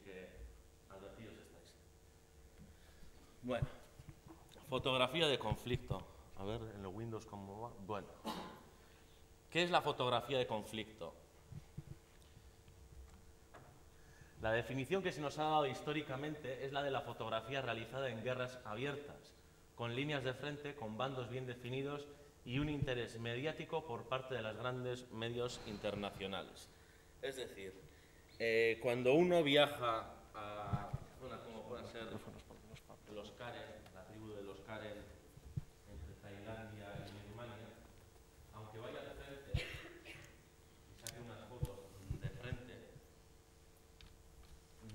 que advertidos estáis. Bueno, fotografía de conflicto. A ver, en los Windows cómo va. Bueno, ¿qué es la fotografía de conflicto? La definición que se nos ha dado históricamente es la de la fotografía realizada en guerras abiertas, con líneas de frente, con bandos bien definidos y un interés mediático por parte de los grandes medios internacionales. Es decir, cuando uno viaja a zonas como pueden ser los Karen, la tribu de los Karen, entre Tailandia y Birmania, aunque vaya de frente y saque unas fotos de frente,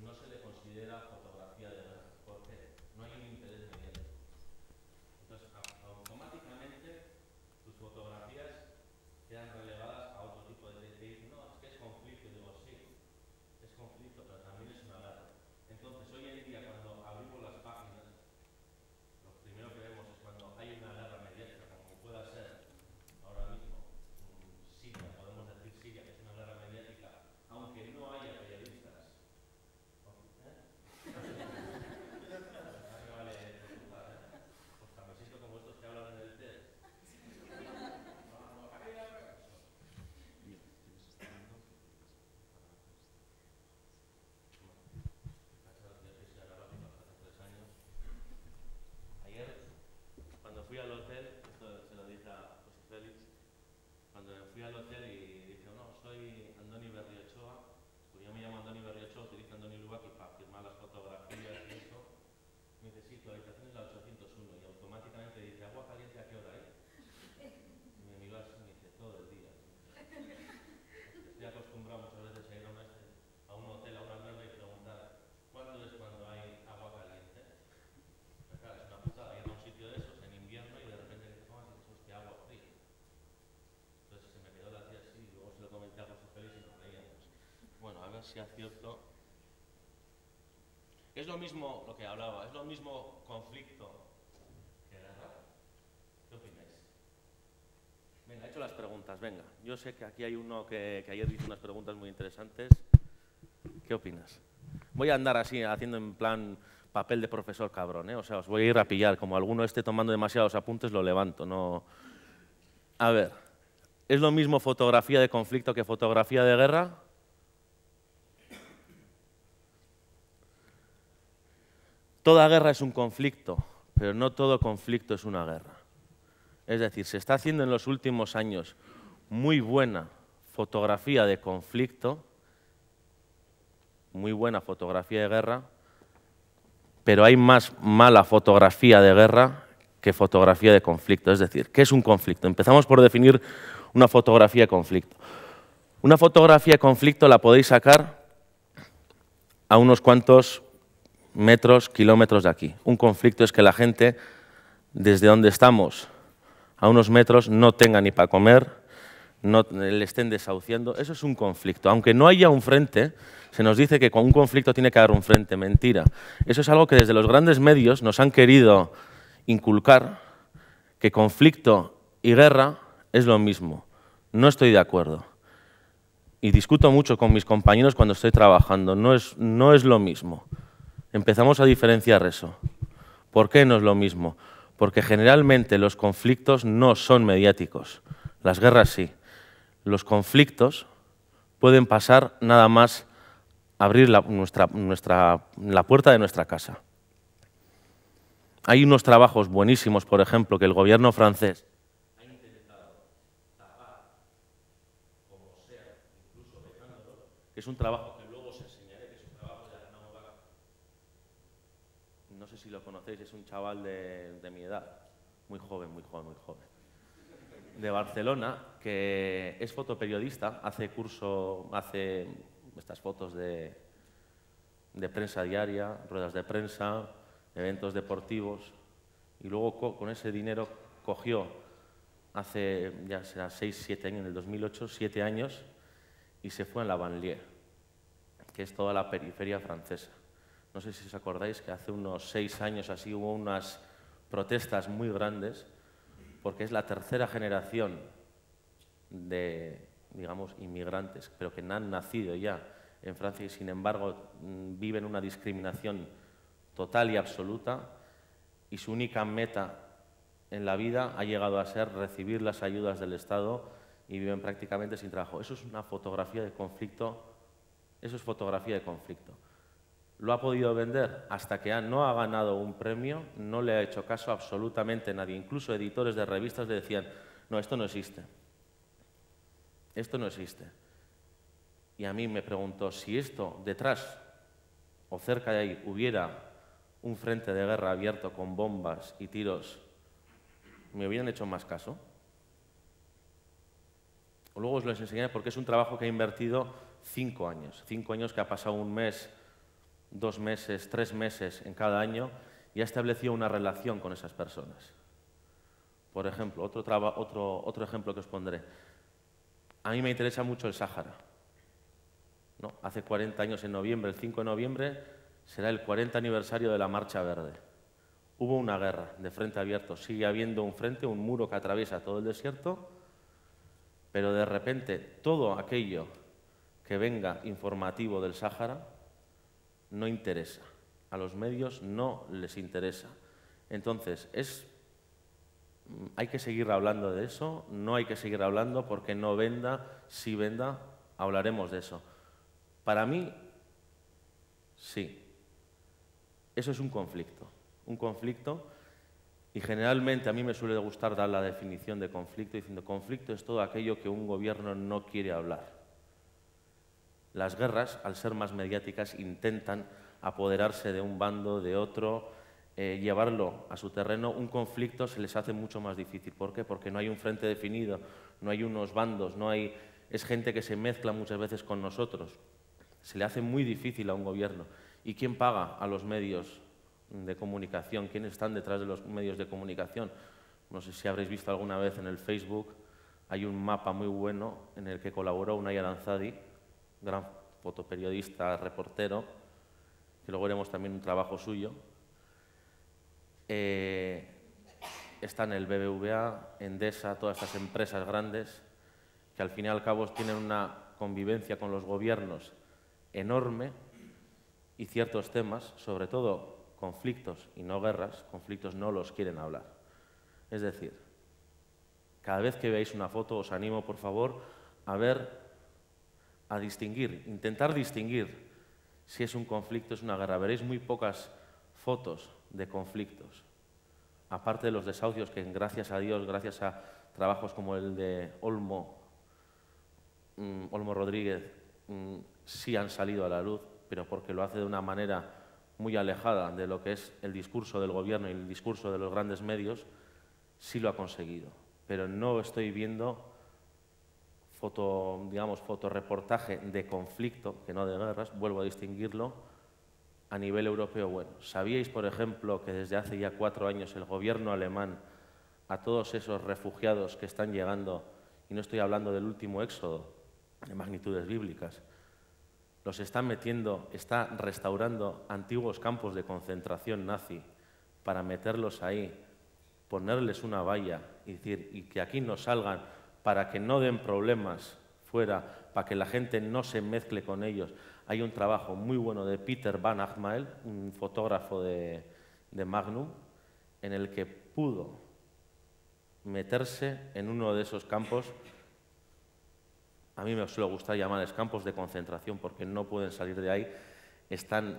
no se le considera fotografía de guerra. ¿Por qué? No hay un interés mediático. Entonces, automáticamente, tus fotografías quedan relegadas a otro tipo de decir, no, es que es conflicto. Y digo, sí, es conflicto, pero también es una guerra. Entonces, hoy en día, cuando abrimos las páginas, lo primero que vemos es cuando hay una guerra mediática, como pueda ser ahora mismo Siria, podemos decir Siria, que es una guerra mediática, aunque no haya periodistas. Como estos que hablan en el TED. Ayer, cuando fui al hotel, esto se lo dije a José Félix, cuando fui al hotel y dije, no, soy Andoni Berriochoa, pues yo me llamo Andoni Berriochoa, utilizo Andoni Luaki para firmar las fotografías y eso. Me dice, sí, tu habitación es la 801, y automáticamente dice, ¿agua caliente a qué hora hay? Y me miró así y me dice, todo el día. Estoy acostumbrado muchas veces a ir a un hotel, a una alberca y preguntar, ¿cuándo es cuando hay agua caliente? Pero claro, es una putada ir a un sitio de esos en invierno y de repente que te tomas y dices, hostia, agua fría. Entonces se me quedó la tía así y luego se lo comenté a José Félix y nos reíamos. Bueno, a ver si acierto. Es lo mismo lo que hablaba, es lo mismo conflicto que guerra. ¿Qué opináis? Venga, he hecho las preguntas, venga. Yo sé que aquí hay uno que ayer hizo unas preguntas muy interesantes. ¿Qué opinas? Voy a andar así, haciendo en plan papel de profesor cabrón, ¿eh? O sea, os voy a ir a pillar. Como alguno esté tomando demasiados apuntes, lo levanto. No. A ver, ¿es lo mismo fotografía de conflicto que fotografía de guerra? Toda guerra es un conflicto, pero no todo conflicto es una guerra. Es decir, se está haciendo en los últimos años muy buena fotografía de conflicto, muy buena fotografía de guerra, pero hay más mala fotografía de guerra que fotografía de conflicto. Es decir, ¿qué es un conflicto? Empezamos por definir una fotografía de conflicto. Una fotografía de conflicto la podéis sacar a unos cuantos metros, kilómetros de aquí. Un conflicto es que la gente, desde donde estamos, a unos metros, no tenga ni para comer, no le estén desahuciando. Eso es un conflicto. Aunque no haya un frente, se nos dice que con un conflicto tiene que haber un frente. Mentira. Eso es algo que desde los grandes medios nos han querido inculcar, que conflicto y guerra es lo mismo. No estoy de acuerdo. Y discuto mucho con mis compañeros cuando estoy trabajando. No es lo mismo. Empezamos a diferenciar eso. ¿Por qué no es lo mismo? Porque generalmente los conflictos no son mediáticos. Las guerras sí. Los conflictos pueden pasar nada más abrir la puerta de nuestra casa. Hay unos trabajos buenísimos, por ejemplo, que el gobierno francés ha intentado tapar, como sea, incluso dejándolo, que es un trabajo que luego os enseñaré, que es un trabajo de Arnaud Bach. No sé si lo conocéis, es un chaval de mi edad, muy joven, de Barcelona, que es fotoperiodista, hace estas fotos de prensa diaria, ruedas de prensa, eventos deportivos, y luego con ese dinero cogió, hace ya será 6, 7 años, en el 2008, 7 años, y se fue en la banlieue, que es toda la periferia francesa. No sé si os acordáis que hace unos 6 años así hubo unas protestas muy grandes, porque es la tercera generación de, digamos, inmigrantes, pero que han nacido ya en Francia y, sin embargo, viven una discriminación total y absoluta y su única meta en la vida ha llegado a ser recibir las ayudas del Estado y viven prácticamente sin trabajo. Eso es una fotografía de conflicto, eso es fotografía de conflicto. ¿Lo ha podido vender? Hasta que no ha ganado un premio, no le ha hecho caso absolutamente nadie. Incluso editores de revistas le decían, no, esto no existe. Esto no existe. Y a mí me preguntó, si esto detrás o cerca de ahí hubiera un frente de guerra abierto con bombas y tiros, ¿me hubieran hecho más caso? Luego os lo enseñaré porque es un trabajo que ha invertido 5 años. 5 años que ha pasado un mes, 2 meses, 3 meses en cada año y ha establecido una relación con esas personas. Por ejemplo, otro ejemplo que os pondré. A mí me interesa mucho el Sáhara. ¿No? Hace 40 años en noviembre, el 5 de noviembre, será el 40 aniversario de la Marcha Verde. Hubo una guerra de frente abierto. Sigue habiendo un frente, un muro que atraviesa todo el desierto, pero de repente todo aquello que venga informativo del Sáhara no interesa. A los medios no les interesa. Entonces, hay que seguir hablando de eso, no hay que seguir hablando porque no venda, si venda, hablaremos de eso. Para mí, sí. Eso es un conflicto y generalmente a mí me suele gustar dar la definición de conflicto diciendo conflicto es todo aquello que un gobierno no quiere hablar. Las guerras, al ser más mediáticas, intentan apoderarse de un bando, de otro, llevarlo a su terreno. Un conflicto se les hace mucho más difícil. ¿Por qué? Porque no hay un frente definido, no hay unos bandos, es gente que se mezcla muchas veces con nosotros. Se le hace muy difícil a un gobierno. ¿Y quién paga a los medios de comunicación? ¿Quiénes están detrás de los medios de comunicación? No sé si habréis visto alguna vez en el Facebook, hay un mapa muy bueno en el que colaboró Unai Aranzadi, gran fotoperiodista, reportero, que luego haremos también un trabajo suyo. Está en el BBVA, Endesa, todas estas empresas grandes que al fin y al cabo tienen una convivencia con los gobiernos enorme y ciertos temas, sobre todo conflictos y no guerras, conflictos no los quieren hablar. Es decir, cada vez que veáis una foto os animo, por favor, a distinguir, intentar distinguir si es un conflicto, es una guerra. Veréis muy pocas fotos de conflictos, aparte de los desahucios que gracias a Dios, gracias a trabajos como el de Olmo Rodríguez, sí han salido a la luz, pero porque lo hace de una manera muy alejada de lo que es el discurso del gobierno y el discurso de los grandes medios, sí lo ha conseguido. Pero no estoy viendo fotoreportaje de conflicto, que no de guerras, vuelvo a distinguirlo, a nivel europeo. Bueno, ¿sabíais, por ejemplo, que desde hace ya 4 años el gobierno alemán a todos esos refugiados que están llegando, y no estoy hablando del último éxodo de magnitudes bíblicas, los está metiendo, está restaurando antiguos campos de concentración nazi para meterlos ahí, ponerles una valla y decir, y que aquí no salgan para que no den problemas fuera, para que la gente no se mezcle con ellos? Hay un trabajo muy bueno de Peter Van Achmael, un fotógrafo de Magnum, en el que pudo meterse en uno de esos campos. A mí me suele gustar llamarles campos de concentración porque no pueden salir de ahí, están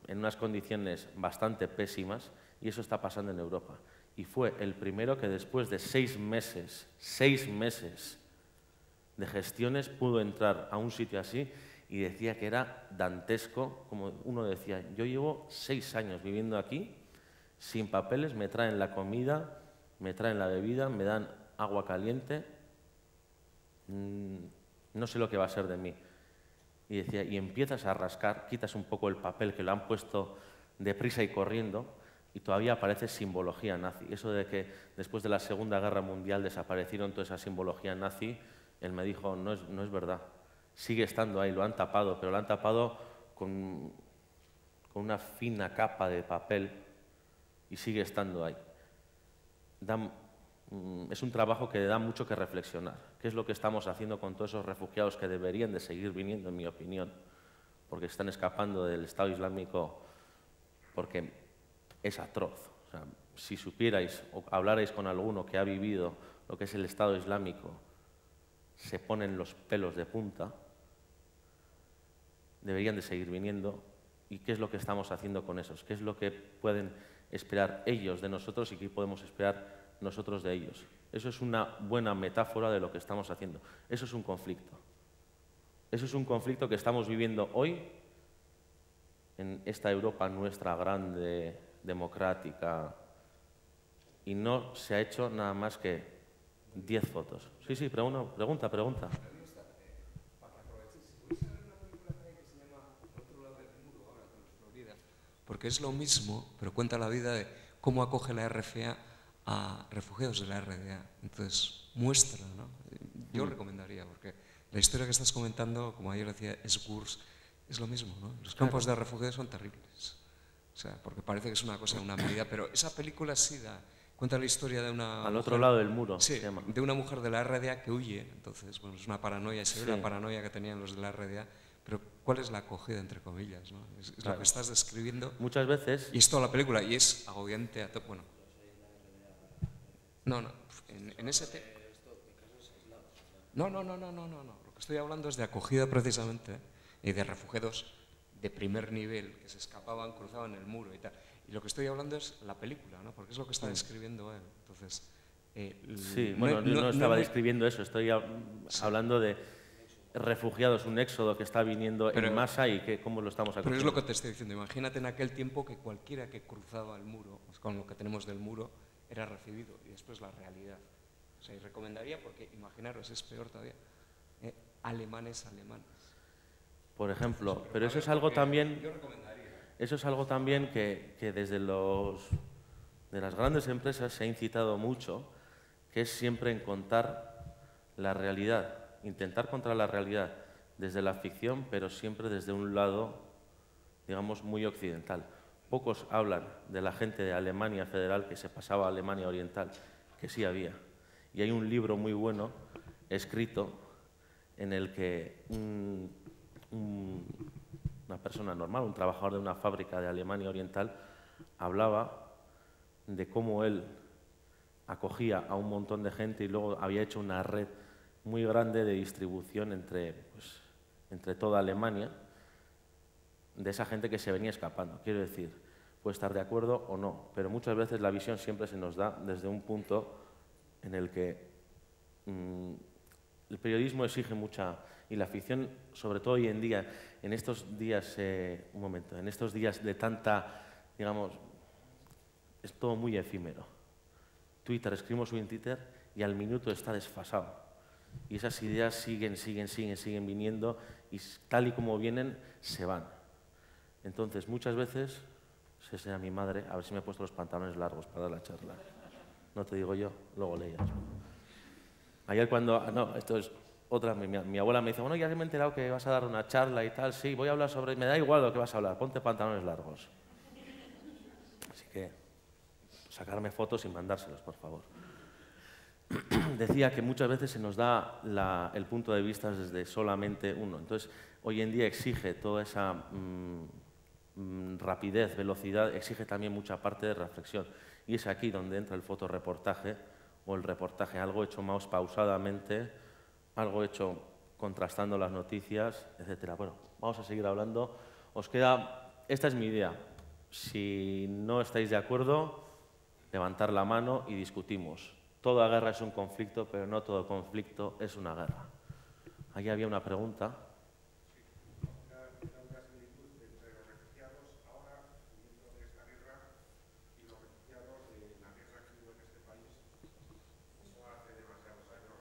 en unas condiciones bastante pésimas y eso está pasando en Europa. Y fue el primero que después de 6 meses de gestiones pudo entrar a un sitio así y decía que era dantesco, como uno decía, yo llevo 6 años viviendo aquí, sin papeles, me traen la comida, me traen la bebida, me dan agua caliente, no sé lo que va a ser de mí. Y decía, y empiezas a rascar, quitas un poco el papel que lo han puesto deprisa y corriendo y todavía aparece simbología nazi. Eso de que después de la Segunda Guerra Mundial desaparecieron toda esa simbología nazi, él me dijo, no es verdad. Sigue estando ahí, lo han tapado, pero lo han tapado con una fina capa de papel y sigue estando ahí. Es un trabajo que da mucho que reflexionar. ¿Qué es lo que estamos haciendo con todos esos refugiados que deberían de seguir viniendo, en mi opinión? porque están escapando del Estado Islámico, porque es atroz. O sea, si supierais o hablarais con alguno que ha vivido lo que es el Estado Islámico, se ponen los pelos de punta. Deberían de seguir viniendo. ¿Y qué es lo que estamos haciendo con esos? ¿Qué es lo que pueden esperar ellos de nosotros y qué podemos esperar nosotros de ellos? Eso es una buena metáfora de lo que estamos haciendo. Eso es un conflicto. Eso es un conflicto que estamos viviendo hoy en esta Europa nuestra grande, democrática, y no se ha hecho nada más que 10 fotos. Sí, pregunta. Porque es lo mismo, pero cuenta la vida de cómo acoge la RFA a refugiados de la RDA. Entonces, muestra, ¿no? Yo recomendaría, porque la historia que estás comentando, como ayer decía Esgurs, es lo mismo, ¿no? Los campos de refugiados son terribles. O sea, porque parece que es una cosa de una medida, pero esa película sí cuenta la historia de una Al otro lado del muro, sí, se llama. de una mujer de la RDA que huye. Entonces, bueno, es una paranoia, se ve la paranoia que tenían los de la RDA. Pero ¿cuál es la acogida, entre comillas? ¿No? Es claro, lo que estás describiendo. Muchas veces... Y es toda la película, y es agobiante. Bueno. No, en ese... No. Lo que estoy hablando es de acogida precisamente, y de refugiados de primer nivel que se escapaban, cruzaban el muro y tal. Y lo que estoy hablando es la película, ¿no? Porque es lo que está describiendo él. Entonces, sí, bueno, no estaba describiendo eso, estoy hablando de refugiados, un éxodo que está viniendo en masa y cómo lo estamos acogiendo. Pero es lo que te estoy diciendo. Imagínate en aquel tiempo que cualquiera que cruzaba el muro, pues con lo que tenemos del muro, era recibido. Y después la realidad. O sea, y recomendaría, porque imaginaros, es peor todavía, alemanes. Por ejemplo, pero eso es algo también... Eso es algo también que desde de las grandes empresas se ha incitado mucho, que es siempre en contar la realidad, intentar contar la realidad desde la ficción, pero siempre desde un lado, digamos, muy occidental. Pocos hablan de la gente de Alemania Federal que se pasaba a Alemania Oriental, que sí había. Y hay un libro muy bueno escrito en el que una persona normal, un trabajador de una fábrica de Alemania Oriental, hablaba de cómo él acogía a un montón de gente y luego había hecho una red muy grande de distribución entre toda Alemania de esa gente que se venía escapando. Quiero decir, puede estar de acuerdo o no, pero muchas veces la visión siempre se nos da desde un punto en el que el periodismo exige mucha, y la ficción, sobre todo hoy en día, en estos días, en estos días de tanta, digamos, es todo muy efímero. Twitter, escribimos en Twitter y al minuto está desfasado. Y esas ideas siguen viniendo y tal y como vienen, se van. Entonces, muchas veces, se enseña a mi madre, a ver si me he puesto los pantalones largos para dar la charla. No te digo yo, luego leías. Ayer cuando... No, esto es otra... Mi abuela me dice, bueno, ya me he enterado que vas a dar una charla y tal. Sí, voy a hablar sobre... Me da igual lo que vas a hablar, ponte pantalones largos. Así que, sacarme fotos y mandárselos, por favor. Decía que muchas veces se nos da el punto de vista desde solamente uno. Entonces, hoy en día exige toda esa rapidez, velocidad, exige también mucha parte de reflexión. Y es aquí donde entra el fotoreportaje o el reportaje, algo hecho más pausadamente, algo hecho contrastando las noticias, etcétera. Bueno, vamos a seguir hablando. Os queda... Esta es mi idea. Si no estáis de acuerdo, levantar la mano y discutimos. Toda guerra es un conflicto, pero no todo conflicto es una guerra. Ahí había una pregunta. Una similitud entre los refugiados ahora, huyendo de esta guerra, y los refugiados de la guerra que hubo en este país, no hace demasiados años,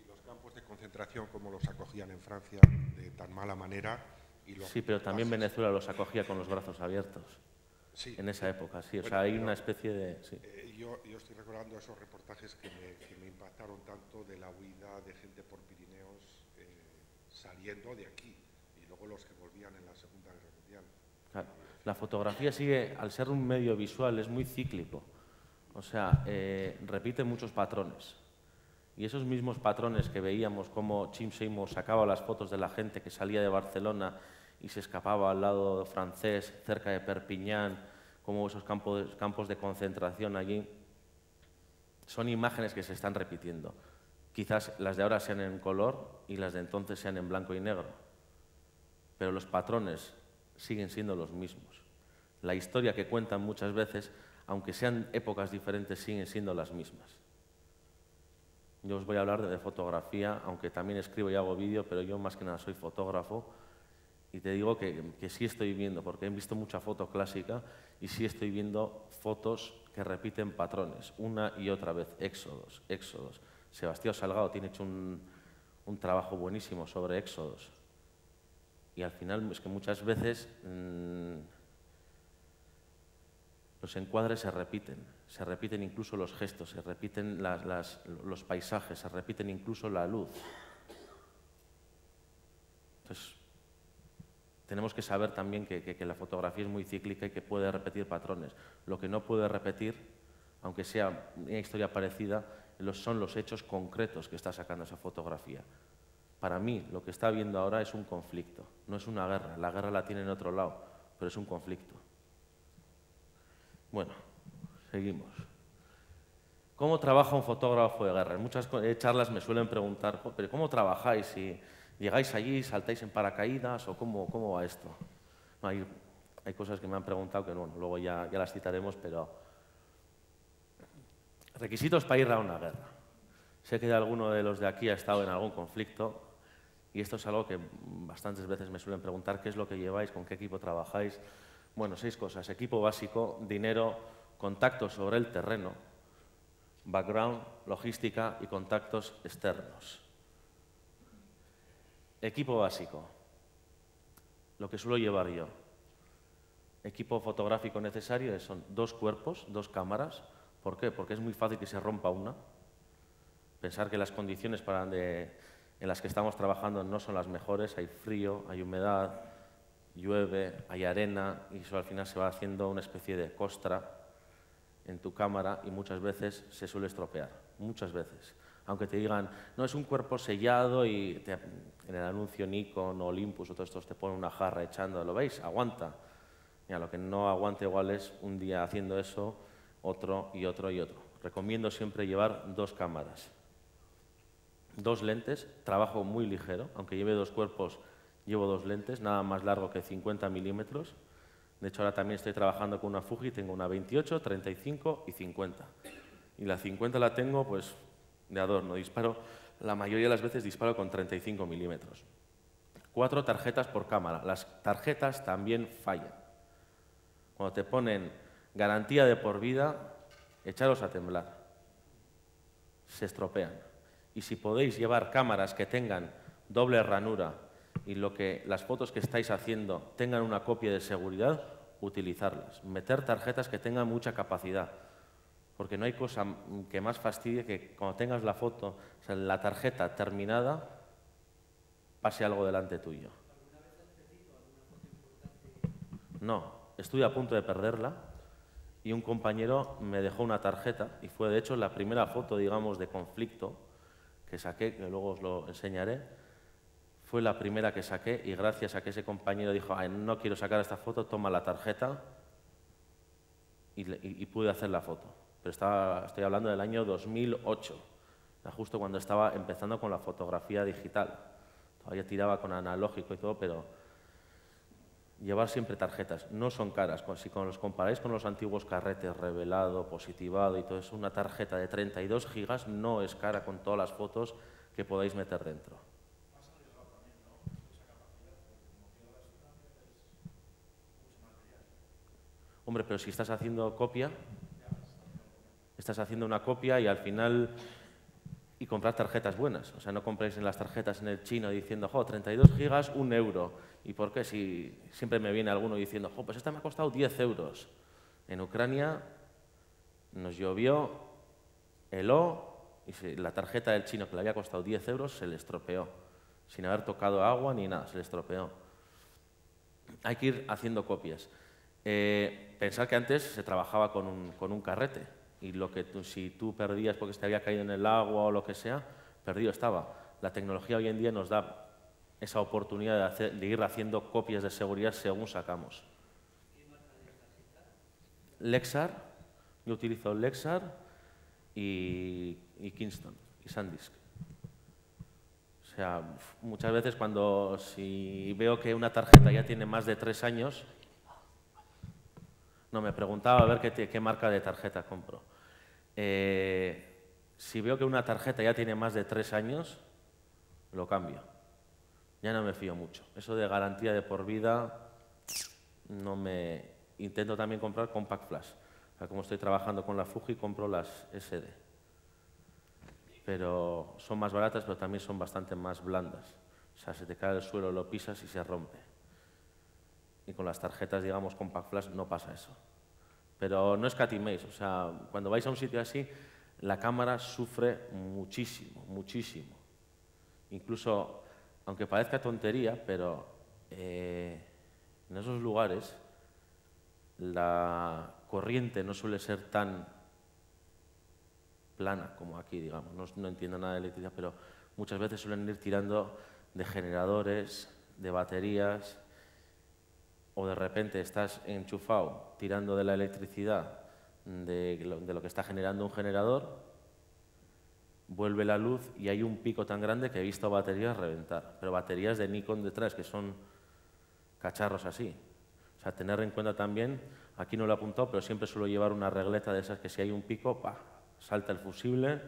y los campos de concentración como los acogían en Francia de tan mala manera. Sí, pero también Venezuela los acogía con los brazos abiertos. Sí. En esa época, sí. O sea, hay una especie de... Sí. Yo estoy recordando esos reportajes que me impactaron tanto de la huida de gente por Pirineos saliendo de aquí y luego los que volvían en la Segunda Guerra Mundial. Claro. La fotografía sigue, al ser un medio visual, es muy cíclico. O sea, repite muchos patrones. Y esos mismos patrones que veíamos como Jim Seymour sacaba las fotos de la gente que salía de Barcelona y se escapaba al lado francés, cerca de Perpiñán, como esos campos de concentración allí. Son imágenes que se están repitiendo. Quizás las de ahora sean en color y las de entonces sean en blanco y negro, pero los patrones siguen siendo los mismos. La historia que cuentan muchas veces, aunque sean épocas diferentes, siguen siendo las mismas. Yo os voy a hablar de fotografía, aunque también escribo y hago vídeo, pero yo más que nada soy fotógrafo y te digo que sí estoy viendo, porque he visto mucha foto clásica y sí estoy viendo fotos que repiten patrones, una y otra vez, éxodos, éxodos. Sebastián Salgado tiene hecho un trabajo buenísimo sobre éxodos. Y al final es que muchas veces los encuadres se repiten incluso los gestos, se repiten los paisajes, se repiten incluso la luz. Entonces, tenemos que saber también que la fotografía es muy cíclica y que puede repetir patrones. Lo que no puede repetir, aunque sea una historia parecida, son los hechos concretos que está sacando esa fotografía. Para mí, lo que está viendo ahora es un conflicto, no es una guerra. La guerra la tiene en otro lado, pero es un conflicto. Bueno, seguimos. ¿Cómo trabaja un fotógrafo de guerra? En muchas charlas me suelen preguntar, ¿pero cómo trabajáis? Si llegáis allí, saltáis en paracaídas o cómo va esto. No, hay cosas que me han preguntado que no, luego ya las citaremos, pero requisitos para ir a una guerra. Sé que alguno de los de aquí ha estado en algún conflicto y esto es algo que bastantes veces me suelen preguntar, ¿qué es lo que lleváis? ¿Con qué equipo trabajáis? Bueno, 6 cosas. Equipo básico, dinero, contactos sobre el terreno, background, logística y contactos externos. Equipo básico, lo que suelo llevar yo. Equipo fotográfico necesario son 2 cuerpos, 2 cámaras. ¿Por qué? Porque es muy fácil que se rompa una. Pensar que las condiciones en las que estamos trabajando no son las mejores, hay frío, hay humedad, llueve, hay arena y eso al final se va haciendo una especie de costra en tu cámara y muchas veces se suele estropear, muchas veces. Aunque te digan, no, es un cuerpo sellado y en el anuncio Nikon o Olympus o todos estos te ponen una jarra echando, ¿lo veis? Aguanta. Mira, lo que no aguanta igual es un día haciendo eso, otro y otro y otro. Recomiendo siempre llevar 2 cámaras. 2 lentes, trabajo muy ligero, aunque lleve 2 cuerpos, llevo 2 lentes, nada más largo que 50 milímetros. De hecho, ahora también estoy trabajando con una Fuji, tengo una 28, 35 y 50. Y la 50 la tengo pues de adorno, la mayoría de las veces disparo con 35 milímetros. 4 tarjetas por cámara, las tarjetas también fallan. Cuando te ponen garantía de por vida, echaros a temblar, se estropean. Y si podéis llevar cámaras que tengan doble ranura y las fotos que estáis haciendo tengan una copia de seguridad, utilizarlas. Meter tarjetas que tengan mucha capacidad, porque no hay cosa que más fastidie que cuando tengas la foto, o sea, la tarjeta terminada, pase algo delante tuyo. ¿Alguna vez has perdido alguna foto importante? No, estuve a punto de perderla y un compañero me dejó una tarjeta y fue de hecho la primera foto, digamos, de conflicto que saqué, que luego os lo enseñaré. Fue la primera que saqué y gracias a que ese compañero dijo, ay, no quiero sacar esta foto, toma la tarjeta y pude hacer la foto. Pero estoy hablando del año 2008, justo cuando estaba empezando con la fotografía digital. Todavía tiraba con analógico y todo, pero llevar siempre tarjetas. No son caras. Si los comparáis con los antiguos carretes, revelado, positivado y todo eso, una tarjeta de 32 gigas no es cara con todas las fotos que podáis meter dentro. Hombre, pero si estás haciendo copia, estás haciendo una copia y al final... Y comprar tarjetas buenas. O sea, no compréis en las tarjetas en el chino diciendo, 32 gigas, 1 euro. ¿Y por qué? Si siempre me viene alguno diciendo, pues esta me ha costado 10 euros. En Ucrania nos llovió, heló, y la tarjeta del chino que le había costado 10 euros se le estropeó. Sin haber tocado agua ni nada, se le estropeó. Hay que ir haciendo copias. Pensar que antes se trabajaba con un carrete. Y si tú perdías porque te había caído en el agua o lo que sea, perdido estaba. La tecnología hoy en día nos da esa oportunidad de ir haciendo copias de seguridad según sacamos. Lexar, yo utilizo Lexar y Kingston y SanDisk. O sea, muchas veces si veo que una tarjeta ya tiene más de 3 años, no, me preguntaba a ver qué marca de tarjeta compro. Si veo que una tarjeta ya tiene más de 3 años, lo cambio. Ya no me fío mucho. Eso de garantía de por vida, no me... Intento también comprar Compact Flash. O sea, como estoy trabajando con la Fuji, compro las SD. Pero son más baratas, pero también son bastante más blandas. O sea, se te cae al suelo, lo pisas y se rompe. Y con las tarjetas, digamos, Compact Flash no pasa eso. Pero no escatiméis. O sea, cuando vais a un sitio así, la cámara sufre muchísimo, muchísimo. Incluso, aunque parezca tontería, pero en esos lugares la corriente no suele ser tan plana como aquí, digamos. No entiendo nada de electricidad, pero muchas veces suelen ir tirando de generadores, de baterías, o de repente estás enchufado tirando de la electricidad de lo que está generando un generador, vuelve la luz y hay un pico tan grande que he visto baterías reventar. Pero baterías de Nikon detrás, que son cacharros así. O sea, tener en cuenta también, aquí no lo he apuntado, pero siempre suelo llevar una regleta de esas que si hay un pico, ¡pah!, salta el fusible,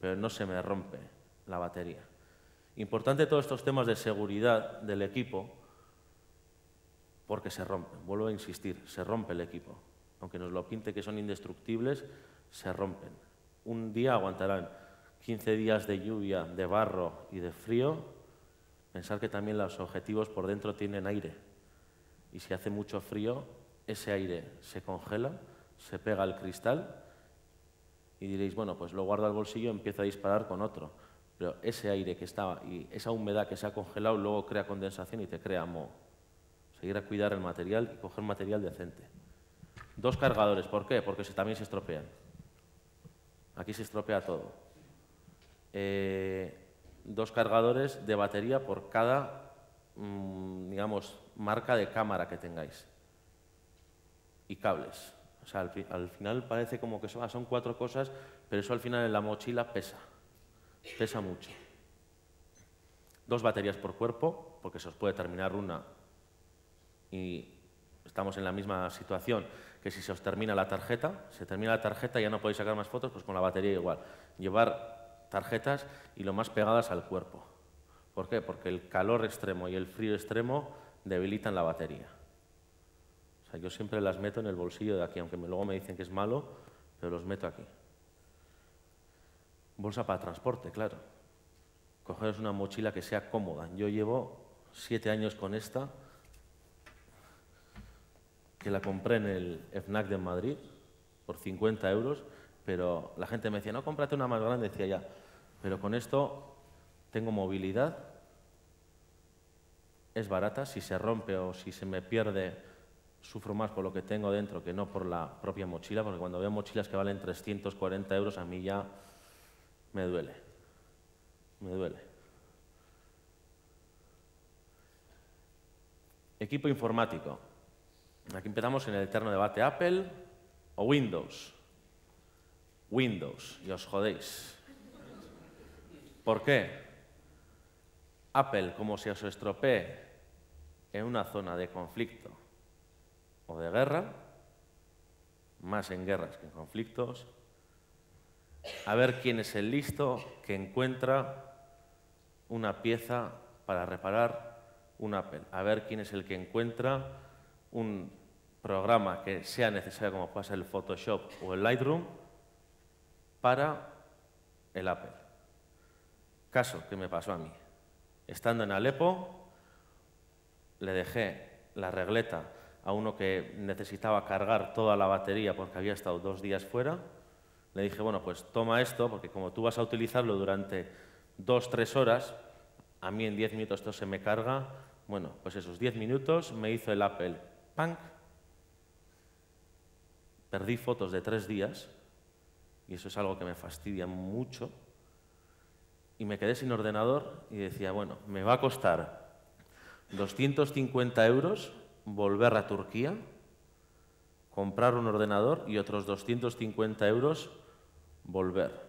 pero no se me rompe la batería. Importante todos estos temas de seguridad del equipo, porque se rompen. Vuelvo a insistir, se rompe el equipo. Aunque nos lo pinte que son indestructibles, se rompen. Un día aguantarán 15 días de lluvia, de barro y de frío. Pensar que también los objetivos por dentro tienen aire. Y si hace mucho frío, ese aire se congela, se pega al cristal y diréis, bueno, pues lo guardo al bolsillo y empiezo a disparar con otro. Pero ese aire que estaba y esa humedad que se ha congelado luego crea condensación y te crea moho. Seguir a cuidar el material y coger material decente. 2 cargadores, ¿por qué? Porque también se estropean. Aquí se estropea todo. 2 cargadores de batería por cada, digamos, marca de cámara que tengáis. Y cables. O sea, al final parece como que son 4 cosas, pero eso al final en la mochila pesa. Pesa mucho. 2 baterías por cuerpo, porque se os puede terminar una y estamos en la misma situación que si se os termina la tarjeta, se termina la tarjeta y ya no podéis sacar más fotos, pues con la batería igual. Llevar tarjetas y lo más pegadas al cuerpo. ¿Por qué? Porque el calor extremo y el frío extremo debilitan la batería. O sea, yo siempre las meto en el bolsillo de aquí, aunque luego me dicen que es malo, pero los meto aquí. Bolsa para transporte, claro. Cogeros una mochila que sea cómoda. Yo llevo 7 años con esta, que la compré en el FNAC de Madrid por 50 euros, pero la gente me decía, no, cómprate una más grande, decía ya, pero con esto tengo movilidad, es barata, si se rompe o si se me pierde, sufro más por lo que tengo dentro que no por la propia mochila, porque cuando veo mochilas que valen 340 euros, a mí ya me duele, me duele. Equipo informático. Aquí empezamos en el eterno debate, ¿Apple o Windows? Windows, y os jodéis. ¿Por qué? Apple, como se os estropee en una zona de conflicto o de guerra, más en guerras que en conflictos, a ver quién es el listo que encuentra una pieza para reparar un Apple, a ver quién es el que encuentra un programa que sea necesario, como puede ser el Photoshop o el Lightroom, para el Apple. Caso que me pasó a mí. Estando en Alepo, le dejé la regleta a uno que necesitaba cargar toda la batería porque había estado 2 días fuera. Le dije, bueno, pues toma esto, porque como tú vas a utilizarlo durante 2-3 horas, a mí en 10 minutos esto se me carga. Bueno, pues esos 10 minutos me hizo el Apple ¡punk! Perdí fotos de 3 días, y eso es algo que me fastidia mucho, y me quedé sin ordenador y decía, bueno, me va a costar 250 euros, volver a Turquía, comprar un ordenador y otros 250 euros, volver.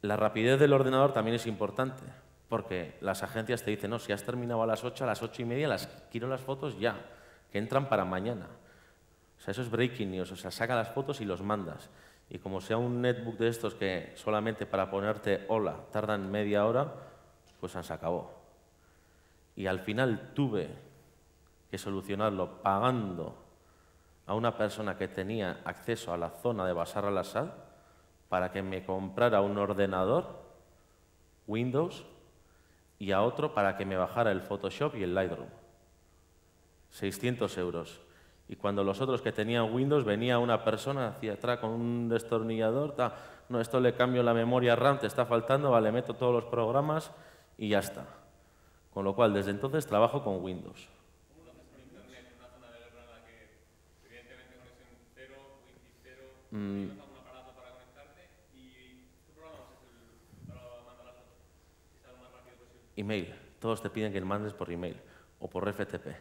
La rapidez del ordenador también es importante, porque las agencias te dicen, no, si has terminado a las 8, a las 8:30 quiero las fotos ya, que entran para mañana. O sea, eso es breaking news, o sea, saca las fotos y los mandas. Y como sea un netbook de estos que solamente para ponerte hola tardan media hora, pues se acabó. Y al final tuve que solucionarlo pagando a una persona que tenía acceso a la zona de Bashar al-Assad para que me comprara un ordenador Windows y a otro para que me bajara el Photoshop y el Lightroom. 600 euros. Y cuando los otros que tenían Windows, venía una persona hacia atrás con un destornillador, no, esto le cambio la memoria RAM, te está faltando, vale, meto todos los programas y ya está. Con lo cual, desde entonces trabajo con Windows. ¿Cómo lo haces por internet en una zona de guerra en la que, evidentemente, conexión cero, wifi cero, tienes algún aparato para conectarte y qué programas es el para mandar las fotos? Si sea lo más rápido posible. Email. Todos te piden que mandes por email o por FTP.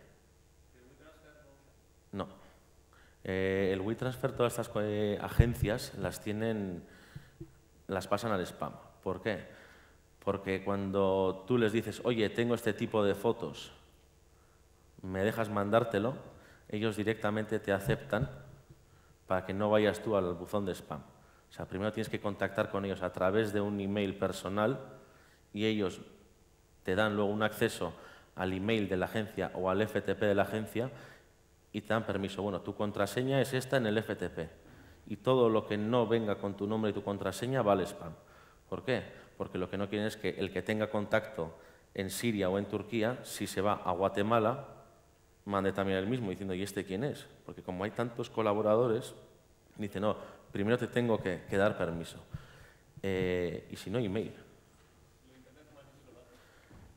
No. El WeTransfer, todas estas agencias las pasan al spam. ¿Por qué? Porque cuando tú les dices, oye, tengo este tipo de fotos, ¿me dejas mandártelo? Ellos directamente te aceptan para que no vayas tú al buzón de spam. O sea, primero tienes que contactar con ellos a través de un email personal y ellos te dan luego un acceso al email de la agencia o al FTP de la agencia y te dan permiso. Bueno, tu contraseña es esta en el FTP y todo lo que no venga con tu nombre y tu contraseña va al spam. ¿Por qué? Porque lo que no quieren es que el que tenga contacto en Siria o en Turquía, si se va a Guatemala, mande también el mismo diciendo, ¿y este quién es? Porque como hay tantos colaboradores, dice, no, primero te tengo que dar permiso. Y si no, email.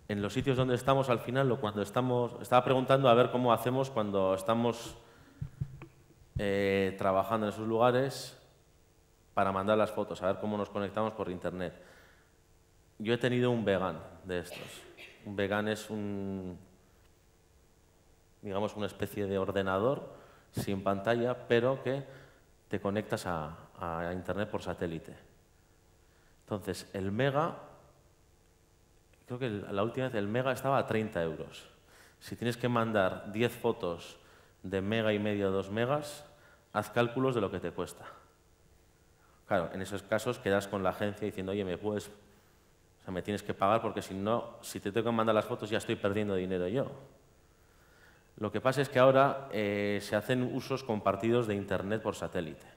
En los sitios donde estamos, al final, estaba preguntando a ver cómo hacemos cuando estamos trabajando en esos lugares para mandar las fotos, a ver cómo nos conectamos por internet. Yo he tenido un Vegan de estos. Un Vegan es digamos, una especie de ordenador sin pantalla, pero que te conectas a internet por satélite. Entonces, el Mega, creo que la última vez el Mega estaba a 30 euros. Si tienes que mandar 10 fotos de mega y medio a 2 megas, haz cálculos de lo que te cuesta. Claro, en esos casos quedas con la agencia diciendo, oye, me tienes que pagar porque si no, si te tengo que mandar las fotos ya estoy perdiendo dinero yo. Lo que pasa es que ahora se hacen usos compartidos de internet por satélite.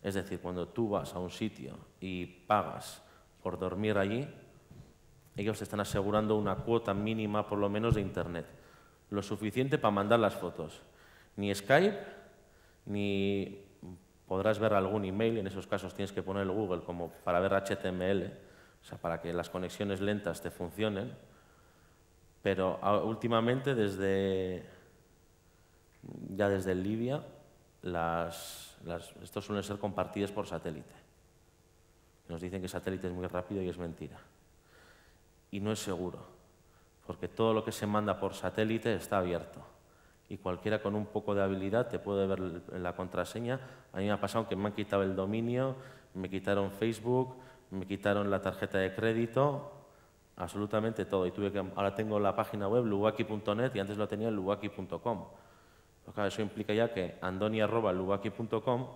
Es decir, cuando tú vas a un sitio y pagas por dormir allí, ellos te están asegurando una cuota mínima por lo menos de internet. Lo suficiente para mandar las fotos. Ni Skype, ni podrás ver algún email, en esos casos tienes que poner el Google como para ver HTML, o sea, para que las conexiones lentas te funcionen. Pero últimamente, ya desde Libia, estos suelen ser compartidos por satélite. Nos dicen que satélite es muy rápido y es mentira. Y no es seguro, porque todo lo que se manda por satélite está abierto. Y cualquiera con un poco de habilidad te puede ver la contraseña. A mí me ha pasado que me han quitado el dominio, me quitaron Facebook, me quitaron la tarjeta de crédito, absolutamente todo. Y ahora tengo la página web luwaki.net y antes lo tenía en luwaki.com. Claro, eso implica ya que andoni@luwaki.com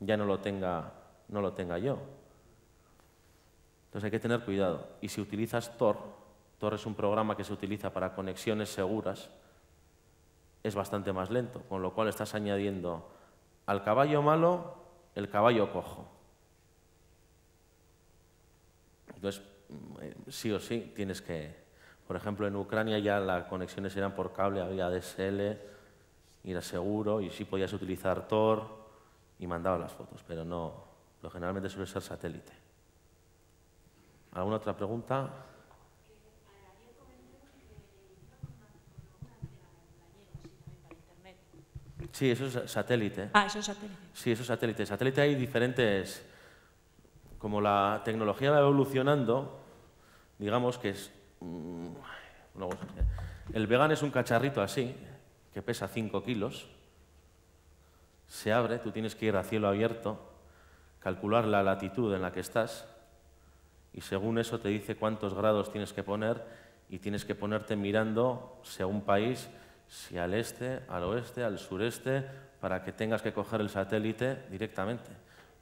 ya no lo tenga yo. Entonces hay que tener cuidado. Y si utilizas Tor es un programa que se utiliza para conexiones seguras, es bastante más lento, con lo cual estás añadiendo al caballo malo el caballo cojo. Entonces, sí o sí, tienes que... Por ejemplo, en Ucrania ya las conexiones eran por cable, había ADSL, y era seguro, y sí podías utilizar Tor y mandabas las fotos, pero no, lo generalmente suele ser satélite. ¿Alguna otra pregunta? Sí, eso es satélite. Ah, eso es satélite. Sí, eso es satélite. Satélite hay diferentes... Como la tecnología va evolucionando, digamos que es... luego os enseñaré. El Vegan es un cacharrito así, que pesa 5 kilos. Se abre, tú tienes que ir a cielo abierto, calcular la latitud en la que estás y según eso te dice cuántos grados tienes que poner y tienes que ponerte mirando según país, si al este, al oeste, al sureste, para que tengas que coger el satélite directamente.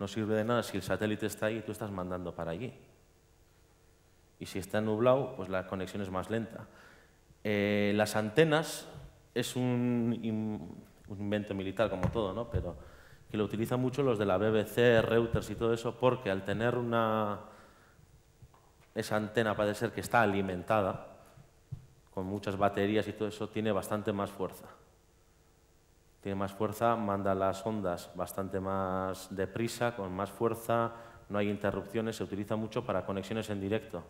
No sirve de nada si el satélite está ahí y tú estás mandando para allí. Y si está nublado, pues la conexión es más lenta. Las antenas es un invento militar como todo, ¿no? Pero que lo utilizan mucho los de la BBC, Reuters y todo eso, porque al tener esa antena parece ser que está alimentada con muchas baterías y todo eso, tiene bastante más fuerza. Tiene más fuerza, manda las ondas bastante más deprisa, con más fuerza, no hay interrupciones, se utiliza mucho para conexiones en directo.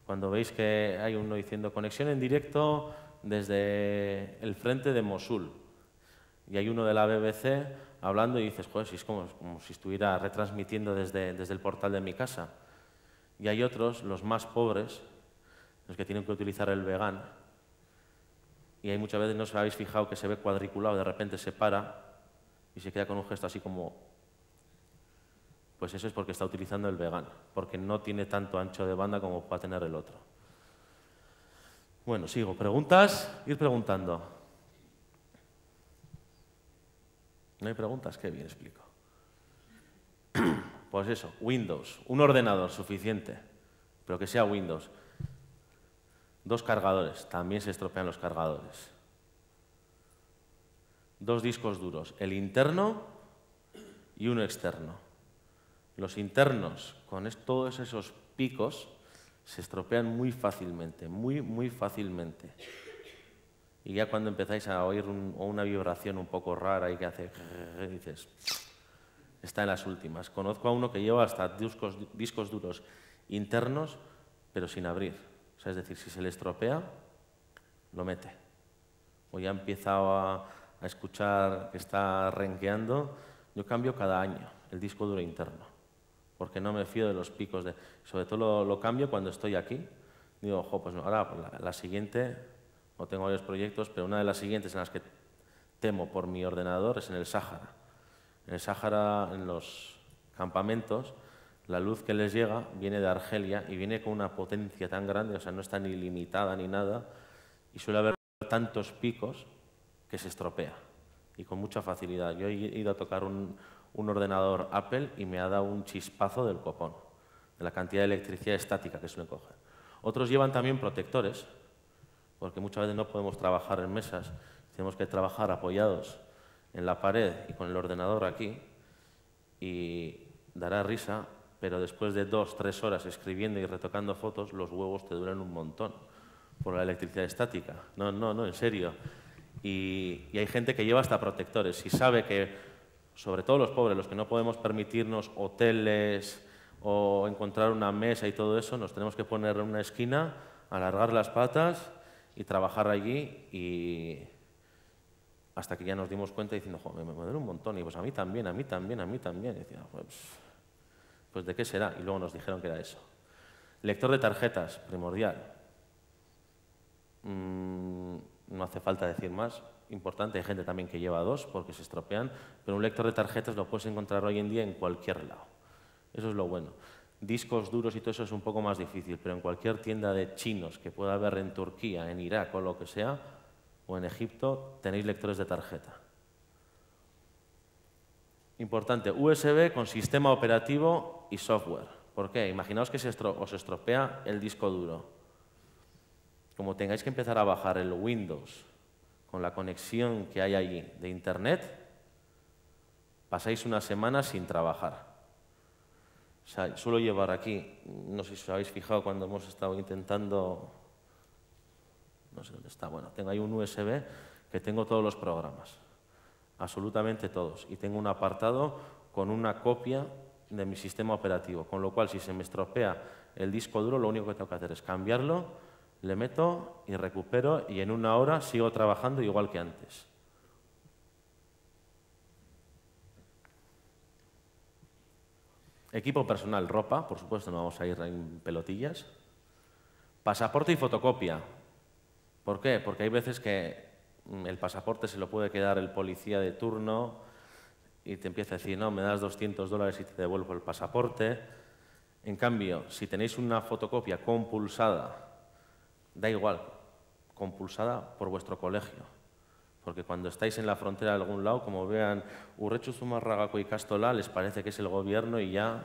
Cuando veis que hay uno diciendo conexión en directo desde el frente de Mosul y hay uno de la BBC hablando y dices, joder, si es como si estuviera retransmitiendo desde el portal de mi casa. Y hay otros, los más pobres, los que tienen que utilizar el Vegan, y hay muchas veces, no os habéis fijado, que se ve cuadriculado, de repente se para y se queda con un gesto así como... Pues eso es porque está utilizando el Vegan, porque no tiene tanto ancho de banda como va a tener el otro. Bueno, sigo. ¿Preguntas? Ir preguntando. ¿No hay preguntas? Qué bien explico. Pues eso, Windows. Un ordenador suficiente, pero que sea Windows. 2 cargadores, también se estropean los cargadores. 2 discos duros, el interno y uno externo. Los internos, con todos esos picos, se estropean muy fácilmente, muy fácilmente. Y ya cuando empezáis a oír una vibración un poco rara y que hace... dices, está en las últimas. Conozco a uno que lleva hasta discos duros internos, pero sin abrir. O sea, es decir, si se le estropea, lo mete. O ya empieza a escuchar que está renqueando. Yo cambio cada año el disco duro interno, porque no me fío de los picos. Sobre todo lo cambio cuando estoy aquí. Digo, ojo, pues ahora la siguiente, no tengo varios proyectos, pero una de las siguientes en las que temo por mi ordenador es en el Sáhara. En el Sáhara, en los campamentos, la luz que les llega viene de Argelia y viene con una potencia tan grande, o sea, no está ni limitada ni nada, y suele haber tantos picos que se estropea, y con mucha facilidad. Yo he ido a tocar un ordenador Apple y me ha dado un chispazo del copón, de la cantidad de electricidad estática que suelen coger. Otros llevan también protectores, porque muchas veces no podemos trabajar en mesas, tenemos que trabajar apoyados en la pared y con el ordenador aquí, y dará risa, pero después de 2-3 horas escribiendo y retocando fotos, los huevos te duran un montón por la electricidad estática. No, en serio. Y hay gente que lleva hasta protectores y sabe que, sobre todo los pobres, los que no podemos permitirnos hoteles o encontrar una mesa y todo eso, nos tenemos que poner en una esquina, alargar las patas y trabajar allí, y hasta que ya nos dimos cuenta diciendo, joder, me duele un montón, y pues a mí también. Y decía, pues ¿de qué será? Y luego nos dijeron que era eso. Lector de tarjetas, primordial. No hace falta decir más. Importante, hay gente también que lleva 2 porque se estropean, pero un lector de tarjetas lo puedes encontrar hoy en día en cualquier lado. Eso es lo bueno. Discos duros y todo eso es un poco más difícil, pero en cualquier tienda de chinos que pueda haber en Turquía, en Irak o lo que sea, o en Egipto, tenéis lectores de tarjeta. Importante, USB con sistema operativo y software. ¿Por qué? Imaginaos que os estropea el disco duro. Como tengáis que empezar a bajar el Windows con la conexión que hay allí de Internet, pasáis una semana sin trabajar. O sea, suelo llevar aquí, no sé si os habéis fijado cuando hemos estado intentando... No sé dónde está, bueno, tengo ahí un USB que tengo todos los programas. Absolutamente todos. Y tengo un apartado con una copia de mi sistema operativo, con lo cual si se me estropea el disco duro, lo único que tengo que hacer es cambiarlo, le meto y recupero, y en 1 hora sigo trabajando igual que antes. Equipo personal, ropa, por supuesto, no vamos a ir en pelotillas. Pasaporte y fotocopia. ¿Por qué? Porque hay veces que el pasaporte se lo puede quedar el policía de turno y te empieza a decir, no, me das $200 y te devuelvo el pasaporte. En cambio, si tenéis una fotocopia compulsada, da igual, compulsada por vuestro colegio. Porque cuando estáis en la frontera de algún lado, como vean Urretxu Zumarragako ikastola, les parece que es el gobierno y ya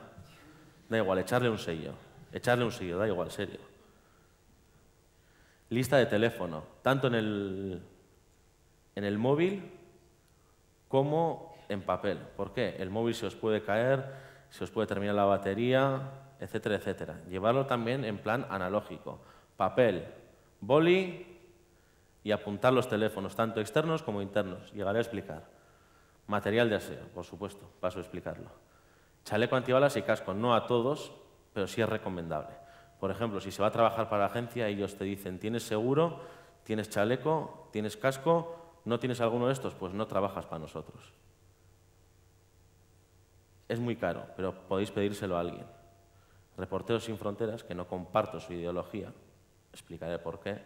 da igual, echarle un sello, da igual, serio. Lista de teléfono, tanto en el móvil como en papel. ¿Por qué? El móvil se os puede caer, se os puede terminar la batería, etcétera, etcétera. Llevarlo también en plan analógico. Papel, boli y apuntar los teléfonos, tanto externos como internos. Llegaré a explicar. Material de aseo, por supuesto, paso a explicarlo. Chaleco antibalas y casco, no a todos, pero sí es recomendable. Por ejemplo, si se va a trabajar para la agencia, ellos te dicen, ¿tienes seguro? ¿Tienes chaleco? ¿Tienes casco? ¿No tienes alguno de estos? Pues no trabajas para nosotros. Es muy caro, pero podéis pedírselo a alguien. Reporteros Sin Fronteras, que no comparto su ideología, explicaré por qué,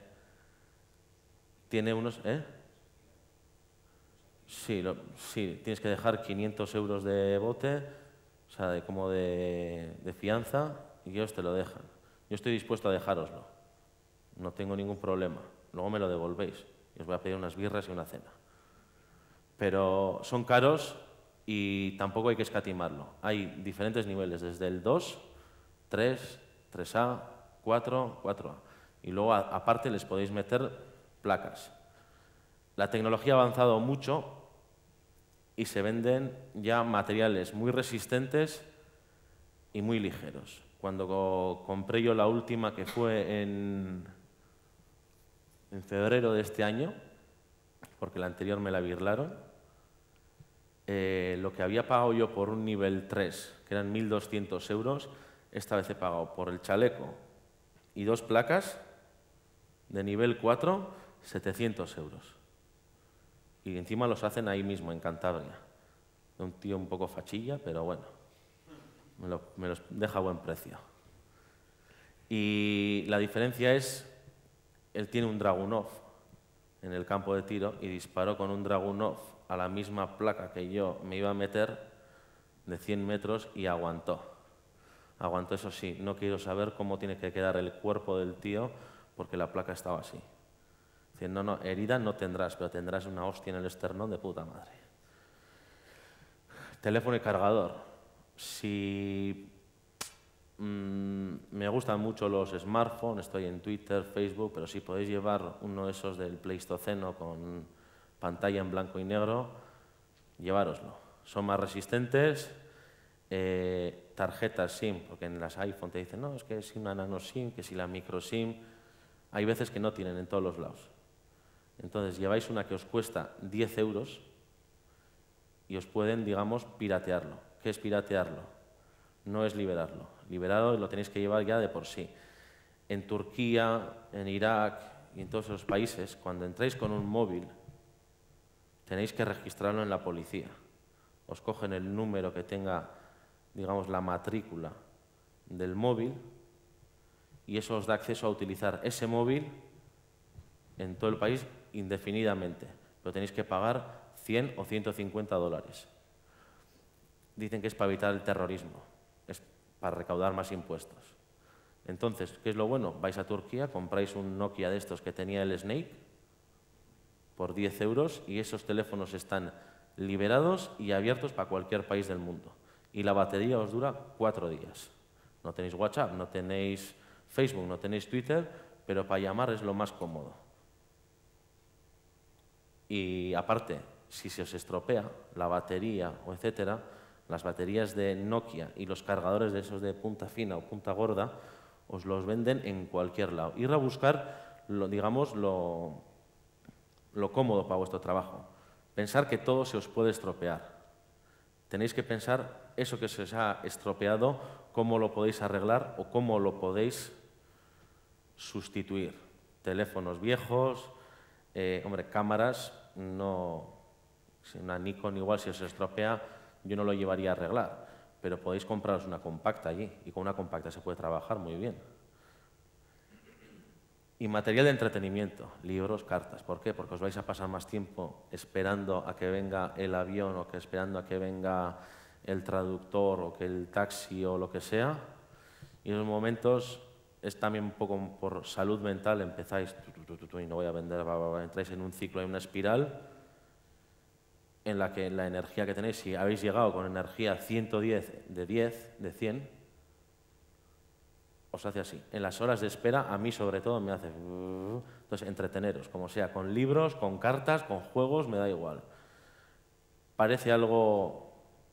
tiene unos... Sí, tienes que dejar 500 euros de bote, o sea, como de fianza, y ellos te lo dejan. Yo estoy dispuesto a dejároslo, no tengo ningún problema. Luego me lo devolvéis y os voy a pedir unas birras y una cena. Pero son caros y tampoco hay que escatimarlo. Hay diferentes niveles, desde el 2, 3, 3A, 4, 4A. Y luego, aparte, les podéis meter placas. La tecnología ha avanzado mucho y se venden ya materiales muy resistentes y muy ligeros. Cuando compré yo la última, que fue en febrero de este año, porque la anterior me la birlaron, lo que había pagado yo por un nivel 3, que eran 1.200 euros, esta vez he pagado por el chaleco y 2 placas de nivel 4, 700 euros. Y encima los hacen ahí mismo, en Cantabria. De un tío un poco fachilla, pero bueno, me los deja a buen precio. Y la diferencia es, él tiene un Dragunov en el campo de tiro y disparó con un Dragunov a la misma placa que yo me iba a meter de 100 metros y aguantó. Aguantó, eso sí, no quiero saber cómo tiene que quedar el cuerpo del tío porque la placa estaba así. Diciendo, no, herida no tendrás, pero tendrás una hostia en el esternón de puta madre. Teléfono y cargador. Si me gustan mucho los smartphones, estoy en Twitter, Facebook, pero si podéis llevar uno de esos del Pleistoceno con pantalla en blanco y negro, llevároslo. Son más resistentes. Tarjetas SIM, porque en las iPhone te dicen, no, es que si una nano SIM, que si la micro SIM, hay veces que no tienen en todos los lados. Entonces lleváis una que os cuesta 10 euros y os pueden, digamos, piratearlo. ¿Qué es piratearlo? No es liberarlo. Liberado lo tenéis que llevar ya de por sí. En Turquía, en Irak y en todos esos países, cuando entráis con un móvil, tenéis que registrarlo en la policía. Os cogen el número que tenga, digamos, la matrícula del móvil y eso os da acceso a utilizar ese móvil en todo el país indefinidamente. Pero tenéis que pagar 100 o 150 dólares. Dicen que es para evitar el terrorismo, es para recaudar más impuestos. Entonces, ¿qué es lo bueno? Vais a Turquía, compráis un Nokia de estos que tenía el Snake por 10 euros y esos teléfonos están liberados y abiertos para cualquier país del mundo. Y la batería os dura 4 días. No tenéis WhatsApp, no tenéis Facebook, no tenéis Twitter, pero para llamar es lo más cómodo. Y aparte, si se os estropea la batería o etcétera, las baterías de Nokia y los cargadores de esos de punta fina o punta gorda os los venden en cualquier lado. Ir a buscar, digamos, lo cómodo para vuestro trabajo. Pensar que todo se os puede estropear. Tenéis que pensar eso que se os ha estropeado, cómo lo podéis arreglar o cómo lo podéis sustituir. Teléfonos viejos, cámaras, no, si una Nikon igual si os estropea, yo no lo llevaría a arreglar, pero podéis compraros una compacta allí y con una compacta se puede trabajar muy bien. Y material de entretenimiento, libros, cartas. ¿Por qué? Porque os vais a pasar más tiempo esperando a que venga el avión o que esperando a que venga el traductor o que el taxi o lo que sea. Y en los momentos es también un poco por salud mental, empezáis y no voy a vender, entráis en un ciclo, en una espiral en la que la energía que tenéis, si habéis llegado con energía 110 de 100, os hace así. En las horas de espera, a mí sobre todo me hace... Entonces, entreteneros, como sea, con libros, con cartas, con juegos, me da igual. Parece algo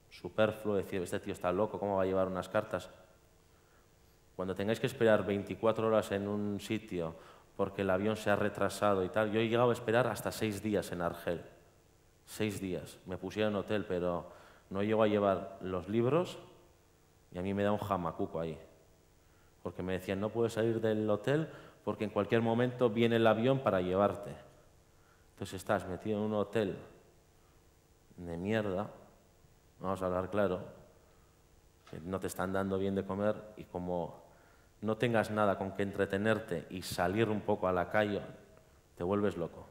superfluo decir, este tío está loco, ¿cómo va a llevar unas cartas? Cuando tengáis que esperar 24 horas en un sitio porque el avión se ha retrasado y tal, yo he llegado a esperar hasta 6 días en Argel. 6 días. Me pusieron en hotel, pero no llego a llevar los libros y a mí me da un jamacuco ahí. Porque me decían, no puedes salir del hotel porque en cualquier momento viene el avión para llevarte. Entonces estás metido en un hotel de mierda, vamos a hablar claro, que no te están dando bien de comer y como no tengas nada con que entretenerte y salir un poco a la calle, te vuelves loco.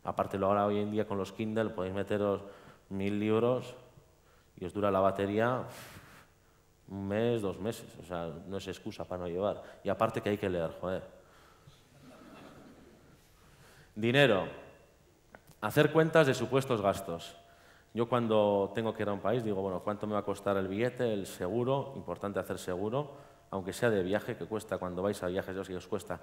Aparte, ahora hoy en día con los Kindle podéis meteros 1000 libros y os dura la batería 1 mes, 2 meses. O sea, no es excusa para no llevar. Y aparte que hay que leer, joder. Dinero. Hacer cuentas de supuestos gastos. Yo cuando tengo que ir a un país digo, bueno, ¿cuánto me va a costar el billete, el seguro? Importante hacer seguro, aunque sea de viaje, que cuesta, cuando vais a viajes, si os cuesta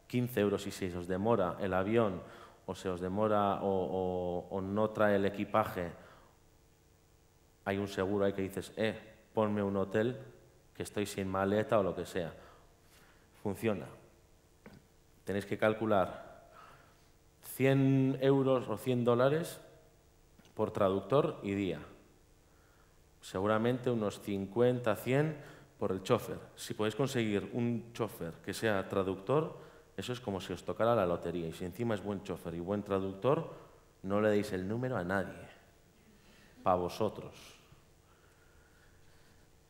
15 euros y si os demora el avión o se os demora o no trae el equipaje, hay un seguro ahí que dices, ponme un hotel, que estoy sin maleta o lo que sea. Funciona. Tenéis que calcular 100 euros o 100 dólares por traductor y día. Seguramente unos 50, 100 por el chofer. Si podéis conseguir un chofer que sea traductor, eso es como si os tocara la lotería. Y si encima es buen chofer y buen traductor, no le deis el número a nadie. Para vosotros.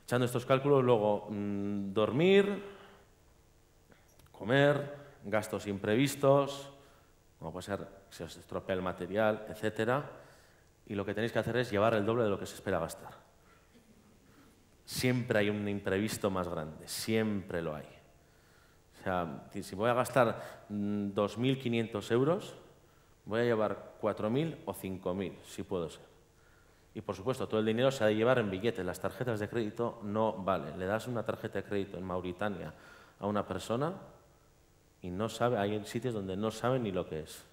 Echando estos cálculos, luego dormir, comer, gastos imprevistos, como puede ser que se os estropea el material, etc. Y lo que tenéis que hacer es llevar el doble de lo que se espera gastar. Siempre hay un imprevisto más grande, siempre lo hay. O sea, si voy a gastar 2.500 euros, voy a llevar 4.000 o 5.000, si puedo ser. Y, por supuesto, todo el dinero se ha de llevar en billetes. Las tarjetas de crédito no valen. Le das una tarjeta de crédito en Mauritania a una persona y no sabe, hay sitios donde no saben ni lo que es.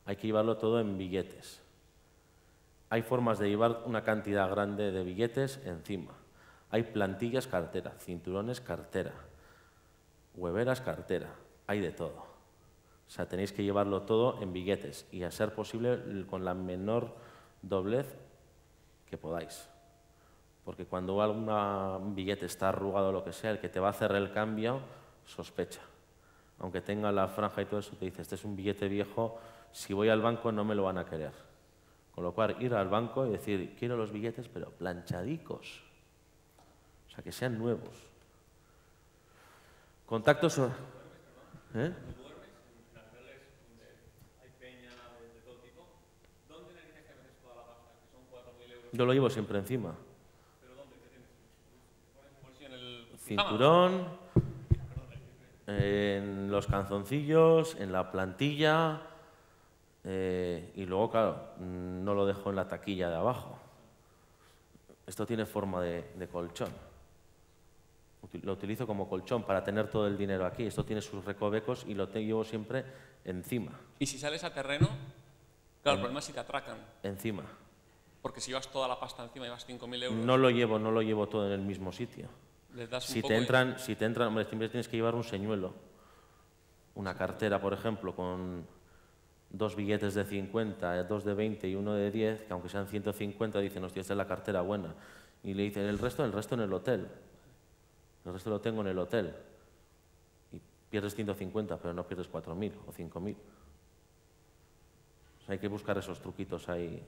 Hay que llevarlo todo en billetes. Hay formas de llevar una cantidad grande de billetes encima. Hay plantillas cartera, cinturones cartera, hueveras cartera, hay de todo. O sea, tenéis que llevarlo todo en billetes y a ser posible con la menor doblez que podáis. Porque cuando un billete está arrugado o lo que sea, el que te va a hacer el cambio sospecha. Aunque tenga la franja y todo eso, te dice, este es un billete viejo, si voy al banco no me lo van a querer. Con lo cual, ir al banco y decir, quiero los billetes, pero planchadicos. O sea, que sean nuevos. Contactos... ¿Eh? Yo lo llevo siempre encima. Cinturón, en los calzoncillos, en la plantilla y luego, claro, no lo dejo en la taquilla de abajo. Esto tiene forma de colchón. Lo utilizo como colchón para tener todo el dinero aquí. Esto tiene sus recovecos y lo llevo siempre encima. Y si sales a terreno, claro, el problema es si te atracan. Encima. Porque si llevas toda la pasta encima, llevas 5.000 euros... No lo llevo todo en el mismo sitio. Les das un Si poco te entran, hombre, siempre tienes que llevar un señuelo. Una cartera, por ejemplo, con 2 billetes de 50, 2 de 20 y 1 de 10, que aunque sean 150, dicen, hostia, esta es la cartera buena. Y le dicen, el resto en el hotel. El resto lo tengo en el hotel. Y pierdes 150, pero no pierdes 4.000 o 5.000. O sea, hay que buscar esos truquitos ahí.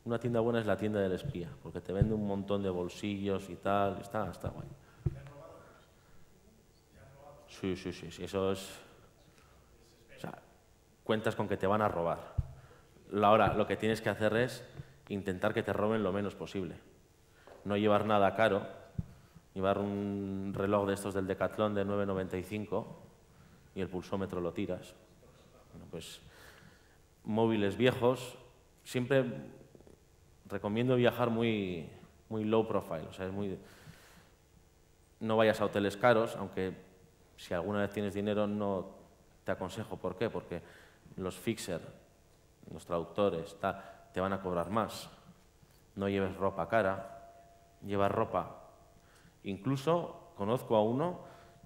Una tienda buena es la tienda del espía, porque te vende un montón de bolsillos y tal, está guay. Sí, eso es cuentas con que te van a robar. Ahora, lo que tienes que hacer es intentar que te roben lo menos posible. No llevar nada caro, llevar un reloj de estos del Decathlon de 9,95 y el pulsómetro lo tiras. Bueno, pues móviles viejos, siempre recomiendo viajar muy low profile, o sea, no vayas a hoteles caros, aunque si alguna vez tienes dinero no te aconsejo. ¿Por qué? Porque los fixer, los traductores, te van a cobrar más. No lleves ropa cara, lleva ropa. Incluso conozco a uno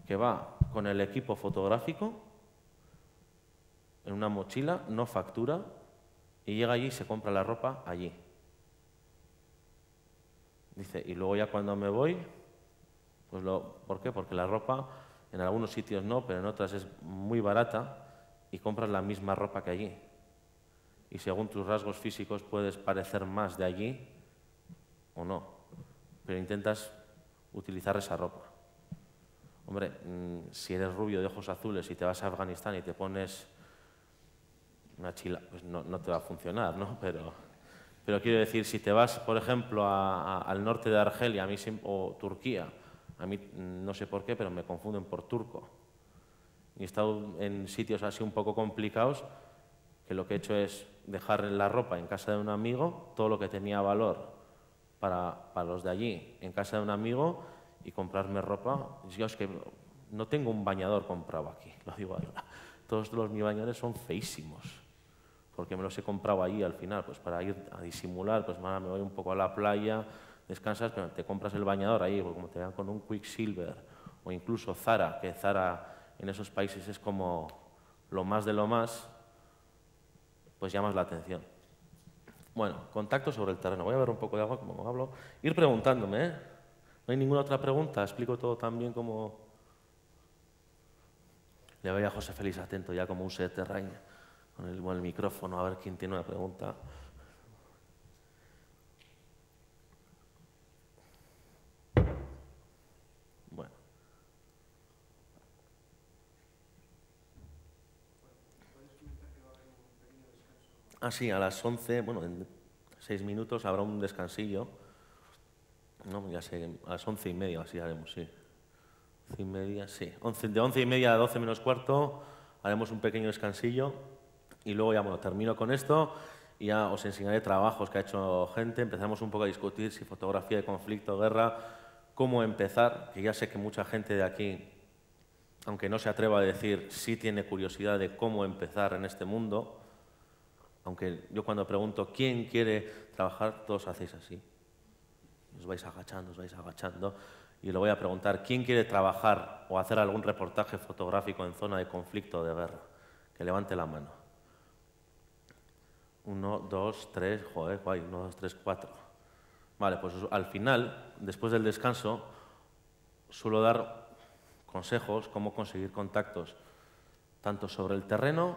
que va con el equipo fotográfico en una mochila, no factura, y llega allí y se compra la ropa allí. Dice, y luego ya cuando me voy, pues ¿por qué? Porque la ropa en algunos sitios no, pero en otras es muy barata y compras la misma ropa que allí. Y según tus rasgos físicos puedes parecer más de allí o no, pero intentas utilizar esa ropa. Hombre, si eres rubio de ojos azules y te vas a Afganistán y te pones una chila, pues no te va a funcionar, ¿no? Pero quiero decir, si te vas, por ejemplo, al norte de Argelia o Turquía, a mí no sé por qué, pero me confunden por turco. Y he estado en sitios así un poco complicados, que lo que he hecho es dejar la ropa en casa de un amigo, todo lo que tenía valor para los de allí en casa de un amigo, y comprarme ropa. Yo es que no tengo un bañador comprado aquí, lo digo ahora. Todos mis bañadores son feísimos, porque me los he comprado allí al final, pues para ir a disimular, pues me voy un poco a la playa, descansas, pero te compras el bañador ahí, porque como te vean con un Quicksilver, o incluso Zara, que Zara en esos países es como lo más de lo más, pues llamas la atención. Bueno, contacto sobre el terreno. Voy a ver un poco de agua como hablo. Ir preguntándome, ¿eh? ¿No hay ninguna otra pregunta? Explico todo tan bien como... Le voy a José Félix atento ya como un set terrain con el micrófono, a ver quién tiene una pregunta. Bueno. Ah, sí, a las 11, bueno, en 6 minutos habrá un descansillo. No, ya sé, a las 11:30 así haremos, sí. 11:30, sí. De 11:30 a 12 menos cuarto haremos un pequeño descansillo y luego ya, bueno, termino con esto y ya os enseñaré trabajos que ha hecho gente. Empezamos un poco a discutir si fotografía de conflicto, guerra, cómo empezar, que ya sé que mucha gente de aquí, aunque no se atreva a decir, sí tiene curiosidad de cómo empezar en este mundo, aunque yo cuando pregunto quién quiere trabajar, todos hacéis así. Os vais agachando, y le voy a preguntar quién quiere trabajar o hacer algún reportaje fotográfico en zona de conflicto o de guerra. Que levante la mano. 1, 2, 3, joder, guay, 1, 2, 3, 4. Vale, pues al final, después del descanso, suelo dar consejos, cómo conseguir contactos, tanto sobre el terreno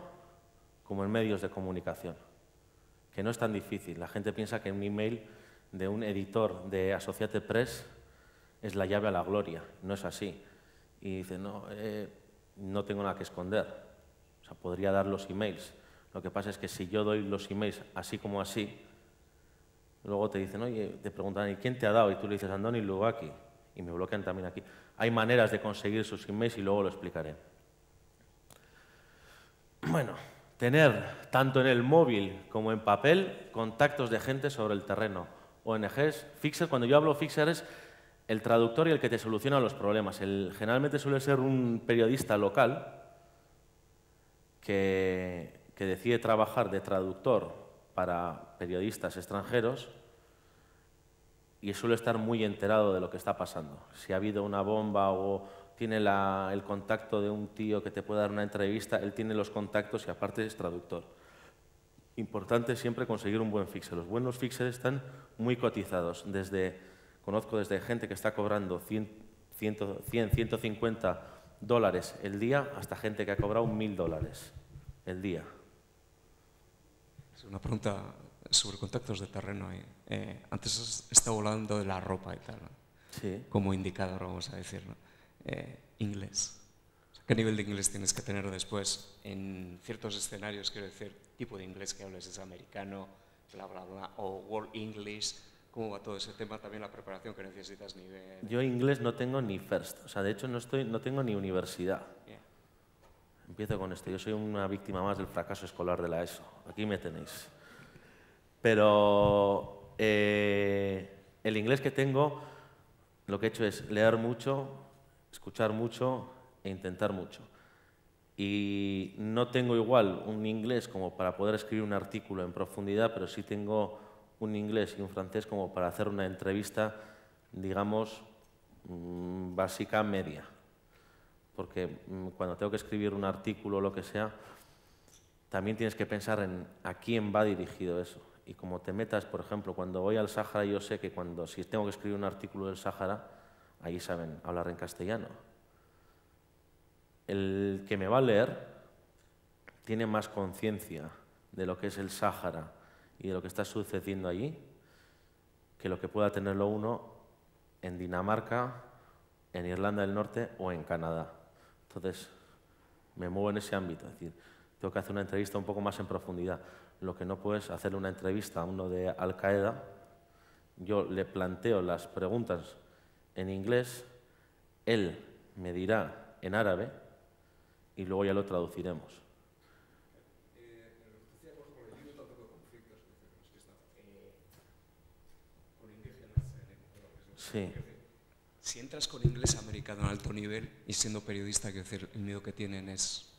como en medios de comunicación, que no es tan difícil. La gente piensa que un email de un editor de Associated Press es la llave a la gloria. No es así. Y dice, no tengo nada que esconder. O sea, podría dar los emails. Lo que pasa es que si yo doy los emails así como así, luego te dicen, oye, te preguntan, ¿y quién te ha dado? Y tú le dices, Andoni Lugaki. Y me bloquean también aquí. Hay maneras de conseguir sus emails y luego lo explicaré. Bueno, tener tanto en el móvil como en papel contactos de gente sobre el terreno. ONGs, Fixer, cuando yo hablo Fixer es el traductor y el que te soluciona los problemas. Generalmente suele ser un periodista local que decide trabajar de traductor para periodistas extranjeros y suele estar muy enterado de lo que está pasando. Si ha habido una bomba o tiene el contacto de un tío que te puede dar una entrevista, él tiene los contactos y aparte es traductor. Importante siempre conseguir un buen fixer. Los buenos fixers están muy cotizados. Conozco desde gente que está cobrando 150 dólares el día hasta gente que ha cobrado $1000 el día. Es una pregunta sobre contactos de terreno. Antes has estado hablando de la ropa y tal, ¿no? Sí. Como indicador, vamos a decir, ¿no? Inglés. O sea, ¿Qué nivel de inglés tienes que tener después en ciertos escenarios? Quiero decir, tipo de inglés que hables es americano, bla, bla, bla, o World English. ¿Cómo va todo ese tema? También la preparación que necesitas, nivel... Yo inglés no tengo ni first, o sea, de hecho no tengo ni universidad. Yeah. Empiezo con esto, yo soy una víctima más del fracaso escolar de la ESO, aquí me tenéis. Pero el inglés que tengo, lo que he hecho es leer mucho, escuchar mucho e intentar mucho. Y no tengo igual un inglés como para poder escribir un artículo en profundidad, pero sí tengo un inglés y un francés como para hacer una entrevista, digamos, básica media. Porque cuando tengo que escribir un artículo o lo que sea, también tienes que pensar en a quién va dirigido eso. Y como te metas, por ejemplo, cuando voy al Sáhara, yo sé que si tengo que escribir un artículo del Sáhara, ahí saben hablar en castellano. El que me va a leer tiene más conciencia de lo que es el Sáhara y de lo que está sucediendo allí que lo que pueda tenerlo uno en Dinamarca, en Irlanda del Norte o en Canadá. Entonces, me muevo en ese ámbito, es decir, tengo que hacer una entrevista un poco más en profundidad. Lo que no puedo es hacerle una entrevista a uno de Al-Qaeda, yo le planteo las preguntas en inglés, él me dirá en árabe y luego ya lo traduciremos. Sí. Si entras con inglés americano a alto nivel y siendo periodista, quiero decir, el miedo que tienen es...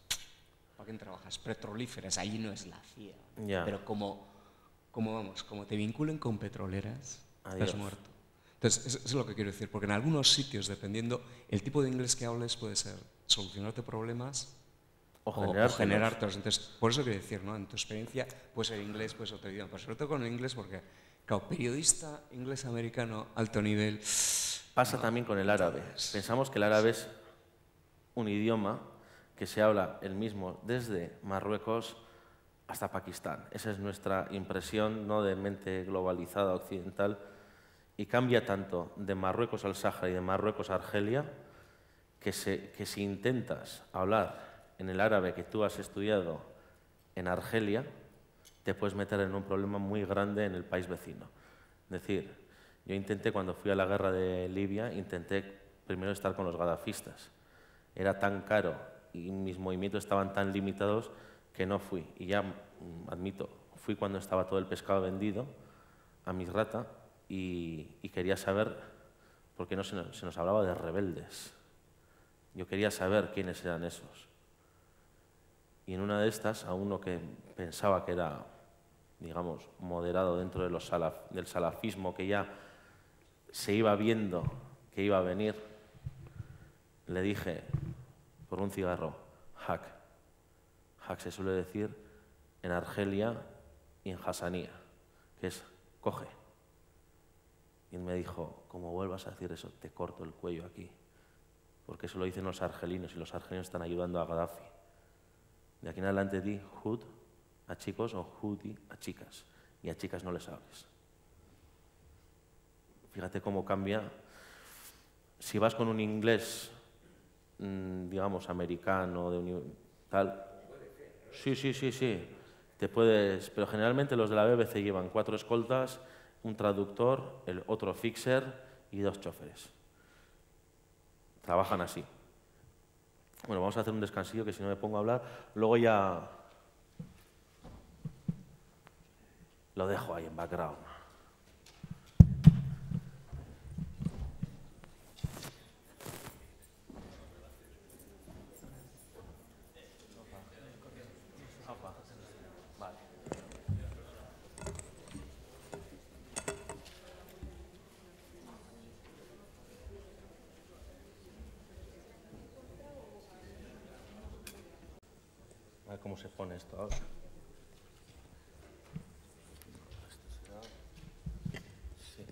¿Para quién trabajas? Petrolíferas, allí no es la CIA. Ya. Pero como te vinculen con petroleras, Adiós. estás muerto. Entonces, eso es lo que quiero decir, porque en algunos sitios, dependiendo el tipo de inglés que hables, puede ser solucionarte problemas O generártelos. Entonces, por eso quiero decir, ¿no? En tu experiencia puede ser inglés, puede ser otro idioma, pero sobre todo con el inglés, porque, claro, periodista inglés americano, alto nivel... Pasa también con el árabe. Pensamos que el árabe es un idioma que se habla el mismo desde Marruecos hasta Pakistán. Esa es nuestra impresión, no de mente globalizada occidental, y cambia tanto de Marruecos al Sáhara y de Marruecos a Argelia que si intentas hablar en el árabe que tú has estudiado en Argelia, te puedes meter en un problema muy grande en el país vecino. Es decir, yo intenté, cuando fui a la guerra de Libia, intenté primero estar con los gadafistas. Era tan caro y mis movimientos estaban tan limitados que no fui. Y ya, admito, fui cuando estaba todo el pescado vendido a Misrata y quería saber, porque no se nos hablaba de rebeldes. Yo quería saber quiénes eran esos. Y en una de estas, a uno que pensaba que era, digamos, moderado dentro de del salafismo, que ya se iba viendo que iba a venir, le dije por un cigarro, Hak. Hak se suele decir en Argelia y en Hassanía, que es coge. Y él me dijo, como vuelvas a decir eso, te corto el cuello aquí, porque eso lo dicen los argelinos y los argelinos están ayudando a Gaddafi. De aquí en adelante di Hud a chicos o Hudi a chicas, y a chicas no les hables. Fíjate cómo cambia. Si vas con un inglés, digamos, americano, tal... Sí. Te puedes... Pero generalmente los de la BBC llevan 4 escoltas, un traductor, el otro fixer y 2 choferes. Trabajan así. Bueno, vamos a hacer un descansillo, que si no me pongo a hablar, luego ya lo dejo ahí en background. A ver cómo se pone esto ahora. Sí,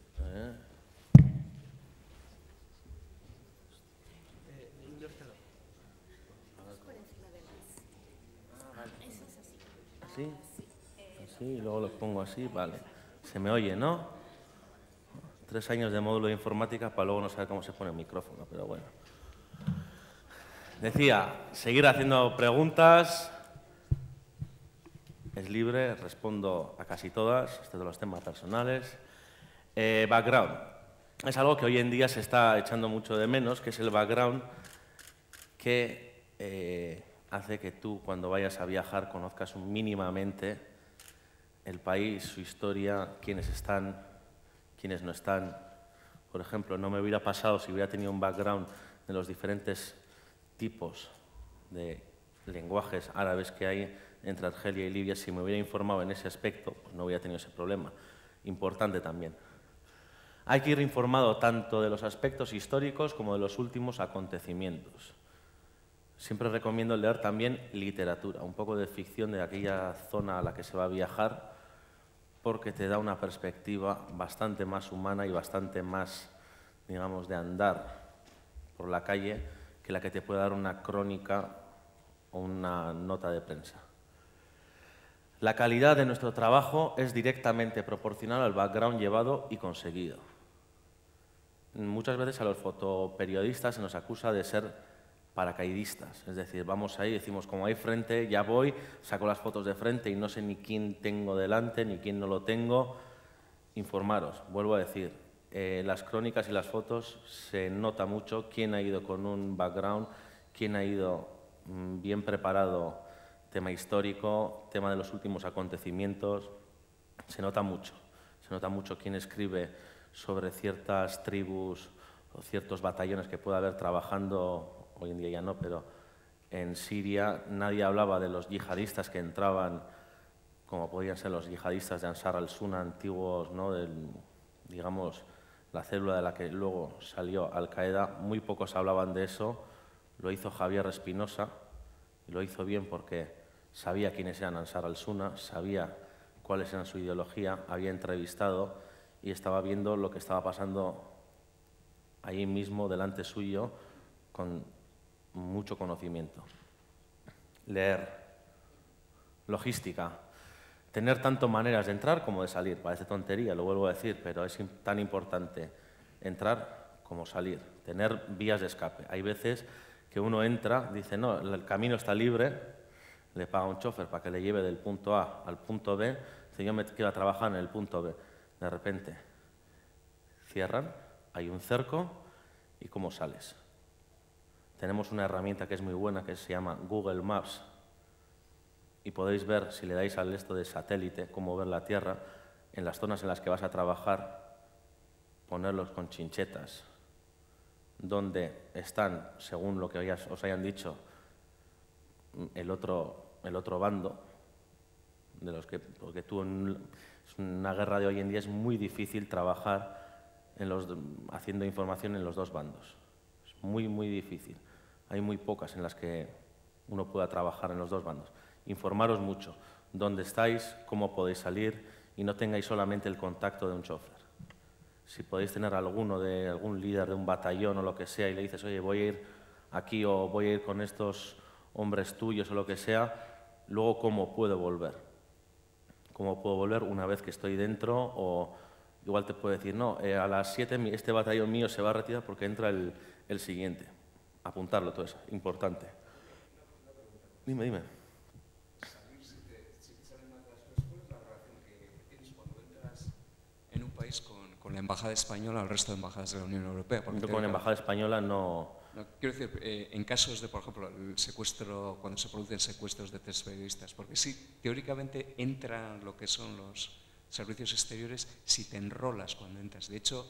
¿Así? Así, y luego lo pongo así, vale. Se me oye, ¿no? 3 años de módulo de informática para luego no saber cómo se pone el micrófono, pero bueno. Decía, seguir haciendo preguntas. Es libre, respondo a casi todas, excepto los temas personales. Background. Es algo que hoy en día se está echando mucho de menos, que es el background que hace que tú, cuando vayas a viajar, conozcas mínimamente el país, su historia, quiénes están, quiénes no están. Por ejemplo, no me hubiera pasado si hubiera tenido un background de los diferentes tipos de lenguajes árabes que hay entre Argelia y Libia. Si me hubiera informado en ese aspecto, pues no hubiera tenido ese problema. Importante también. Hay que ir informado tanto de los aspectos históricos como de los últimos acontecimientos. Siempre recomiendo leer también literatura, un poco de ficción de aquella zona a la que se va a viajar, porque te da una perspectiva bastante más humana y bastante más, digamos, de andar por la calle que la que te puede dar una crónica o una nota de prensa. La calidad de nuestro trabajo es directamente proporcional al background llevado y conseguido. Muchas veces a los fotoperiodistas se nos acusa de ser paracaidistas, es decir, vamos ahí, decimos, como hay frente, ya voy, saco las fotos de frente y no sé ni quién tengo delante, ni quién no lo tengo. Informaros, vuelvo a decir, las crónicas y las fotos se nota mucho quién ha ido con un background, quién ha ido bien preparado, tema histórico, tema de los últimos acontecimientos, se nota mucho quién escribe sobre ciertas tribus o ciertos batallones que pueda haber trabajando, hoy en día ya no, pero en Siria nadie hablaba de los yihadistas que entraban, como podían ser los yihadistas de Ansar al-Sunna antiguos, ¿no? Digamos, la célula de la que luego salió Al-Qaeda. Muy pocos hablaban de eso, lo hizo Javier Espinosa, y lo hizo bien porque sabía quiénes eran Ansar al-Sunna, sabía cuáles eran su ideología, había entrevistado y estaba viendo lo que estaba pasando ahí mismo delante suyo con mucho conocimiento. Leer, logística, tener tanto maneras de entrar como de salir. Parece tontería, lo vuelvo a decir, pero es tan importante entrar como salir, tener vías de escape. Hay veces que uno entra, dice, no, el camino está libre, le paga un chofer para que le lleve del punto A al punto B, dice, yo me quiero trabajar en el punto B. De repente cierran, hay un cerco y ¿cómo sales? Tenemos una herramienta que es muy buena que se llama Google Maps y podéis ver, si le dais al esto de satélite, cómo ver la Tierra, en las zonas en las que vas a trabajar, ponerlos con chinchetas, donde están, según lo que os hayan dicho, el otro bando, de los que, porque tú en una guerra de hoy en día es muy difícil trabajar haciendo información en los dos bandos. Es muy, muy difícil. Hay muy pocas en las que uno pueda trabajar en los dos bandos. Informaros mucho dónde estáis, cómo podéis salir y no tengáis solamente el contacto de un chofer. Si podéis tener algún líder de un batallón o lo que sea y le dices, oye, voy a ir aquí o voy a ir con estos hombres tuyos o lo que sea, luego ¿cómo puedo volver? ¿Cómo puedo volver una vez que estoy dentro? O igual te puede decir, no, a las 7 este batallón mío se va a retirar porque entra el siguiente. Apuntarlo todo eso, importante. Dime, dime. En un país con la embajada española al resto de embajadas de la Unión Europea. Porque con la embajada española no... Quiero decir, en casos de, por ejemplo, el secuestro, cuando se producen secuestros de 3 periodistas, porque sí, teóricamente entran lo que son los servicios exteriores si te enrolas cuando entras. De hecho,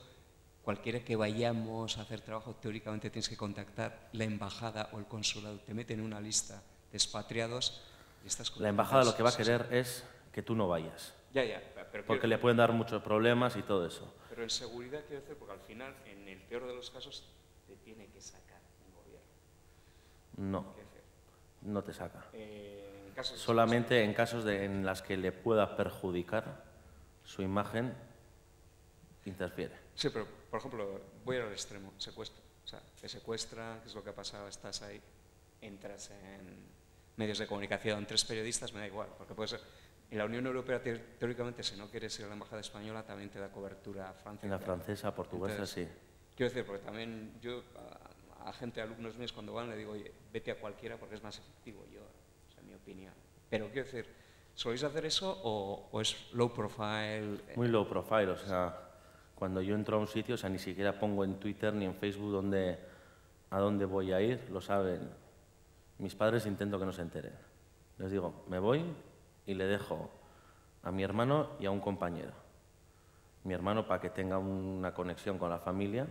cualquiera que vayamos a hacer trabajo, teóricamente tienes que contactar la embajada o el consulado. Te meten en una lista de expatriados y estás con... La embajada lo que va a querer es que tú no vayas. Ya, pero porque le pueden dar muchos problemas y todo eso. Pero en seguridad, quiero decir, porque al final, en el peor de los casos, te tiene que sacar el gobierno. No, no te saca. Solamente en casos en las que le pueda perjudicar su imagen, interfiere. Sí, pero, por ejemplo, voy al extremo, secuestro. O sea, te secuestra, ¿qué es lo que ha pasado? Estás ahí, entras en medios de comunicación, 3 periodistas, me da igual, porque puede ser... En la Unión Europea, teóricamente, si no quieres ir a la embajada española, también te da cobertura a Francia. En la francesa, portuguesa, entonces, sí. Quiero decir, porque también yo, a gente, alumnos míos, cuando van, le digo, oye, vete a cualquiera porque es más efectivo, yo, o sea, mi opinión. Pero quiero decir, ¿soléis hacer eso o es low profile? Muy low profile, o sea, cuando yo entro a un sitio, o sea, ni siquiera pongo en Twitter ni en Facebook a dónde voy a ir, lo saben. Mis padres intento que no se enteren. Les digo, me voy y le dejo a mi hermano y a un compañero. Mi hermano para que tenga una conexión con la familia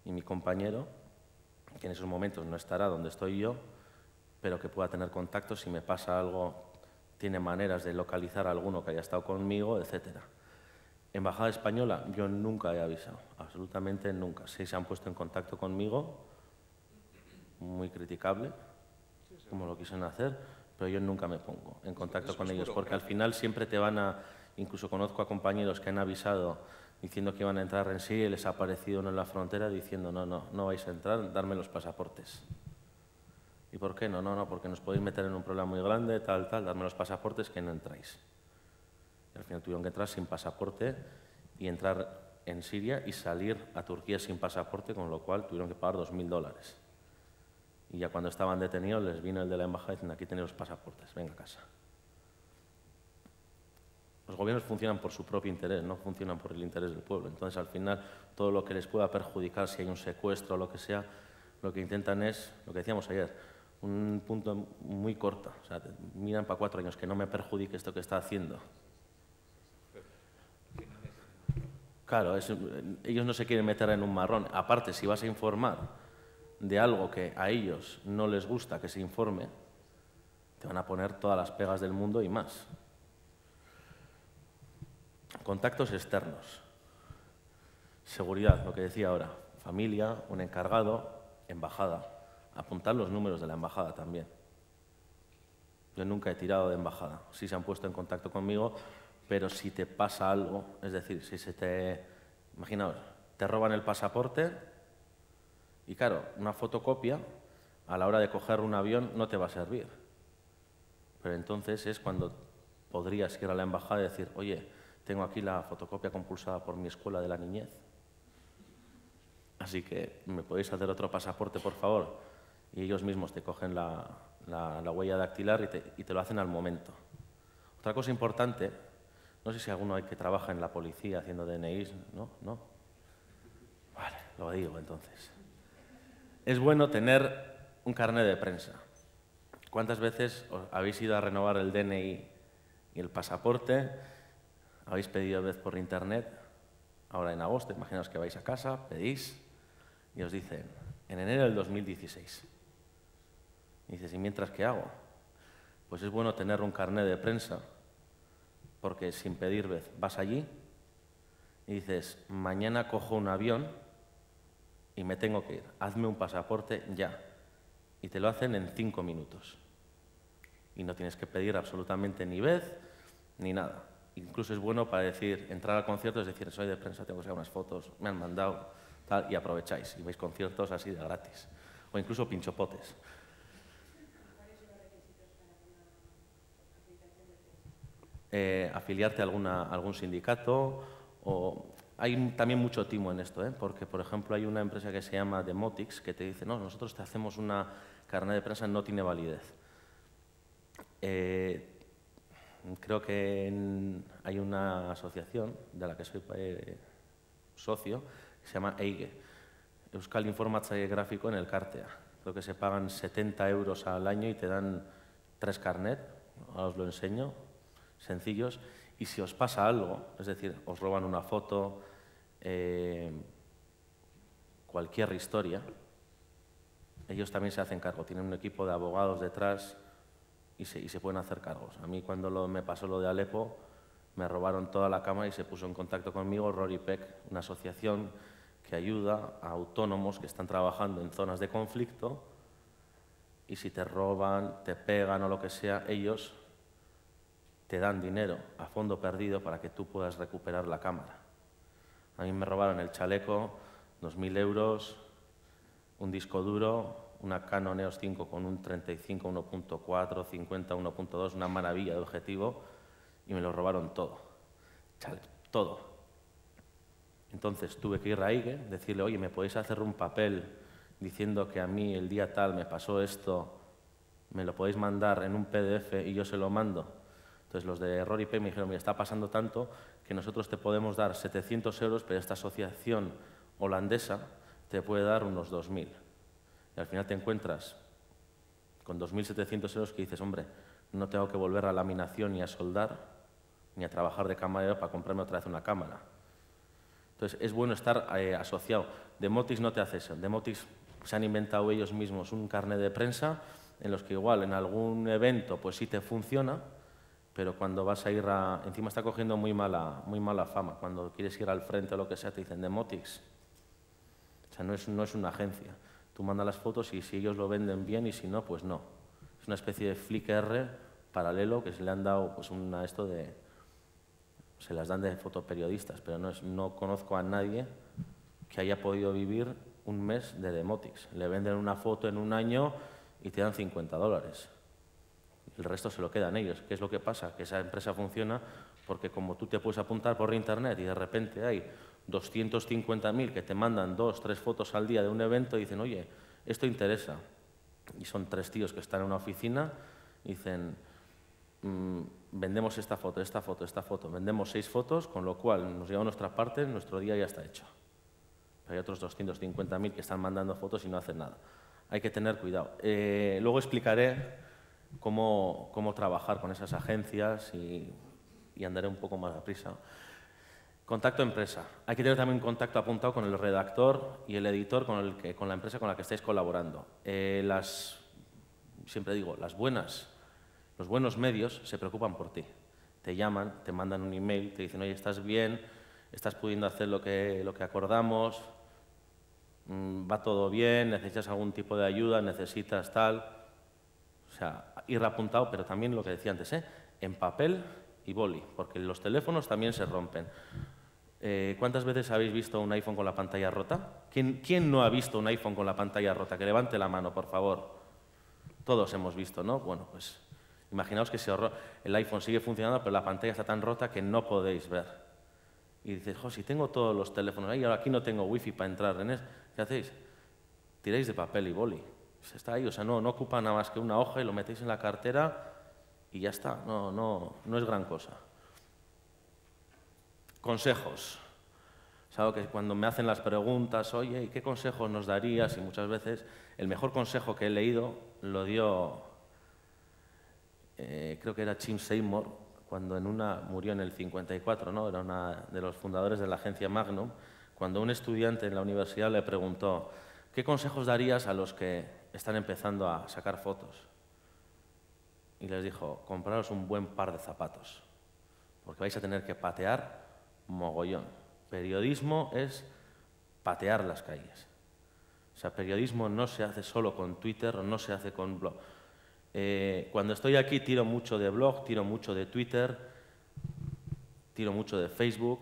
y mi compañero, que en esos momentos no estará donde estoy yo, pero que pueda tener contacto si me pasa algo, tiene maneras de localizar a alguno que haya estado conmigo, etc. Embajada Española, yo nunca he avisado, absolutamente nunca. Sí se han puesto en contacto conmigo, muy criticable, como lo quisieron hacer, pero yo nunca me pongo en contacto con ellos, porque al final siempre te van a... Incluso conozco a compañeros que han avisado diciendo que iban a entrar en Siria y les ha aparecido uno en la frontera diciendo no vais a entrar, darme los pasaportes. ¿Y por qué no? No, porque nos podéis meter en un problema muy grande, tal, darme los pasaportes que no entráis. Y al final tuvieron que entrar sin pasaporte y entrar en Siria y salir a Turquía sin pasaporte, con lo cual tuvieron que pagar $2000. Y ya cuando estaban detenidos les vino el de la embajada diciendo aquí tenéis los pasaportes, venga a casa. Los gobiernos funcionan por su propio interés, no funcionan por el interés del pueblo. Entonces, al final, todo lo que les pueda perjudicar, si hay un secuestro o lo que sea, lo que intentan es, lo que decíamos ayer, un punto muy corto. O sea, miran para 4 años, que no me perjudique esto que está haciendo. Claro, ellos no se quieren meter en un marrón. Aparte, si vas a informar de algo que a ellos no les gusta que se informe, te van a poner todas las pegas del mundo y más. Contactos externos. Seguridad, lo que decía ahora. Familia, un encargado, embajada. Apuntar los números de la embajada también. Yo nunca he tirado de embajada. Sí se han puesto en contacto conmigo, pero si te pasa algo, es decir, si se te... Imaginaos, te roban el pasaporte y claro, una fotocopia a la hora de coger un avión no te va a servir. Pero entonces es cuando podrías ir a la embajada y decir, oye, tengo aquí la fotocopia compulsada por mi escuela de la niñez. Así que, ¿me podéis hacer otro pasaporte, por favor? Y ellos mismos te cogen la huella dactilar y te lo hacen al momento. Otra cosa importante, no sé si alguno hay que trabaja en la policía haciendo DNIs, ¿no? ¿No? Vale, lo digo entonces. Es bueno tener un carnet de prensa. ¿Cuántas veces habéis ido a renovar el DNI y el pasaporte? Habéis pedido vez por internet, ahora en agosto, imaginaos que vais a casa, pedís y os dicen, en enero del 2016. Y dices, ¿y mientras qué hago? Pues es bueno tener un carnet de prensa, porque sin pedir vez vas allí y dices, mañana cojo un avión y me tengo que ir, hazme un pasaporte ya. Y te lo hacen en 5 minutos. Y no tienes que pedir absolutamente ni vez ni nada. Incluso es bueno para decir, entrar al concierto, es decir, soy de prensa, tengo que sacar unas fotos, me han mandado, tal, y aprovecháis. Y veis conciertos así de gratis. O incluso pinchopotes. Afiliarte a algún sindicato. Hay también mucho timo en esto, porque, por ejemplo, hay una empresa que se llama Demotix que te dice, no, nosotros te hacemos una carnet de prensa, no tiene validez. Creo que hay una asociación de la que soy socio, que se llama EIGE, Euskal Informatzaile Grafiko en el Elkartea. Creo que se pagan 70 € al año y te dan 3 carnet, ahora os lo enseño, sencillos, y si os pasa algo, es decir, os roban una foto, cualquier historia, ellos también se hacen cargo, tienen un equipo de abogados detrás y se pueden hacer cargos. A mí cuando me pasó lo de Alepo, me robaron toda la cámara y se puso en contacto conmigo Rory Peck, una asociación que ayuda a autónomos que están trabajando en zonas de conflicto y si te roban, te pegan o lo que sea, ellos te dan dinero a fondo perdido para que tú puedas recuperar la cámara. A mí me robaron el chaleco, 2000 €, un disco duro, una Canon EOS 5 con un 35 1.4, 50 1.2, una maravilla de objetivo, y me lo robaron todo. Todo. Entonces tuve que ir a IGE, decirle, oye, ¿me podéis hacer un papel diciendo que a mí el día tal me pasó esto, me lo podéis mandar en un PDF y yo se lo mando. Entonces los de RoryPay me dijeron, mira, está pasando tanto que nosotros te podemos dar 700 euros, pero esta asociación holandesa te puede dar unos 2.000. Y al final te encuentras con 2.700 euros que dices, hombre, no tengo que volver a laminación ni a soldar, ni a trabajar de camarero para comprarme otra vez una cámara. Entonces es bueno estar asociado. Demotics no te hace eso. Demotics se han inventado ellos mismos un carnet de prensa en los que igual en algún evento pues sí te funciona, pero cuando vas a ir a... Encima está cogiendo muy mala fama. Cuando quieres ir al frente o lo que sea, te dicen Demotics. O sea, no es una agencia. Tú mandas las fotos y si ellos lo venden bien y si no, pues no. Es una especie de Flickr paralelo que se le han dado pues esto de... Se las dan de fotoperiodistas, pero no conozco a nadie que haya podido vivir un mes de Demotics. Le venden una foto en un año y te dan $50. El resto se lo quedan ellos. ¿Qué es lo que pasa? Que esa empresa funciona porque como tú te puedes apuntar por internet y de repente hay 250.000 que te mandan 2 o 3 fotos al día de un evento y dicen, oye, esto interesa. Y son 3 tíos que están en una oficina y dicen, vendemos esta foto, esta foto, esta foto. Vendemos 6 fotos, con lo cual nos lleva nuestra parte, nuestro día ya está hecho. Pero hay otros 250.000 que están mandando fotos y no hacen nada. Hay que tener cuidado. Luego explicaré cómo trabajar con esas agencias y andaré un poco más a prisa. Contacto empresa. Hay que tener también un contacto apuntado con el redactor y el editor con la empresa con la que estáis colaborando. Siempre digo, los buenos medios se preocupan por ti. Te llaman, te mandan un email, te dicen, oye, ¿estás bien? ¿Estás pudiendo hacer lo que acordamos? ¿Va todo bien? ¿Necesitas algún tipo de ayuda? ¿Necesitas tal? O sea, ir apuntado, pero también lo que decía antes, en papel y boli, porque los teléfonos también se rompen. ¿Cuántas veces habéis visto un iPhone con la pantalla rota? ¿Quién no ha visto un iPhone con la pantalla rota? Que levante la mano, por favor. Todos hemos visto, ¿no? Bueno, pues imaginaos que el iPhone sigue funcionando, pero la pantalla está tan rota que no podéis ver. Y dices, si tengo todos los teléfonos ahí, ahora aquí no tengo wifi para entrar en eso. ¿Qué hacéis? Tiráis de papel y boli. Está ahí, o sea, no ocupa nada más que una hoja y lo metéis en la cartera y ya está. No es gran cosa. Consejos. Es algo que cuando me hacen las preguntas, oye, ¿y qué consejos nos darías? Y muchas veces el mejor consejo que he leído lo dio, creo que era Jim Seymour, cuando murió en el 54, ¿no? Era una de los fundadores de la agencia Magnum, cuando un estudiante en la universidad le preguntó, ¿qué consejos darías a los que están empezando a sacar fotos? Y les dijo, compraros un buen par de zapatos, porque vais a tener que patear mogollón. Periodismo es patear las calles. O sea, periodismo no se hace solo con Twitter o no se hace con blog. Cuando estoy aquí tiro mucho de blog, tiro mucho de Twitter, tiro mucho de Facebook,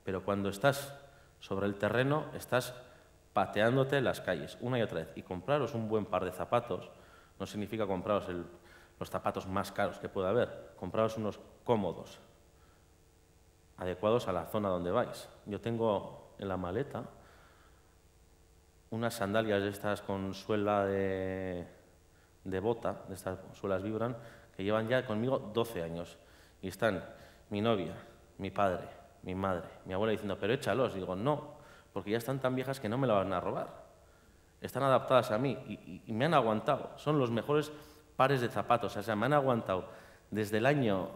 pero cuando estás sobre el terreno estás pateándote las calles una y otra vez. Y compraros un buen par de zapatos no significa compraros los zapatos más caros que pueda haber. Compraros unos cómodos, adecuados a la zona donde vais. Yo tengo en la maleta unas sandalias de estas con suela de bota, de estas suelas Vibram, que llevan ya conmigo 12 años. Y están mi novia, mi padre, mi madre, mi abuela diciendo, pero échalos. Y digo, no, porque ya están tan viejas que no me la van a robar. Están adaptadas a mí y me han aguantado. Son los mejores pares de zapatos. O sea, me han aguantado desde el año,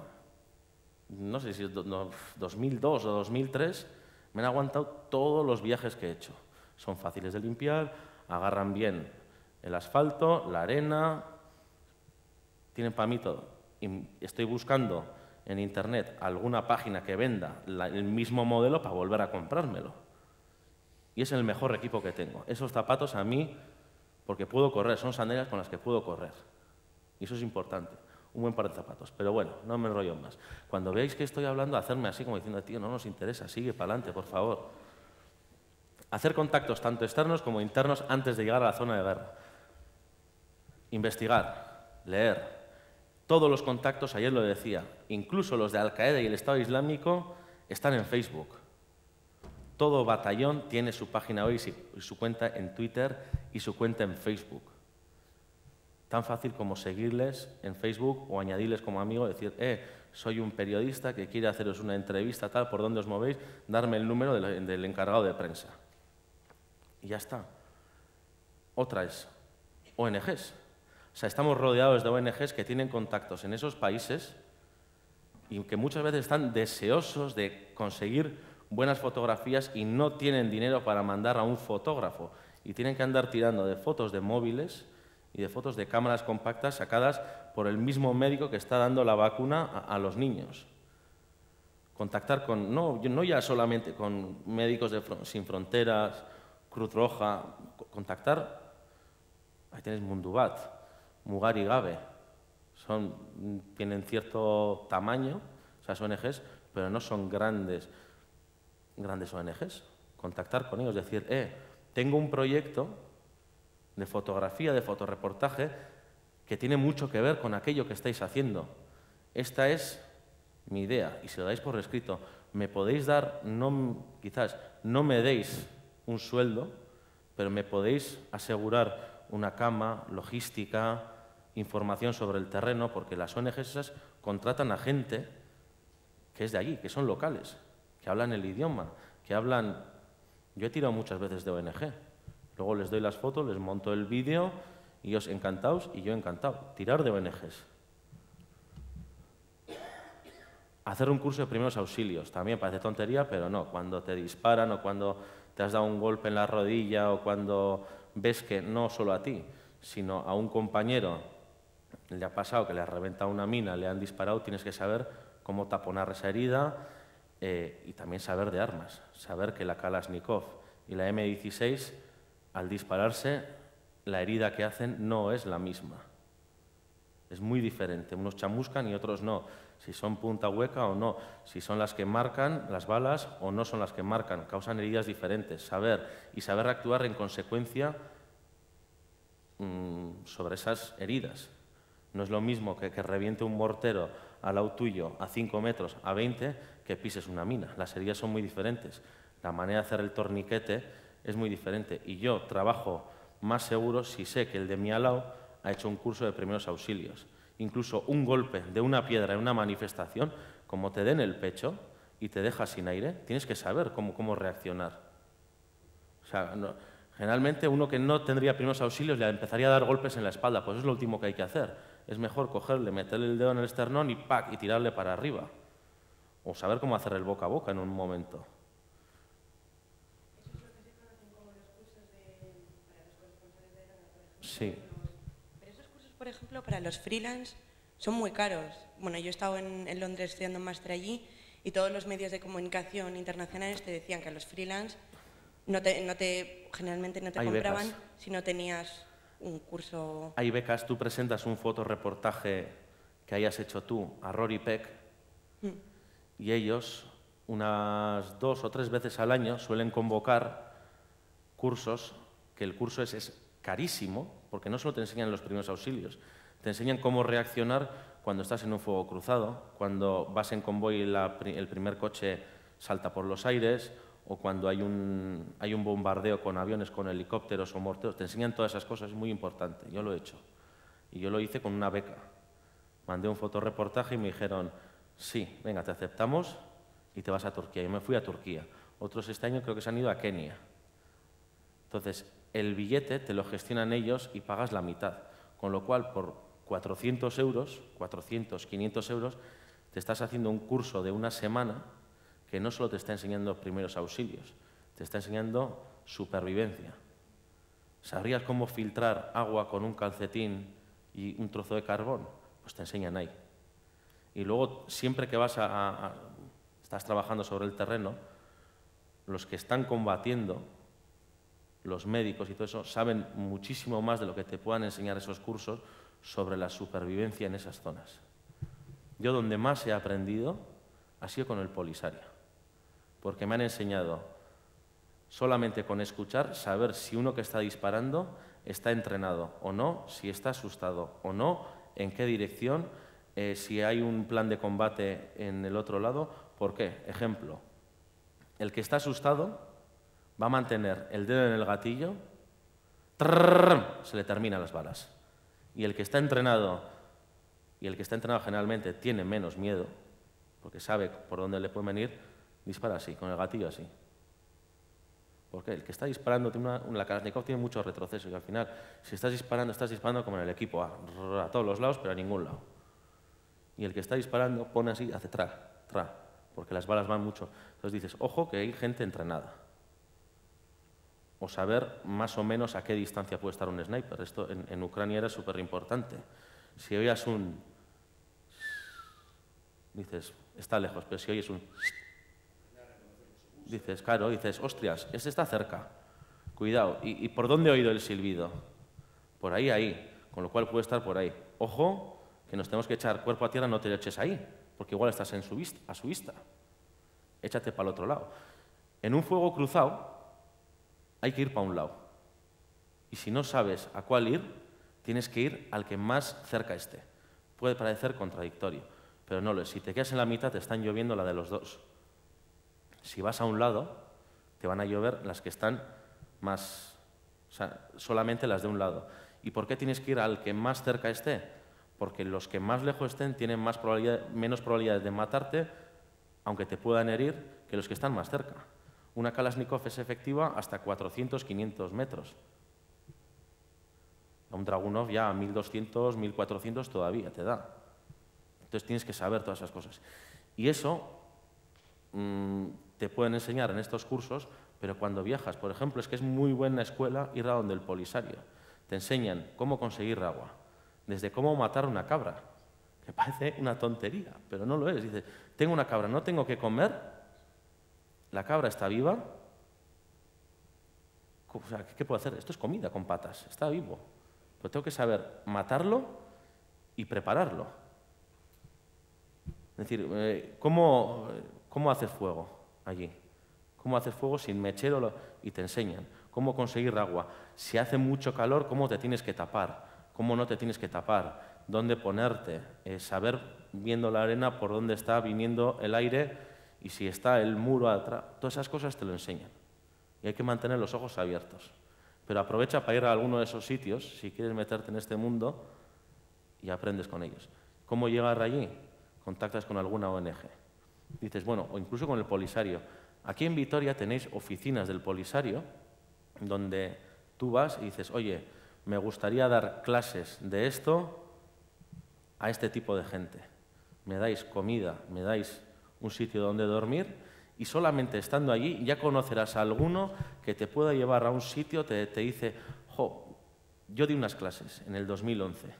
no sé si es 2002 o 2003, me han aguantado todos los viajes que he hecho. Son fáciles de limpiar, agarran bien el asfalto, la arena, tienen para mí todo. Y estoy buscando en internet alguna página que venda el mismo modelo para volver a comprármelo. Y es el mejor equipo que tengo. Esos zapatos a mí, porque puedo correr, son sandalias con las que puedo correr. Y eso es importante, un buen par de zapatos. Pero bueno, no me enrollo más. Cuando veáis que estoy hablando, hacerme así como diciendo, tío, no nos interesa, sigue para adelante, por favor. Hacer contactos tanto externos como internos antes de llegar a la zona de guerra. Investigar, leer. Todos los contactos, ayer lo decía, incluso los de Al-Qaeda y el Estado Islámico, están en Facebook. Todo batallón tiene su página web y su cuenta en Twitter y su cuenta en Facebook. Tan fácil como seguirles en Facebook o añadirles como amigo, decir, soy un periodista que quiere haceros una entrevista, tal, ¿por dónde os movéis? Darme el número del encargado de prensa. Y ya está. Otra es ONGs. O sea, estamos rodeados de ONGs que tienen contactos en esos países y que muchas veces están deseosos de conseguir buenas fotografías y no tienen dinero para mandar a un fotógrafo. Y tienen que andar tirando de fotos de móviles y de fotos de cámaras compactas sacadas por el mismo médico que está dando la vacuna a los niños. Contactar con, no ya solamente con médicos sin Fronteras, Cruz Roja, contactar, ahí tenéis Mundubat, Mugar y Gabe, tienen cierto tamaño, esas ONGs, pero no son grandes ONGs. Contactar con ellos, decir, tengo un proyecto de fotografía, de fotoreportaje, que tiene mucho que ver con aquello que estáis haciendo. Esta es mi idea, y si lo dais por escrito, me podéis dar, quizás no me deis un sueldo, pero me podéis asegurar una cama, logística, información sobre el terreno, porque las ONGs esas contratan a gente que es de allí, que son locales, que hablan el idioma, que hablan... Yo he tirado muchas veces de ONG. Luego les doy las fotos, les monto el vídeo y ellos encantados y yo encantado. Tirar de ONGs. Hacer un curso de primeros auxilios. También parece tontería, pero no. Cuando te disparan o cuando te has dado un golpe en la rodilla o cuando ves que no solo a ti, sino a un compañero le ha pasado que le ha reventado una mina, le han disparado, tienes que saber cómo taponar esa herida y también saber de armas. Saber que la Kalashnikov y la M16... al dispararse, la herida que hacen no es la misma. Es muy diferente. Unos chamuscan y otros no. Si son punta hueca o no. Si son las que marcan las balas o no son las que marcan. Causan heridas diferentes. Saber actuar en consecuencia sobre esas heridas. No es lo mismo que reviente un mortero al lado tuyo a 5 metros, a 20, que pises una mina. Las heridas son muy diferentes. La manera de hacer el torniquete es muy diferente y yo trabajo más seguro si sé que el de mi al lado ha hecho un curso de primeros auxilios. Incluso un golpe de una piedra en una manifestación, como te den el pecho y te deja sin aire, tienes que saber cómo reaccionar. O sea, generalmente uno que no tendría primeros auxilios le empezaría a dar golpes en la espalda, pues es lo último que hay que hacer. Es mejor cogerle, meterle el dedo en el esternón y ¡pac! Y tirarle para arriba. O saber cómo hacer el boca a boca en un momento. Sí. Pero esos cursos, por ejemplo, para los freelance son muy caros. Bueno, yo he estado en Londres estudiando un máster allí y todos los medios de comunicación internacionales te decían que a los freelance generalmente no te Hay compraban becas. si no tenías un curso. Hay becas, tú presentas un fotoreportaje que hayas hecho tú a Rory Peck y ellos unas 2 o 3 veces al año suelen convocar cursos, que el curso es carísimo, porque no solo te enseñan los primeros auxilios, te enseñan cómo reaccionar cuando estás en un fuego cruzado, cuando vas en convoy y el primer coche salta por los aires, o cuando hay un bombardeo con aviones, con helicópteros o morteros. Te enseñan todas esas cosas, es muy importante. Yo lo he hecho. Y yo lo hice con una beca. Mandé un fotoreportaje y me dijeron, sí, venga, te aceptamos y te vas a Turquía. Yo me fui a Turquía. Otros este año creo que se han ido a Kenia. Entonces, el billete te lo gestionan ellos y pagas la mitad. Con lo cual, por 400 euros, 400, 500 euros, te estás haciendo un curso de una semana que no solo te está enseñando primeros auxilios, te está enseñando supervivencia. ¿Sabrías cómo filtrar agua con un calcetín y un trozo de carbón? Pues te enseñan ahí. Y luego, siempre que estás trabajando sobre el terreno, los que están combatiendo, los médicos y todo eso, saben muchísimo más de lo que te puedan enseñar esos cursos sobre la supervivencia en esas zonas. Yo donde más he aprendido ha sido con el Polisario, porque me han enseñado solamente con escuchar, saber si uno que está disparando está entrenado o no, si está asustado o no, en qué dirección, si hay un plan de combate en el otro lado. ¿Por qué? Ejemplo, el que está asustado va a mantener el dedo en el gatillo se le terminan las balas. Y el que está entrenado generalmente tiene menos miedo, porque sabe por dónde le pueden venir, dispara así, con el gatillo así. Porque el que está disparando, la Kalashnikov tiene mucho retroceso y al final, si estás disparando como en el equipo A todos los lados, pero a ningún lado. Y el que está disparando pone así, hace tra, porque las balas van mucho. Entonces dices, ojo que hay gente entrenada. O saber más o menos a qué distancia puede estar un sniper. Esto en Ucrania era súper importante. Si oías un... dices, está lejos, pero si oyes un... dices, claro, dices, hostias, ese está cerca. Cuidado. ¿Y por dónde he oído el silbido? Por ahí. Con lo cual puede estar por ahí. Ojo, que nos tenemos que echar cuerpo a tierra, no te lo eches ahí, porque igual estás a su vista. Échate para el otro lado. En un fuego cruzado hay que ir para un lado. Y si no sabes a cuál ir, tienes que ir al que más cerca esté. Puede parecer contradictorio, pero no lo es. Si te quedas en la mitad, te están lloviendo la de los dos. Si vas a un lado, te van a llover las que están más... o sea, solamente las de un lado. ¿Y por qué tienes que ir al que más cerca esté? Porque los que más lejos estén tienen menos probabilidades de matarte, aunque te puedan herir, que los que están más cerca. Una Kalashnikov es efectiva hasta 400, 500 metros. A un Dragunov ya a 1200, 1400 todavía te da. Entonces tienes que saber todas esas cosas. Y eso te pueden enseñar en estos cursos, pero cuando viajas, por ejemplo, es que es muy buena escuela ir a donde el Polisario. Te enseñan cómo conseguir agua, desde cómo matar una cabra, que parece una tontería, pero no lo es. Dice, tengo una cabra, no tengo que comer, la cabra está viva, o sea, ¿qué puedo hacer? Esto es comida con patas, está vivo. Pero tengo que saber matarlo y prepararlo. Es decir, ¿cómo haces fuego allí? ¿Cómo haces fuego sin mechero? Y te enseñan. ¿Cómo conseguir agua? Si hace mucho calor, ¿cómo te tienes que tapar? ¿Cómo no te tienes que tapar? ¿Dónde ponerte? Saber, viendo la arena, por dónde está viniendo el aire y si está el muro atrás. Todas esas cosas te lo enseñan. Y hay que mantener los ojos abiertos. Pero aprovecha para ir a alguno de esos sitios, si quieres meterte en este mundo, y aprendes con ellos. ¿Cómo llegar allí? Contactas con alguna ONG. Dices, bueno, o incluso con el Polisario. Aquí en Vitoria tenéis oficinas del Polisario donde tú vas y dices, oye, me gustaría dar clases de esto a este tipo de gente. Me dais comida, me dais un sitio donde dormir y solamente estando allí ya conocerás a alguno que te pueda llevar a un sitio, te dice, jo, yo di unas clases en el 2011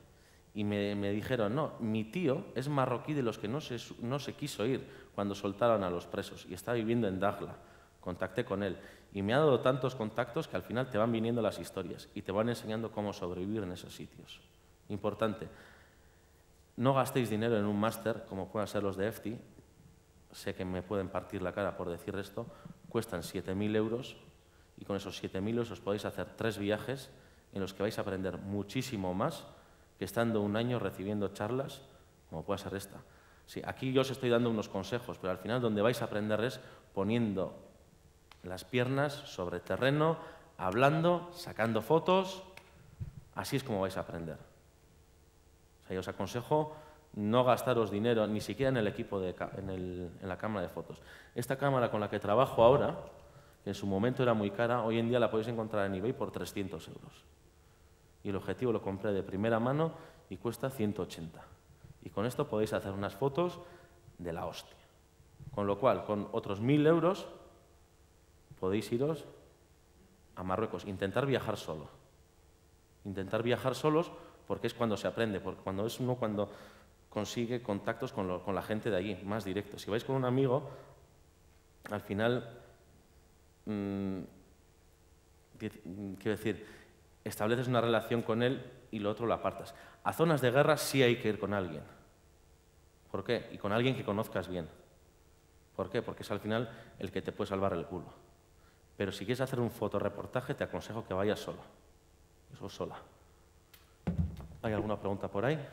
y me dijeron, no, mi tío es marroquí de los que no se quiso ir cuando soltaron a los presos y está viviendo en Dakhla. Contacté con él y me ha dado tantos contactos que al final te van viniendo las historias y te van enseñando cómo sobrevivir en esos sitios. Importante, no gastéis dinero en un máster como puedan ser los de EFTI. Sé que me pueden partir la cara por decir esto, cuestan 7.000 euros y con esos 7.000 euros os podéis hacer 3 viajes en los que vais a aprender muchísimo más que estando un año recibiendo charlas como pueda ser esta. Sí, aquí yo os estoy dando unos consejos, pero al final donde vais a aprender es poniendo las piernas sobre terreno, hablando, sacando fotos, así es como vais a aprender. O sea, yo os aconsejo no gastaros dinero, ni siquiera en el equipo, en la cámara de fotos. Esta cámara con la que trabajo ahora, que en su momento era muy cara, hoy en día la podéis encontrar en eBay por 300 euros. Y el objetivo lo compré de primera mano y cuesta 180. Y con esto podéis hacer unas fotos de la hostia. Con lo cual, con otros 1.000 euros, podéis iros a Marruecos. Intentar viajar solo. Intentar viajar solos porque es cuando se aprende, porque cuando es uno cuando consigue contactos con la gente de allí, más directos. Si vais con un amigo, al final, quiero decir, estableces una relación con él y lo otro lo apartas. A zonas de guerra sí hay que ir con alguien. ¿Por qué? Y con alguien que conozcas bien. ¿Por qué? Porque es al final el que te puede salvar el culo. Pero si quieres hacer un fotoreportaje, te aconsejo que vayas solo. Eso sola. ¿Hay alguna pregunta por ahí?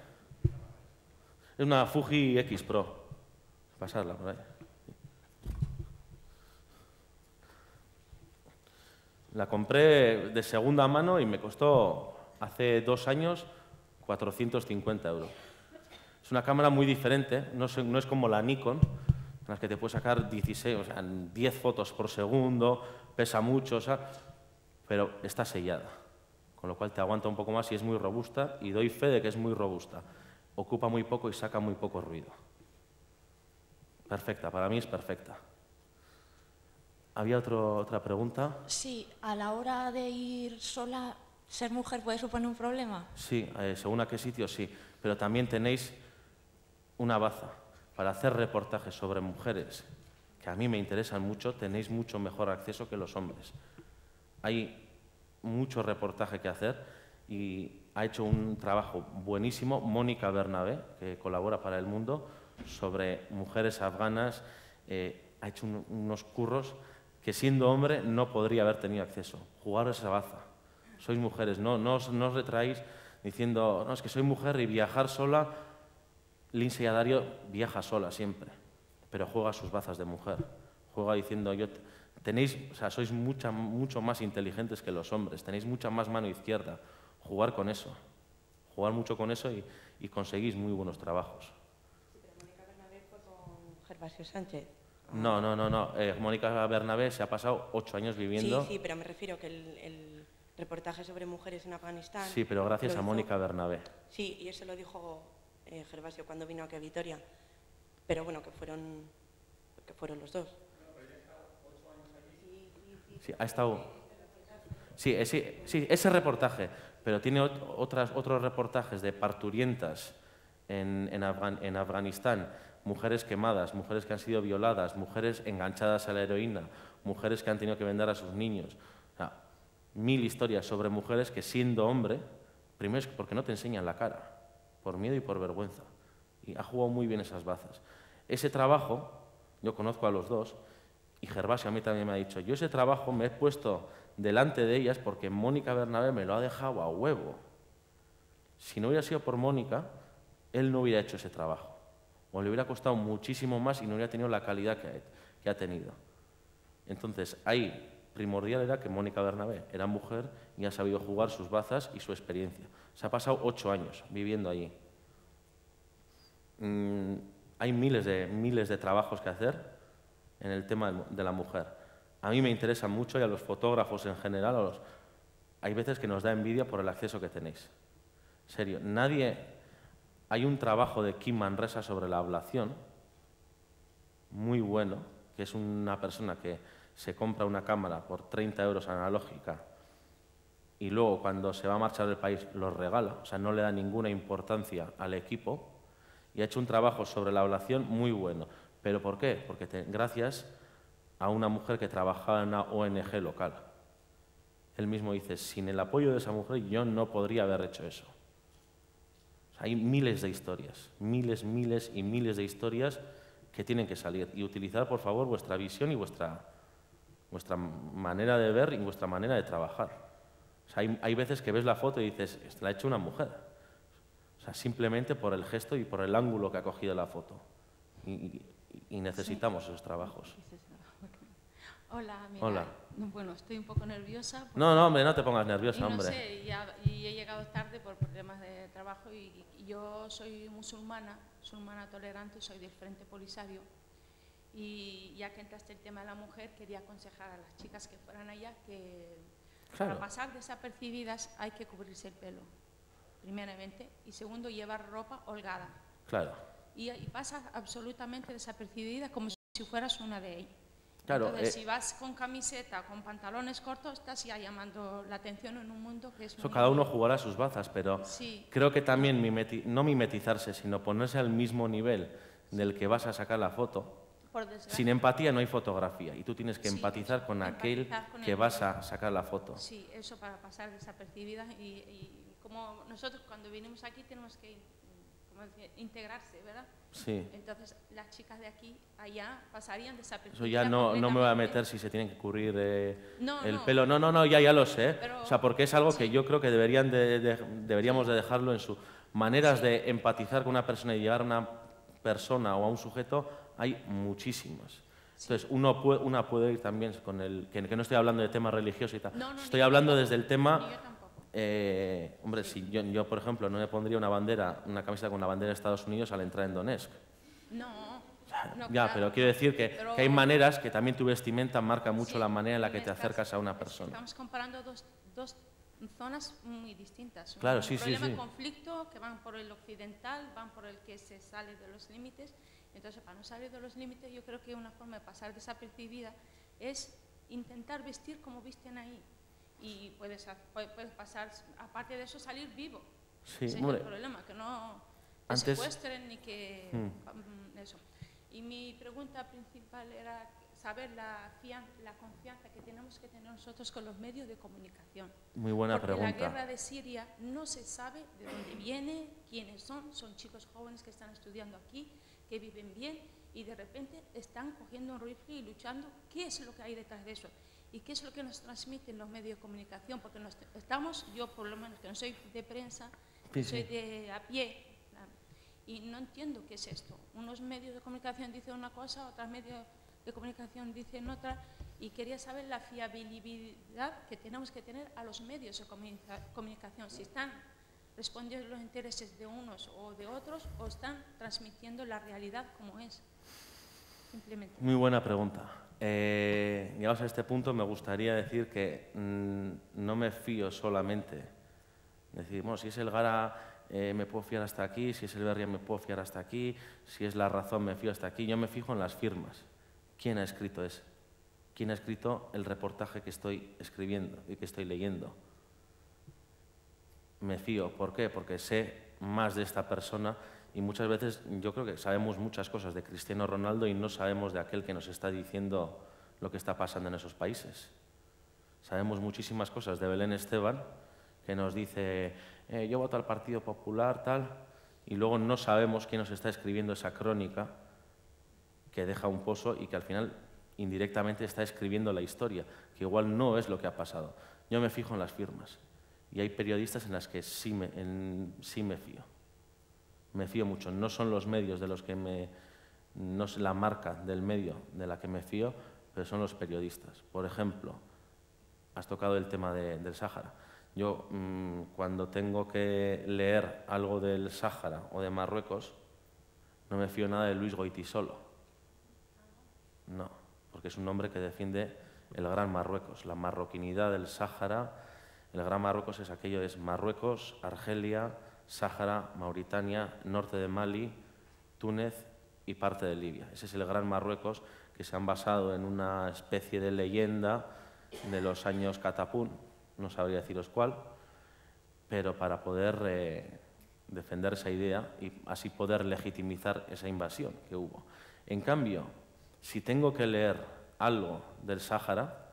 Es una Fuji X Pro. Pasarla por ahí. La compré de segunda mano y me costó hace 2 años 450 euros. Es una cámara muy diferente, no es como la Nikon, en las que te puedes sacar 16, o sea, 10 fotos por segundo, pesa mucho, o sea, pero está sellada, con lo cual te aguanta un poco más y es muy robusta, y doy fe de que es muy robusta. Ocupa muy poco y saca muy poco ruido. Perfecta, para mí es perfecta. ¿Había otra pregunta? Sí, a la hora de ir sola, ser mujer puede suponer un problema. Sí, según a qué sitio sí, pero también tenéis una baza. Para hacer reportajes sobre mujeres, que a mí me interesan mucho, tenéis mucho mejor acceso que los hombres. Hay mucho reportaje que hacer y ha hecho un trabajo buenísimo Mónica Bernabé, que colabora para El Mundo, sobre mujeres afganas. Ha hecho unos curros que siendo hombre no podría haber tenido acceso. Jugaros esa baza. Sois mujeres, no os retraéis diciendo, no, es que soy mujer y viajar sola. Lindsay Addario viaja sola siempre, pero juega sus bazas de mujer. Juega diciendo, sois mucho más inteligentes que los hombres, tenéis mucha más mano izquierda. Jugar con eso, jugar mucho con eso y conseguís muy buenos trabajos. Sí, pero Mónica Bernabé fue con Gervasio Sánchez. No. Mónica Bernabé se ha pasado 8 años viviendo. Sí, pero me refiero que el reportaje sobre mujeres en Afganistán... Sí, pero gracias lo a hizo- Mónica Bernabé. Sí, y eso lo dijo Gervasio cuando vino aquí a Vitoria. Pero bueno, que fueron los dos. Sí, ha estado... Sí, ese reportaje, pero tiene otros reportajes de parturientas en Afganistán, mujeres quemadas, mujeres que han sido violadas, mujeres enganchadas a la heroína, mujeres que han tenido que vender a sus niños. O sea, 1000 historias sobre mujeres que siendo hombre, primero es porque no te enseñan la cara, por miedo y por vergüenza. Y ha jugado muy bien esas bazas. Ese trabajo, yo conozco a los dos, y Gervasio a mí también me ha dicho, yo ese trabajo me he puesto delante de ellas porque Mónica Bernabé me lo ha dejado a huevo. Si no hubiera sido por Mónica, él no hubiera hecho ese trabajo. O le hubiera costado muchísimo más y no hubiera tenido la calidad que ha tenido. Entonces, ahí primordial era que Mónica Bernabé era mujer y ha sabido jugar sus bazas y su experiencia. Se ha pasado 8 años viviendo allí. Hay miles de trabajos que hacer en el tema de la mujer. A mí me interesa mucho y a los fotógrafos en general, hay veces que nos da envidia por el acceso que tenéis. En serio, hay un trabajo de Kim Manresa sobre la ablación, muy bueno, que es una persona que se compra una cámara por 30 euros analógica y luego cuando se va a marchar del país los regala, o sea, no le da ninguna importancia al equipo, y ha hecho un trabajo sobre la ablación muy bueno. ¿Pero por qué? Porque gracias a una mujer que trabajaba en una ONG local. Él mismo dice, sin el apoyo de esa mujer yo no podría haber hecho eso. O sea, hay miles de historias, miles y miles de historias que tienen que salir. Y utilizar, por favor, vuestra visión y vuestra manera de ver y vuestra manera de trabajar. O sea, hay veces que ves la foto y dices, la ha hecho una mujer. O sea, simplemente por el gesto y por el ángulo que ha cogido la foto. Y necesitamos esos trabajos. Hola, mira. Hola. Bueno, estoy un poco nerviosa. No, hombre, no te pongas nerviosa, no hombre. sé, y he llegado tarde por problemas de trabajo y yo soy musulmana tolerante, soy del Frente Polisario. Y ya que entraste el tema de la mujer, quería aconsejar a las chicas que fueran allá que Claro. para pasar desapercibidas hay que cubrirse el pelo, primeramente, y segundo, llevar ropa holgada. Claro. Y pasas absolutamente desapercibida como si fueras una de ellas. Claro, Entonces, si vas con camiseta, con pantalones cortos, estás ya llamando la atención en un mundo que es Eso muy... cada uno jugará sus bazas, pero Sí. creo que también no mimetizarse, sino ponerse al mismo nivel del que vas a sacar la foto. Por desgracia. Sin empatía no hay fotografía y tú tienes que Sí, empatizar con aquel empatizar con que el vas otro. a sacar la foto. Sí, eso para pasar desapercibidas y como nosotros cuando vinimos aquí tenemos que integrarse, ¿verdad? Sí. Entonces las chicas de aquí allá pasarían desapercibidas. Eso ya no me voy a completamente. meter si se tienen que cubrir No, el no. pelo. No, ya lo sé. Pero- O sea, porque es algo que yo creo que deberíamos de dejarlo en sus maneras de empatizar con una persona y llegar a una persona o a un sujeto. Hay muchísimas. Entonces, una puede ir también con el... Que no estoy hablando de temas religiosos y tal. No, no, estoy ni yo hablando tampoco. desde el tema... Ni yo tampoco. Hombre, si yo, por ejemplo, no me pondría una camiseta con una bandera de Estados Unidos al entrar en Donetsk. No, Ya, claro, pero quiero decir que hay pero- maneras que también tu vestimenta marca mucho Sí, la manera en la que me te estás- acercas a una persona. Estamos comparando dos zonas muy distintas. Claro, Un sí, sí, problema sí. de conflicto que van por el occidental, van por el que se sale de los límites. Entonces, para no salir de los límites, yo creo que una forma de pasar desapercibida es intentar vestir como visten ahí. Y puedes pasar, aparte de eso, salir vivo. Sí, Ese es hombre, el problema, que no te antes- secuestren ni que... eso. Y mi pregunta principal era saber la confianza que tenemos que tener nosotros con los medios de comunicación. muy buena Porque pregunta. la guerra de Siria no se sabe de dónde viene, quiénes son chicos jóvenes que están estudiando aquí, que viven bien y de repente están cogiendo un rifle y luchando. ¿Qué es lo que hay detrás de eso? ¿Y qué es lo que nos transmiten los medios de comunicación? Porque yo por lo menos que no soy de prensa, Sí, soy sí. de a pie, y no entiendo qué es esto. Unos medios de comunicación dicen una cosa, otros medios de comunicación dicen otra, y quería saber la fiabilidad que tenemos que tener a los medios de comunicación, si están respondiendo a los intereses de unos o de otros, o están transmitiendo la realidad como es. Simplemente. Muy buena pregunta. Llegados a este punto, me gustaría decir que no me fío solamente. Decir, bueno, si es el Gara, me puedo fiar hasta aquí, si es el Berria, me puedo fiar hasta aquí, si es La Razón, me fío hasta aquí. Yo me fijo en las firmas. ¿Quién ha escrito eso? ¿Quién ha escrito el reportaje que estoy escribiendo y que estoy leyendo? Me fío. ¿Por qué? Porque sé más de esta persona y muchas veces yo creo que sabemos muchas cosas de Cristiano Ronaldo y no sabemos de aquel que nos está diciendo lo que está pasando en esos países. Sabemos muchísimas cosas de Belén Esteban, que nos dice, yo voto al Partido Popular, tal, y luego no sabemos quién nos está escribiendo esa crónica que deja un pozo y que al final indirectamente está escribiendo la historia, que igual no es lo que ha pasado. Yo me fijo en las firmas y hay periodistas en las que sí me fío. Me fío mucho. No son los medios de los que no es la marca del medio de la que me fío, pero son los periodistas. Por ejemplo, has tocado el tema del Sáhara. Yo, cuando tengo que leer algo del Sáhara o de Marruecos, no me fío nada de Luis Goitisolo. No, porque es un hombre que defiende el Gran Marruecos, la marroquinidad del Sáhara. El Gran Marruecos es aquello, es Marruecos, Argelia, Sáhara, Mauritania, norte de Mali, Túnez y parte de Libia. Ese es el Gran Marruecos, que se han basado en una especie de leyenda de los años Catapún, no sabría deciros cuál, pero para poder defender esa idea y así poder legitimizar esa invasión que hubo. En cambio, si tengo que leer algo del Sáhara,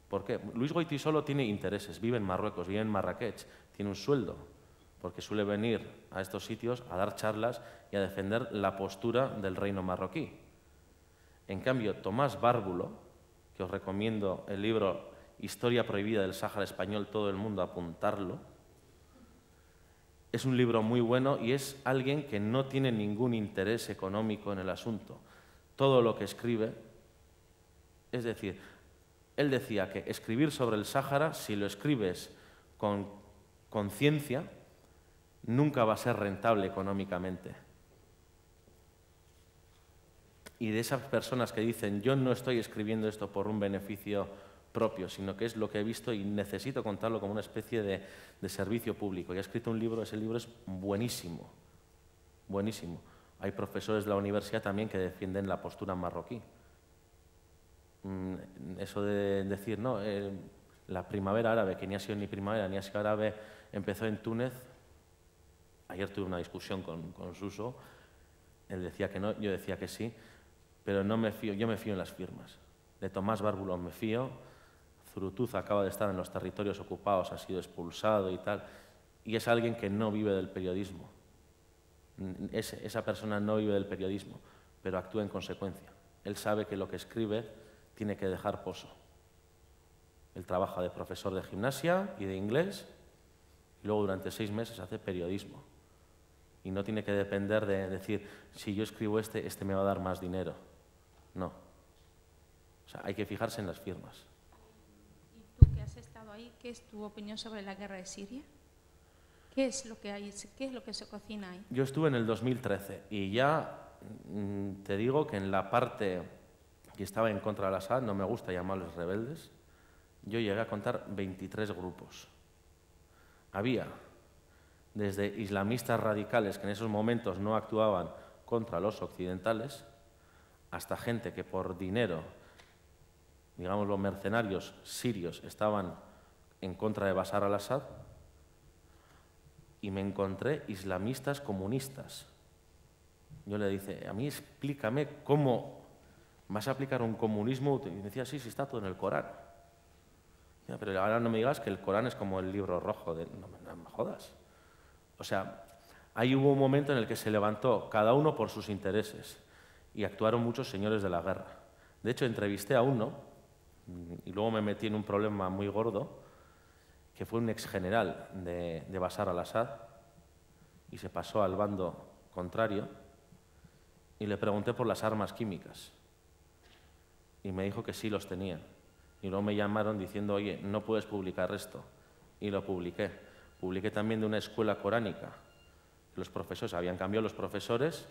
¿por qué? Luis Goitisolo tiene intereses, vive en Marruecos, vive en Marrakech, tiene un sueldo, porque suele venir a estos sitios a dar charlas y a defender la postura del reino marroquí. En cambio, Tomás Bárbulo, que os recomiendo el libro Historia prohibida del Sáhara español, todo el mundo apuntarlo, es un libro muy bueno y es alguien que no tiene ningún interés económico en el asunto. Todo lo que escribe, es decir, él decía que escribir sobre el Sáhara, si lo escribes con conciencia, nunca va a ser rentable económicamente. Y de esas personas que dicen, yo no estoy escribiendo esto por un beneficio propio, sino que es lo que he visto y necesito contarlo como una especie de servicio público. Y ha escrito un libro, ese libro es buenísimo, buenísimo. Hay profesores de la universidad también que defienden la postura marroquí. Eso de decir, no, la primavera árabe, que ni ha sido ni primavera ni ha sido árabe, empezó en Túnez. Ayer tuve una discusión con Suso, él decía que no, yo decía que sí, pero no me fío, yo me fío en las firmas. De Tomás Bárbulo me fío, Zurutuz acaba de estar en los territorios ocupados, ha sido expulsado y tal, y es alguien que no vive del periodismo. Esa persona no vive del periodismo, pero actúa en consecuencia. Él sabe que lo que escribe tiene que dejar pozo. Él trabaja de profesor de gimnasia y de inglés, y luego durante 6 meses hace periodismo. Y no tiene que depender de decir, si yo escribo este me va a dar más dinero. No. O sea, hay que fijarse en las firmas. ¿Y tú que has estado ahí, qué es tu opinión sobre la guerra de Siria? ¿Qué es lo que hay, qué es lo que se cocina ahí? Yo estuve en el 2013 y ya te digo que en la parte que estaba en contra de Al-Assad, no me gusta llamarlos rebeldes, yo llegué a contar 23 grupos. Había desde islamistas radicales que en esos momentos no actuaban contra los occidentales, hasta gente que por dinero, digamos los mercenarios sirios, estaban en contra de Bashar al-Assad, y me encontré islamistas comunistas. Yo le dije, a mí explícame cómo vas a aplicar un comunismo, y me decía, sí, sí, está todo en el Corán. Ya, pero ahora no me digas que el Corán es como el libro rojo, no me jodas. O sea, ahí hubo un momento en el que se levantó cada uno por sus intereses y actuaron muchos señores de la guerra. De hecho, entrevisté a uno y luego me metí en un problema muy gordo, que fue un exgeneral de Bashar al-Assad y se pasó al bando contrario, y le pregunté por las armas químicas y me dijo que sí los tenían. Y luego me llamaron diciendo, oye, no puedes publicar esto. Y lo publiqué. Publiqué también de una escuela coránica. Los profesores, habían cambiado los profesores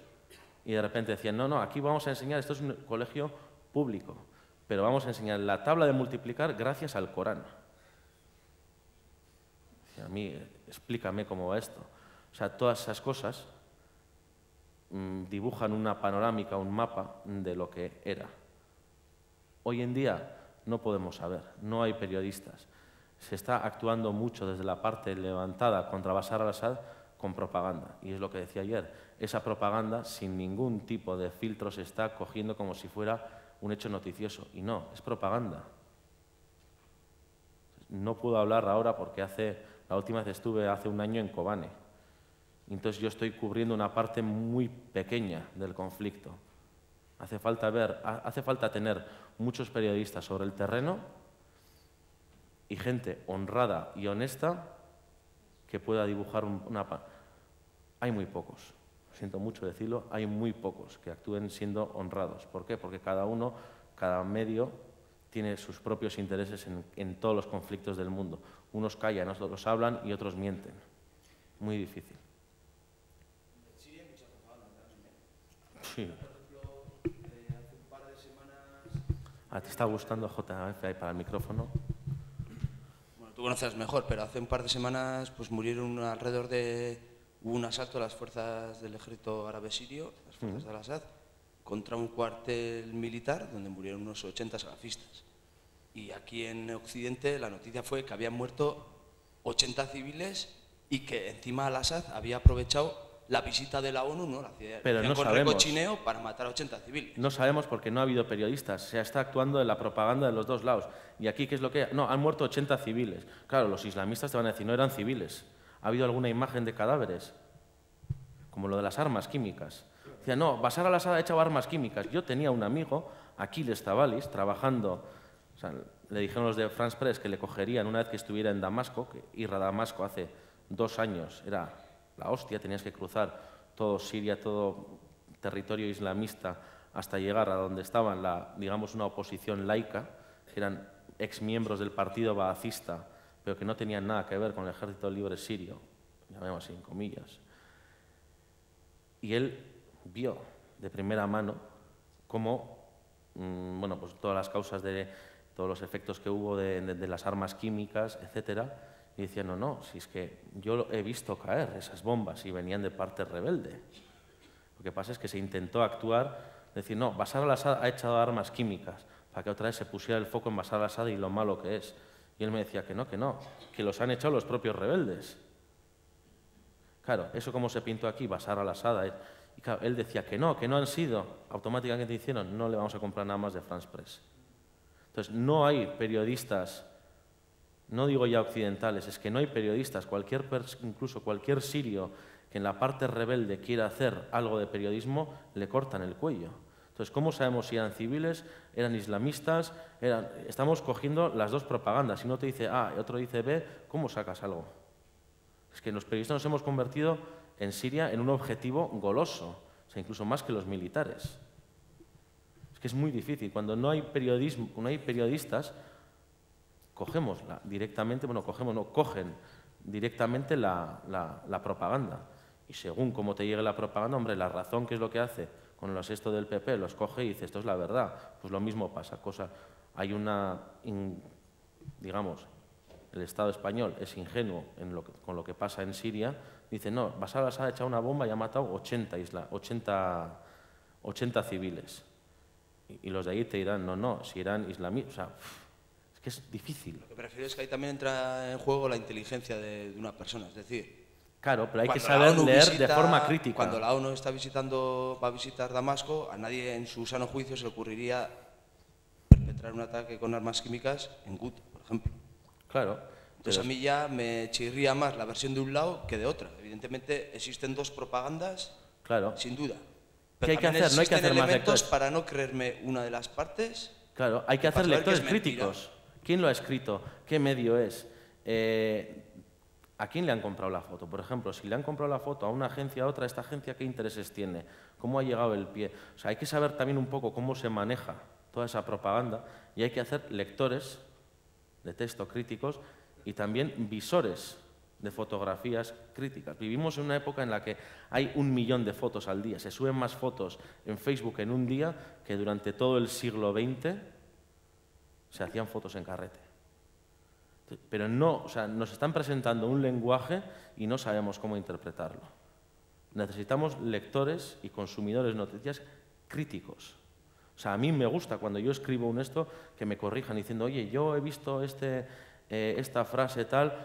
y de repente decían, no, no, aquí vamos a enseñar, esto es un colegio público, pero vamos a enseñar la tabla de multiplicar gracias al Corán. Y a mí, explícame cómo va esto. O sea, todas esas cosas dibujan una panorámica, un mapa de lo que era. Hoy en día no podemos saber, no hay periodistas. Se está actuando mucho desde la parte levantada contra Bashar al-Assad con propaganda. Y es lo que decía ayer, esa propaganda sin ningún tipo de filtro se está cogiendo como si fuera un hecho noticioso. Y no, es propaganda. No puedo hablar ahora porque la última vez estuve hace un año en Kobane. Entonces yo estoy cubriendo una parte muy pequeña del conflicto. Hace falta tener muchos periodistas sobre el terreno y gente honrada y honesta que pueda dibujar una... Hay muy pocos, siento mucho decirlo, hay muy pocos que actúen siendo honrados. ¿Por qué? Porque cada medio tiene sus propios intereses en todos los conflictos del mundo. Unos callan, otros hablan y otros mienten. Muy difícil. En Siria hay mucha propaganda también, ¿eh? Sí. Por ejemplo, hace un par de semanas... ¿Te está gustando JF ahí para el micrófono? Bueno, tú conoces mejor, pero hace un par de semanas pues murieron alrededor de... Hubo un asalto a las fuerzas del ejército árabe sirio, las fuerzas de Al-Assad, contra un cuartel militar donde murieron unos 80 salafistas. Y aquí en Occidente la noticia fue que habían muerto 80 civiles y que encima Al-Assad había aprovechado la visita de la ONU, ¿no? Pero no con sabemos. recochineo para matar a 80 civiles. No sabemos porque no ha habido periodistas. Se está actuando en la propaganda de los dos lados. Y aquí, ¿qué es lo que hay? No, han muerto 80 civiles. Claro, los islamistas te van a decir, no eran civiles. ¿Ha habido alguna imagen de cadáveres? Como lo de las armas químicas. Decía, no, Bashar al-Assad ha echado armas químicas. Yo tenía un amigo, Aquiles Tabalis, trabajando... O sea, le dijeron los de France Press que le cogerían una vez que estuviera en Damasco, que ir a Damasco hace 2 años era la hostia, tenías que cruzar todo Siria, todo territorio islamista, hasta llegar a donde estaban, digamos, una oposición laica, que eran exmiembros del partido baacista, pero que no tenían nada que ver con el ejército libre sirio, llamemos así, en comillas. Y él vio de primera mano cómo, bueno, pues todas las causas de todos los efectos que hubo de las armas químicas, etcétera, y decía, no, no, si es que yo he visto caer esas bombas y venían de parte rebelde. Lo que pasa es que se intentó actuar, decir, no, Bashar al-Assad ha echado armas químicas, para que otra vez se pusiera el foco en Bashar al-Assad y lo malo que es. Y él me decía que no, que los han echado los propios rebeldes. Claro, eso como se pintó aquí, Bashar al-Assad. Y claro, él decía que no han sido, automáticamente hicieron, no le vamos a comprar nada más de France Press. Entonces, no hay periodistas, no digo ya occidentales, es que no hay periodistas, incluso cualquier sirio que en la parte rebelde quiera hacer algo de periodismo, le cortan el cuello. Entonces, ¿cómo sabemos si eran civiles, eran islamistas? Estamos cogiendo las dos propagandas. Si uno te dice A y otro dice B, ¿cómo sacas algo? Es que los periodistas nos hemos convertido en Siria en un objetivo goloso, o sea, incluso más que los militares. Es que es muy difícil. Cuando no hay periodismo, no hay periodistas, cogen directamente la propaganda. Y según cómo te llegue la propaganda, hombre, La Razón, ¿qué es lo que hace? Con los esto del PP, los coge y dice, esto es la verdad. Pues lo mismo pasa. Hay digamos, el Estado español es ingenuo con lo que pasa en Siria. Dice, no, Bashar al-Assad ha echado una bomba y ha matado 80 civiles. Y los de ahí te dirán, no, si eran islamíes. O sea, es que es difícil. Lo que prefiero es que ahí también entra en juego la inteligencia de una persona. Es decir, claro, pero hay que saber leer de forma crítica. Cuando la ONU va a visitar Damasco, a nadie en su sano juicio se le ocurriría perpetrar un ataque con armas químicas en Ghouta, por ejemplo. Claro. Entonces a mí ya me chirría más la versión de un lado que de otra. Evidentemente existen dos propagandas, claro, sin duda. ¿Qué hay que hacer? No hay que hacer más lectores. Para no creerme una de las partes. Claro, hay que hacer lectores críticos. ¿Quién lo ha escrito? ¿Qué medio es? ¿A quién le han comprado la foto? Por ejemplo, si le han comprado la foto a una agencia, a otra, ¿esta agencia qué intereses tiene? ¿Cómo ha llegado el pie? O sea, hay que saber también un poco cómo se maneja toda esa propaganda y hay que hacer lectores de texto críticos y también visores de fotografías críticas. Vivimos en una época en la que hay 1 millón de fotos al día. Se suben más fotos en Facebook en un día que durante todo el siglo XX se hacían fotos en carrete. Pero no, o sea, nos están presentando un lenguaje y no sabemos cómo interpretarlo. Necesitamos lectores y consumidores de noticias críticos. O sea, a mí me gusta cuando yo escribo un esto que me corrijan diciendo, oye, yo he visto esta frase tal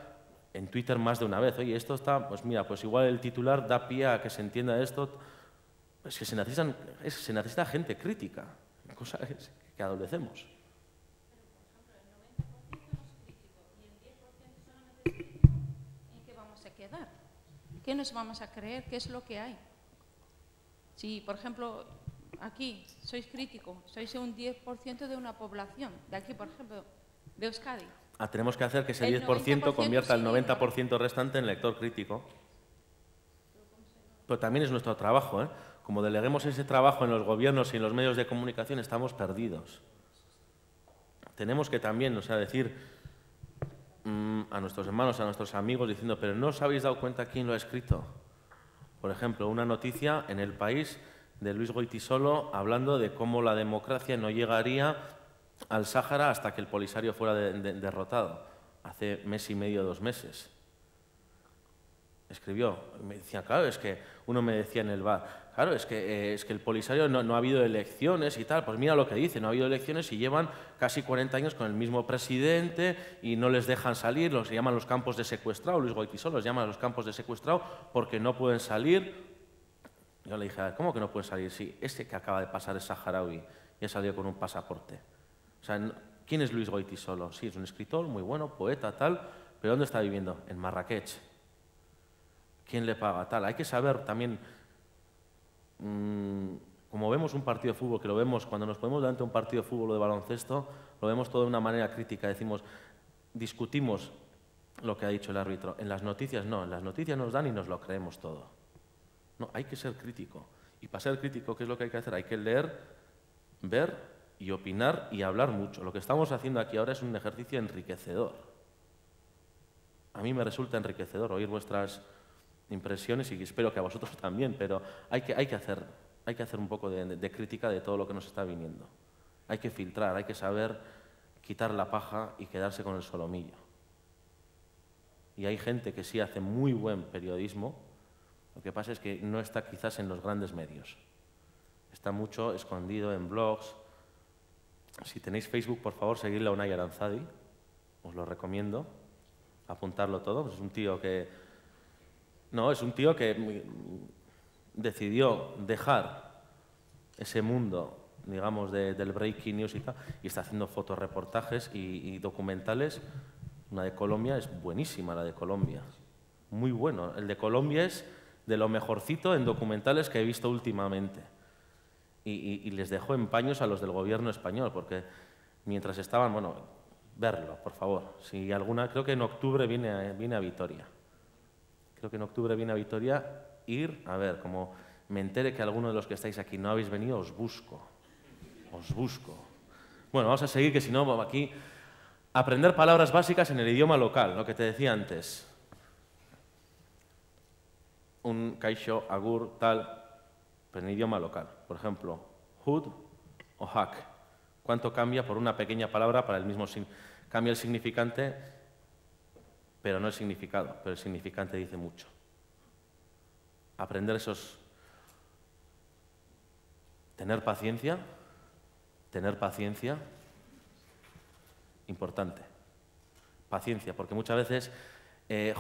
en Twitter más de una vez. Oye, esto está, pues mira, pues igual el titular da pie a que se entienda esto. Es que se necesita gente crítica, cosa que adolecemos. ¿Qué nos vamos a creer? ¿Qué es lo que hay? Si, por ejemplo, aquí sois crítico, sois un 10% de una población, de aquí, por ejemplo, de Euskadi. Tenemos que hacer que ese 10% convierta el 90% restante en lector crítico. Pero también es nuestro trabajo, ¿eh? Como deleguemos ese trabajo en los gobiernos y en los medios de comunicación, estamos perdidos. Tenemos que también, o sea, decir a nuestros hermanos, a nuestros amigos, diciendo, pero ¿no os habéis dado cuenta quién lo ha escrito? Por ejemplo, una noticia en El País de Luis Goitisolo hablando de cómo la democracia no llegaría al Sáhara hasta que el Polisario fuera derrotado, hace mes y medio, 2 meses. Escribió, me decía, claro, es que uno me decía en el bar, claro, es que el Polisario no ha habido elecciones y tal, pues mira lo que dice, no ha habido elecciones y llevan casi 40 años con el mismo presidente y no les dejan salir, los llaman los campos de secuestrado, Luis Goitisolo los llama los campos de secuestrado porque no pueden salir. Yo le dije, a ver, ¿cómo que no pueden salir? Sí, ese que acaba de pasar es saharaui y ha salido con un pasaporte. O sea, ¿quién es Luis Goitisolo? Sí, es un escritor muy bueno, poeta, tal, pero ¿dónde está viviendo? En Marrakech. ¿Quién le paga? Tal. Hay que saber también, como vemos un partido de fútbol, que lo vemos cuando nos ponemos delante de un partido de fútbol o de baloncesto, lo vemos todo de una manera crítica. Decimos, discutimos lo que ha dicho el árbitro. En las noticias no, en las noticias nos dan y nos lo creemos todo. No, hay que ser crítico. Y para ser crítico, ¿qué es lo que hay que hacer? Hay que leer, ver y opinar y hablar mucho. Lo que estamos haciendo aquí ahora es un ejercicio enriquecedor. A mí me resulta enriquecedor oír vuestras impresiones y espero que a vosotros también, pero hay que hacer un poco de crítica de todo lo que nos está viniendo. Hay que filtrar, hay que saber quitar la paja y quedarse con el solomillo. Y hay gente que sí hace muy buen periodismo, lo que pasa es que no está quizás en los grandes medios. Está mucho escondido en blogs. Si tenéis Facebook, por favor, seguidle a Unai Aranzadi, os lo recomiendo, apuntarlo todo, es un tío que... No, es un tío que decidió dejar ese mundo, digamos, del breaking news y tal, y está haciendo fotoreportajes y documentales. Una de Colombia es buenísima, la de Colombia. Muy bueno. El de Colombia es de lo mejorcito en documentales que he visto últimamente. Y les dejó en paños a los del gobierno español, porque mientras estaban, bueno, verlo, por favor. Si alguna, creo que en octubre viene a Vitoria. Creo que en octubre viene a Vitoria, ir, a ver, como me entere que alguno de los que estáis aquí no habéis venido, os busco. os busco. Bueno, vamos a seguir, que si no, aquí... Aprender palabras básicas en el idioma local, lo que te decía antes. Un kaixo, agur, tal, pero en idioma local. Por ejemplo, hood o hack. ¿Cuánto cambia por una pequeña palabra para el mismo cambia el significante, pero no el significado, pero el significante dice mucho. Aprender esos... Tener paciencia, importante. Paciencia, porque muchas veces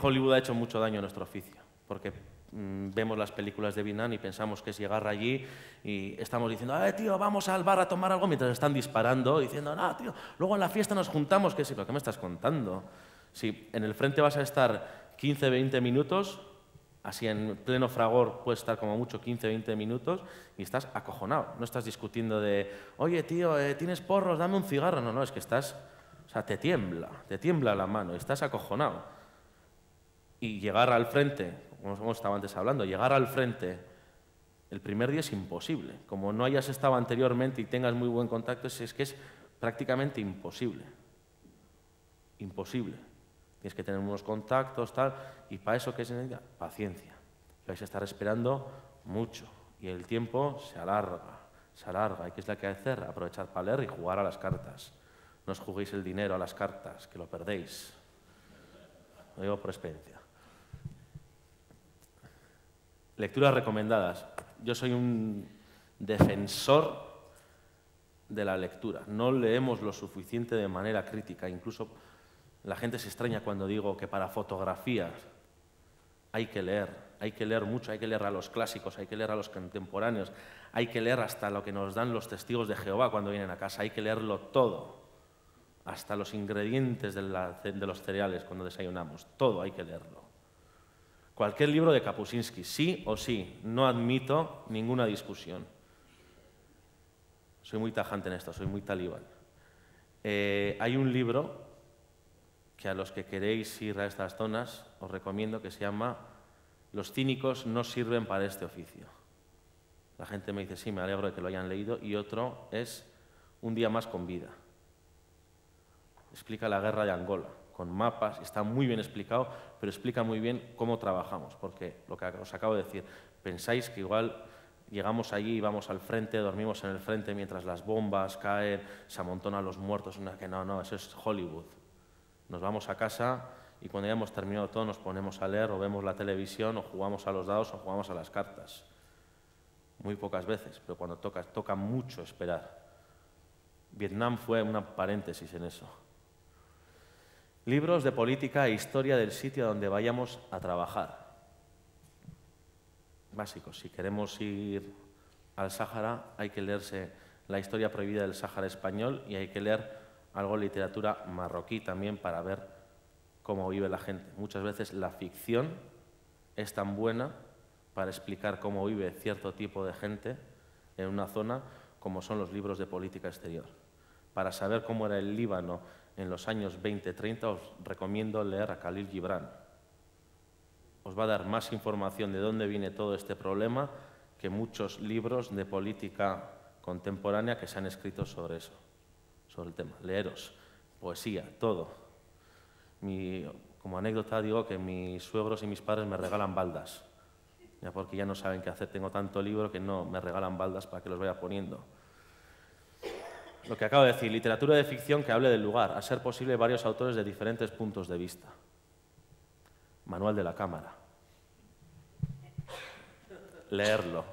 Hollywood ha hecho mucho daño a nuestro oficio, porque vemos las películas de Vietnam y pensamos que es llegar allí y estamos diciendo, tío, vamos al bar a tomar algo mientras están disparando, diciendo, no, tío, luego en la fiesta nos juntamos, ¿qué es lo que me estás contando? Si en el frente vas a estar 15, 20 minutos, así en pleno fragor puedes estar como mucho 15, 20 minutos y estás acojonado, no estás discutiendo de, oye, tío, ¿tienes porros? Dame un cigarro. No, no, es que estás, o sea, te tiembla la mano, estás acojonado. Y llegar al frente, como hemos estado antes hablando, llegar al frente el primer día es imposible. Como no hayas estado anteriormente y tengas muy buen contacto, es que es prácticamente imposible. Imposible. Tienes que tener unos contactos, tal, y para eso, ¿qué se necesita? Paciencia. Vais a estar esperando mucho y el tiempo se alarga. ¿Y qué es lo que hay que hacer? Aprovechar para leer y jugar a las cartas. No os juguéis el dinero a las cartas, que lo perdéis. Lo digo por experiencia. Lecturas recomendadas. Yo soy un defensor de la lectura. No leemos lo suficiente de manera crítica. Incluso la gente se extraña cuando digo que para fotografías hay que leer mucho, hay que leer a los clásicos, hay que leer a los contemporáneos, hay que leer hasta lo que nos dan los testigos de Jehová cuando vienen a casa, hay que leerlo todo, hasta los ingredientes de los cereales cuando desayunamos, todo hay que leerlo. Cualquier libro de Kapuscinski, sí o sí, no admito ninguna discusión. Soy muy tajante en esto, soy muy talibán. Hay un libro que a los que queréis ir a estas zonas os recomiendo, que se llama Los cínicos no sirven para este oficio. La gente me dice, sí, me alegro de que lo hayan leído, y otro es Un día más con vida. Explica la guerra de Angola, con mapas, está muy bien explicado, pero explica muy bien cómo trabajamos, porque lo que os acabo de decir, pensáis que igual llegamos allí, vamos al frente, dormimos en el frente mientras las bombas caen, se amontonan los muertos, que no, eso es Hollywood. Nos vamos a casa y cuando ya hemos terminado todo nos ponemos a leer o vemos la televisión o jugamos a los dados o jugamos a las cartas. Muy pocas veces, pero cuando toca mucho esperar. Vietnam fue una paréntesis en eso. Libros de política e historia del sitio donde vayamos a trabajar. Básicos, si queremos ir al Sáhara hay que leerse La historia prohibida del Sáhara español y hay que leer algo de literatura marroquí también para ver cómo vive la gente. Muchas veces la ficción es tan buena para explicar cómo vive cierto tipo de gente en una zona como son los libros de política exterior. Para saber cómo era el Líbano en los años 20-30 os recomiendo leer a Khalil Gibran. Os va a dar más información de dónde viene todo este problema que muchos libros de política contemporánea que se han escrito sobre eso. Sobre el tema, leeros, poesía, todo. Como anécdota digo que mis suegros y mis padres me regalan baldas, ya porque ya no saben qué hacer, tengo tanto libro que no me regalan baldas para que los vaya poniendo. Lo que acabo de decir, literatura de ficción que hable del lugar, a ser posible varios autores de diferentes puntos de vista. Manual de la cámara. Leerlo,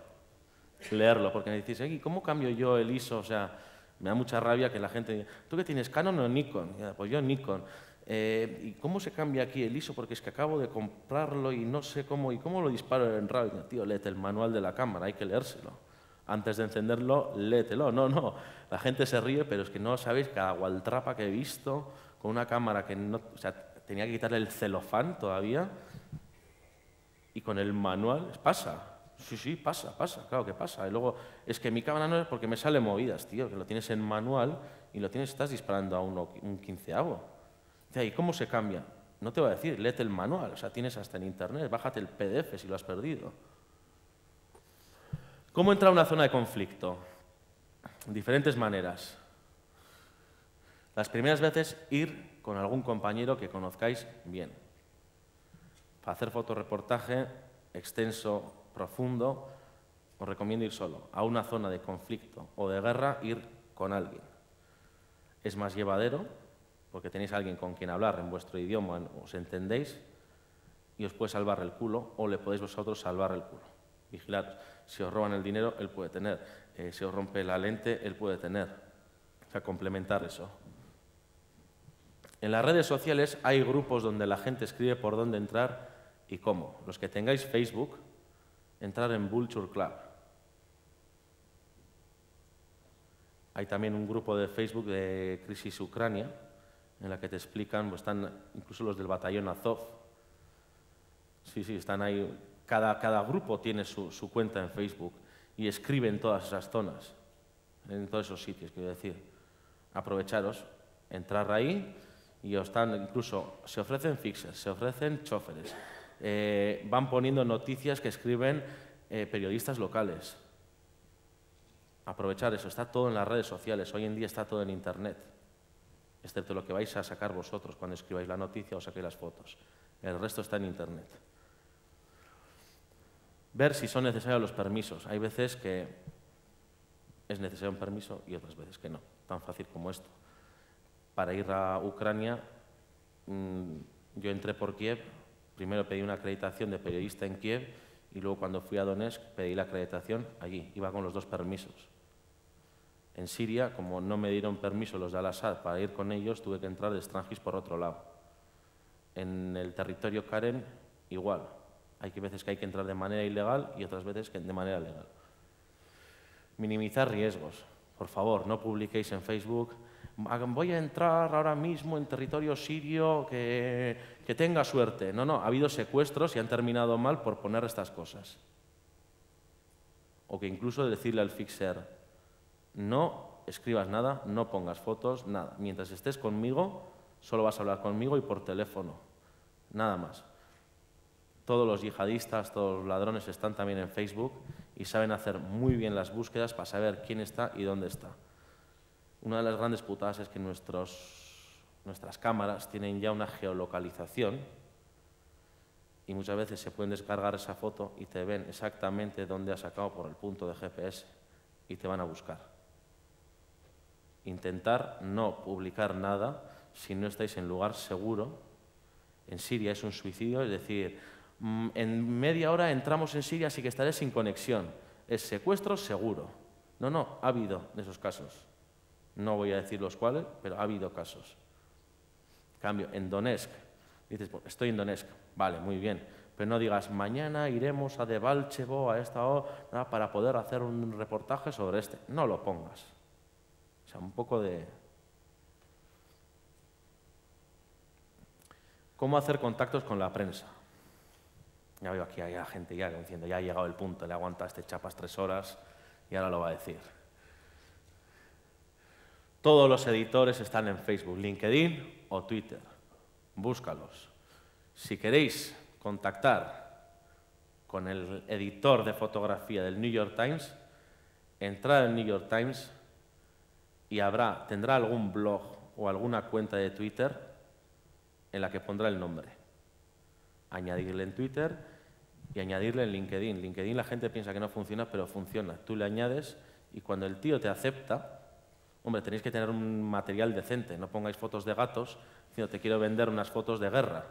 porque me decís, ¿cómo cambio yo el ISO? O sea, me da mucha rabia que la gente diga, ¿tú qué tienes, Canon o Nikon? Pues yo Nikon. ¿Y cómo se cambia aquí el ISO? Porque es que acabo de comprarlo y no sé cómo, ¿y cómo lo disparo en RAW? Tío, léete el manual de la cámara, hay que leérselo. Antes de encenderlo, léetelo. No, la gente se ríe, pero es que no sabéis cada gualtrapa que he visto con una cámara que no, o sea, tenía que quitarle el celofán todavía y con el manual, pasa. Sí, pasa, claro que pasa. Y luego, es que mi cámara no es porque me sale movidas, tío, que lo tienes en manual y estás disparando a un quinceavo. ¿Y cómo se cambia? No te voy a decir, léete el manual, o sea, tienes hasta en internet, bájate el PDF si lo has perdido. ¿Cómo entrar a una zona de conflicto? Diferentes maneras. Las primeras veces, ir con algún compañero que conozcáis bien. Para hacer fotoreportaje extenso, profundo, os recomiendo ir solo. A una zona de conflicto o de guerra, ir con alguien. Es más llevadero, porque tenéis a alguien con quien hablar en vuestro idioma, os entendéis, y os puede salvar el culo, o le podéis vosotros salvar el culo. Vigilaros. Si os roban el dinero, él puede tener. Si os rompe la lente, él puede tener. O sea, complementar eso. En las redes sociales hay grupos donde la gente escribe por dónde entrar y cómo. Los que tengáis Facebook, entrar en Vulture Club. Hay también un grupo de Facebook de Crisis Ucrania, en la que te explican, pues están incluso los del batallón Azov. Sí, están ahí. Cada grupo tiene su cuenta en Facebook y escribe en todas esas zonas, en todos esos sitios, quiero decir. Aprovecharos, entrar ahí y os están, incluso se ofrecen fixers, se ofrecen choferes, van poniendo noticias que escriben periodistas locales. Aprovechar eso, está todo en las redes sociales, hoy en día está todo en Internet, excepto lo que vais a sacar vosotros cuando escribáis la noticia o saquéis las fotos. El resto está en Internet. Ver si son necesarios los permisos. Hay veces que es necesario un permiso y otras veces que no, tan fácil como esto. Para ir a Ucrania, yo entré por Kiev, primero pedí una acreditación de periodista en Kiev y luego cuando fui a Donetsk pedí la acreditación allí, iba con los dos permisos. En Siria, como no me dieron permiso los de Al-Assad para ir con ellos, tuve que entrar de Strangis por otro lado. En el territorio Karen, igual. Hay veces que hay que entrar de manera ilegal y otras veces que de manera legal. Minimizar riesgos. Por favor, no publiquéis en Facebook voy a entrar ahora mismo en territorio sirio, que tenga suerte. No, ha habido secuestros y han terminado mal por poner estas cosas. O que incluso decirle al fixer, no escribas nada, no pongas fotos, nada. Mientras estés conmigo, solo vas a hablar conmigo y por teléfono. Nada más. Todos los yihadistas, todos los ladrones están también en Facebook y saben hacer muy bien las búsquedas para saber quién está y dónde está. Una de las grandes putadas es que nuestras cámaras tienen ya una geolocalización y muchas veces se pueden descargar esa foto y te ven exactamente dónde has sacado por el punto de GPS y te van a buscar. Intentar no publicar nada si no estáis en lugar seguro. En Siria es un suicidio, es decir, en media hora entramos en Siria, así que estaré sin conexión. Es secuestro seguro. No, ha habido de esos casos. No voy a decir los cuales, pero ha habido casos. En cambio, en Donetsk, dices, pues, estoy en Donetsk, vale, muy bien, pero no digas, mañana iremos a Debalchevo, a esta hora, para poder hacer un reportaje sobre este. No lo pongas. O sea, un poco de... ¿Cómo hacer contactos con la prensa? Ya veo aquí hay gente ya diciendo, ya ha llegado el punto, le aguanta a este chapas 3 horas y ahora lo va a decir. Todos los editores están en Facebook, LinkedIn o Twitter. Búscalos. Si queréis contactar con el editor de fotografía del New York Times, entrad en New York Times y tendrá algún blog o alguna cuenta de Twitter en la que pondrá el nombre. Añadirle en Twitter y añadirle en LinkedIn. LinkedIn la gente piensa que no funciona, pero funciona. Tú le añades y cuando el tío te acepta, hombre, tenéis que tener un material decente, no pongáis fotos de gatos diciendo te quiero vender unas fotos de guerra.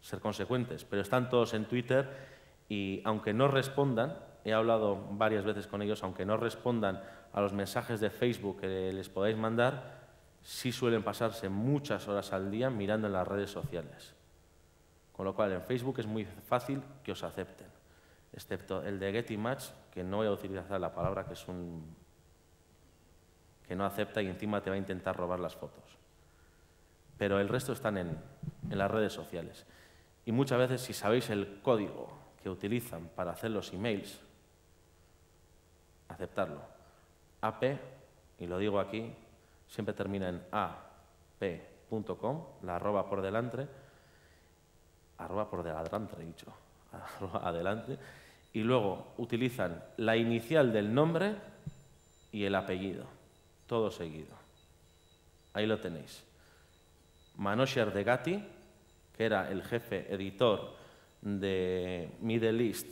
Ser consecuentes, pero están todos en Twitter y aunque no respondan, he hablado varias veces con ellos, aunque no respondan a los mensajes de Facebook que les podáis mandar, sí suelen pasarse muchas horas al día mirando en las redes sociales. Con lo cual, en Facebook es muy fácil que os acepten, excepto el de Getty Match, que no voy a utilizar la palabra, que es que no acepta y encima te va a intentar robar las fotos. Pero el resto están en las redes sociales. Y muchas veces, si sabéis el código que utilizan para hacer los emails, aceptarlo. AP, y lo digo aquí, siempre termina en ap.com, la arroba por delante, he dicho, arroba adelante, y luego utilizan la inicial del nombre y el apellido, todo seguido. Ahí lo tenéis. Manosher Degati, que era el jefe editor de Middle East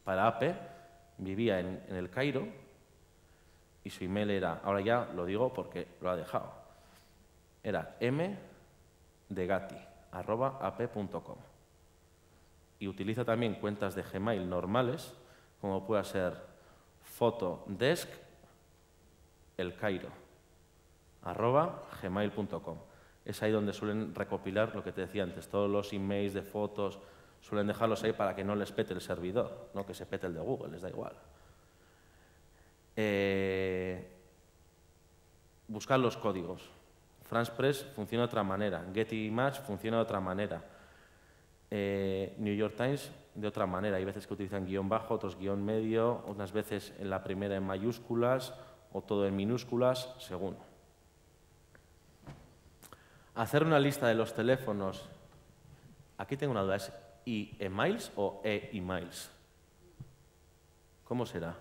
para AP, vivía en El Cairo y su email era, ahora ya lo digo porque lo ha dejado, era mdegati@ap.com. Y utiliza también cuentas de Gmail normales, como puede ser fotodesk elcairo@gmail.com. Es ahí donde suelen recopilar lo que te decía antes, todos los emails de fotos, suelen dejarlos ahí para que no les pete el servidor, no que se pete el de Google, les da igual. Buscar los códigos. France Press funciona de otra manera, Getty Images funciona de otra manera, New York Times de otra manera. Hay veces que utilizan guión bajo, otros guión medio, unas veces en la primera en mayúsculas o todo en minúsculas, según. Hacer una lista de los teléfonos. Aquí tengo una duda, ¿es e-mails o e-emails? ¿Cómo será?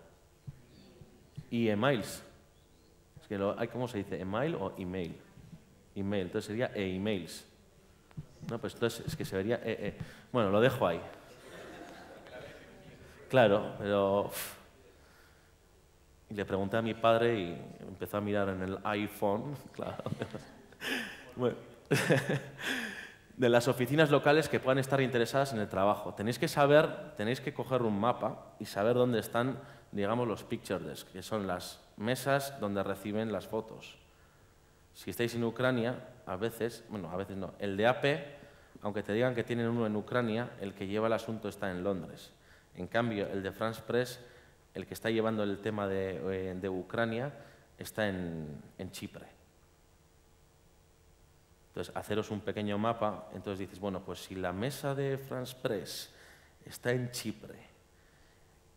E-mails. Es que ¿cómo se dice? ¿Email o email? Email, entonces sería e-emails. No, pues entonces es que se vería Bueno, lo dejo ahí. Claro, pero... Y le pregunté a mi padre y empezó a mirar en el iPhone, claro. Bueno. De las oficinas locales que puedan estar interesadas en el trabajo. Tenéis que coger un mapa y saber dónde están, digamos, los picture desks, que son las mesas donde reciben las fotos. Si estáis en Ucrania, a veces no, el de AP, aunque te digan que tienen uno en Ucrania, el que lleva el asunto está en Londres. En cambio, el de France Press, el que está llevando el tema de Ucrania, está en Chipre. Entonces, haceros un pequeño mapa, entonces dices, bueno, pues si la mesa de France Press está en Chipre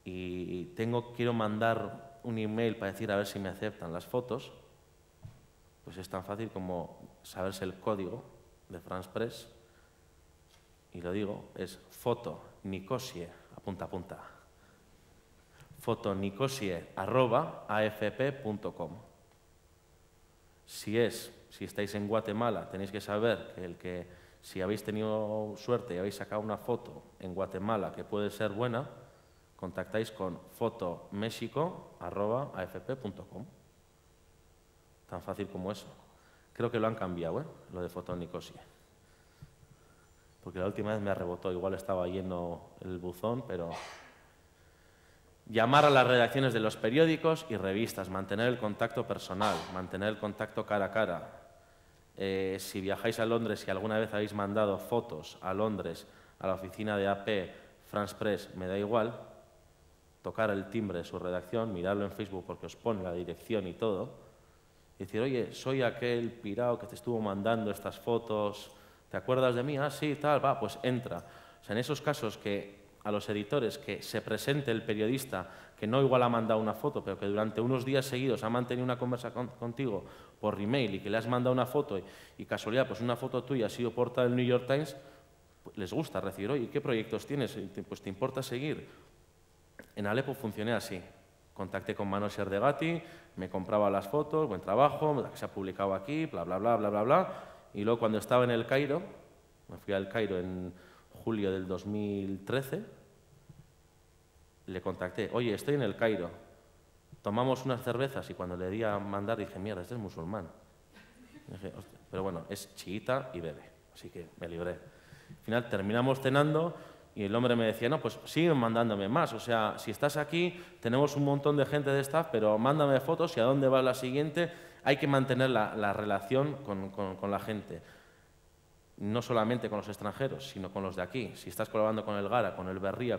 y quiero mandar un email para decir a ver si me aceptan las fotos, pues es tan fácil como saberse el código de France Press, y lo digo, es fotonicosie, apunta, fotonicosie@afp.com. Si estáis en Guatemala, tenéis que saber que si habéis tenido suerte y habéis sacado una foto en Guatemala que puede ser buena, contactáis con fotomexico@afp.com. Tan fácil como eso. Creo que lo han cambiado, lo de fotonicosie. Porque la última vez me rebotó, igual estaba lleno el buzón, pero... Llamar a las redacciones de los periódicos y revistas, mantener el contacto personal, mantener el contacto cara a cara. Si viajáis a Londres, si alguna vez habéis mandado fotos a Londres, a la oficina de AP, France Press, me da igual, tocar el timbre de su redacción, mirarlo en Facebook porque os pone la dirección y todo, y decir, oye, soy aquel pirao que te estuvo mandando estas fotos, ¿te acuerdas de mí? Ah, sí, tal, va, pues entra. O sea, en esos casos que a los editores que se presente el periodista que no igual ha mandado una foto, pero que durante unos días seguidos ha mantenido una conversación contigo por email y que le has mandado una foto y casualidad, pues una foto tuya ha sido portada del New York Times, pues les gusta recibir, oye, ¿qué proyectos tienes? Pues ¿te importa seguir? En Alepo funcioné así. Contacté con Manosher Degati, me compraba las fotos, buen trabajo, la que se ha publicado aquí, bla, bla, bla, bla, bla, bla. Y luego cuando estaba en El Cairo, me fui al Cairo en julio del 2013, le contacté, oye, estoy en El Cairo, tomamos unas cervezas, y cuando le di a mandar dije, mierda, este es musulmán. Dije, pero bueno, es chiita y bebe, así que me libré. Al final terminamos cenando y el hombre me decía, no, pues siguen mandándome más, o sea, si estás aquí, tenemos un montón de gente de staff, pero mándame fotos y a dónde va la siguiente. Hay que mantener la relación con la gente. No solamente con los extranjeros, sino con los de aquí. Si estás colaborando con el Gara, con el Berría,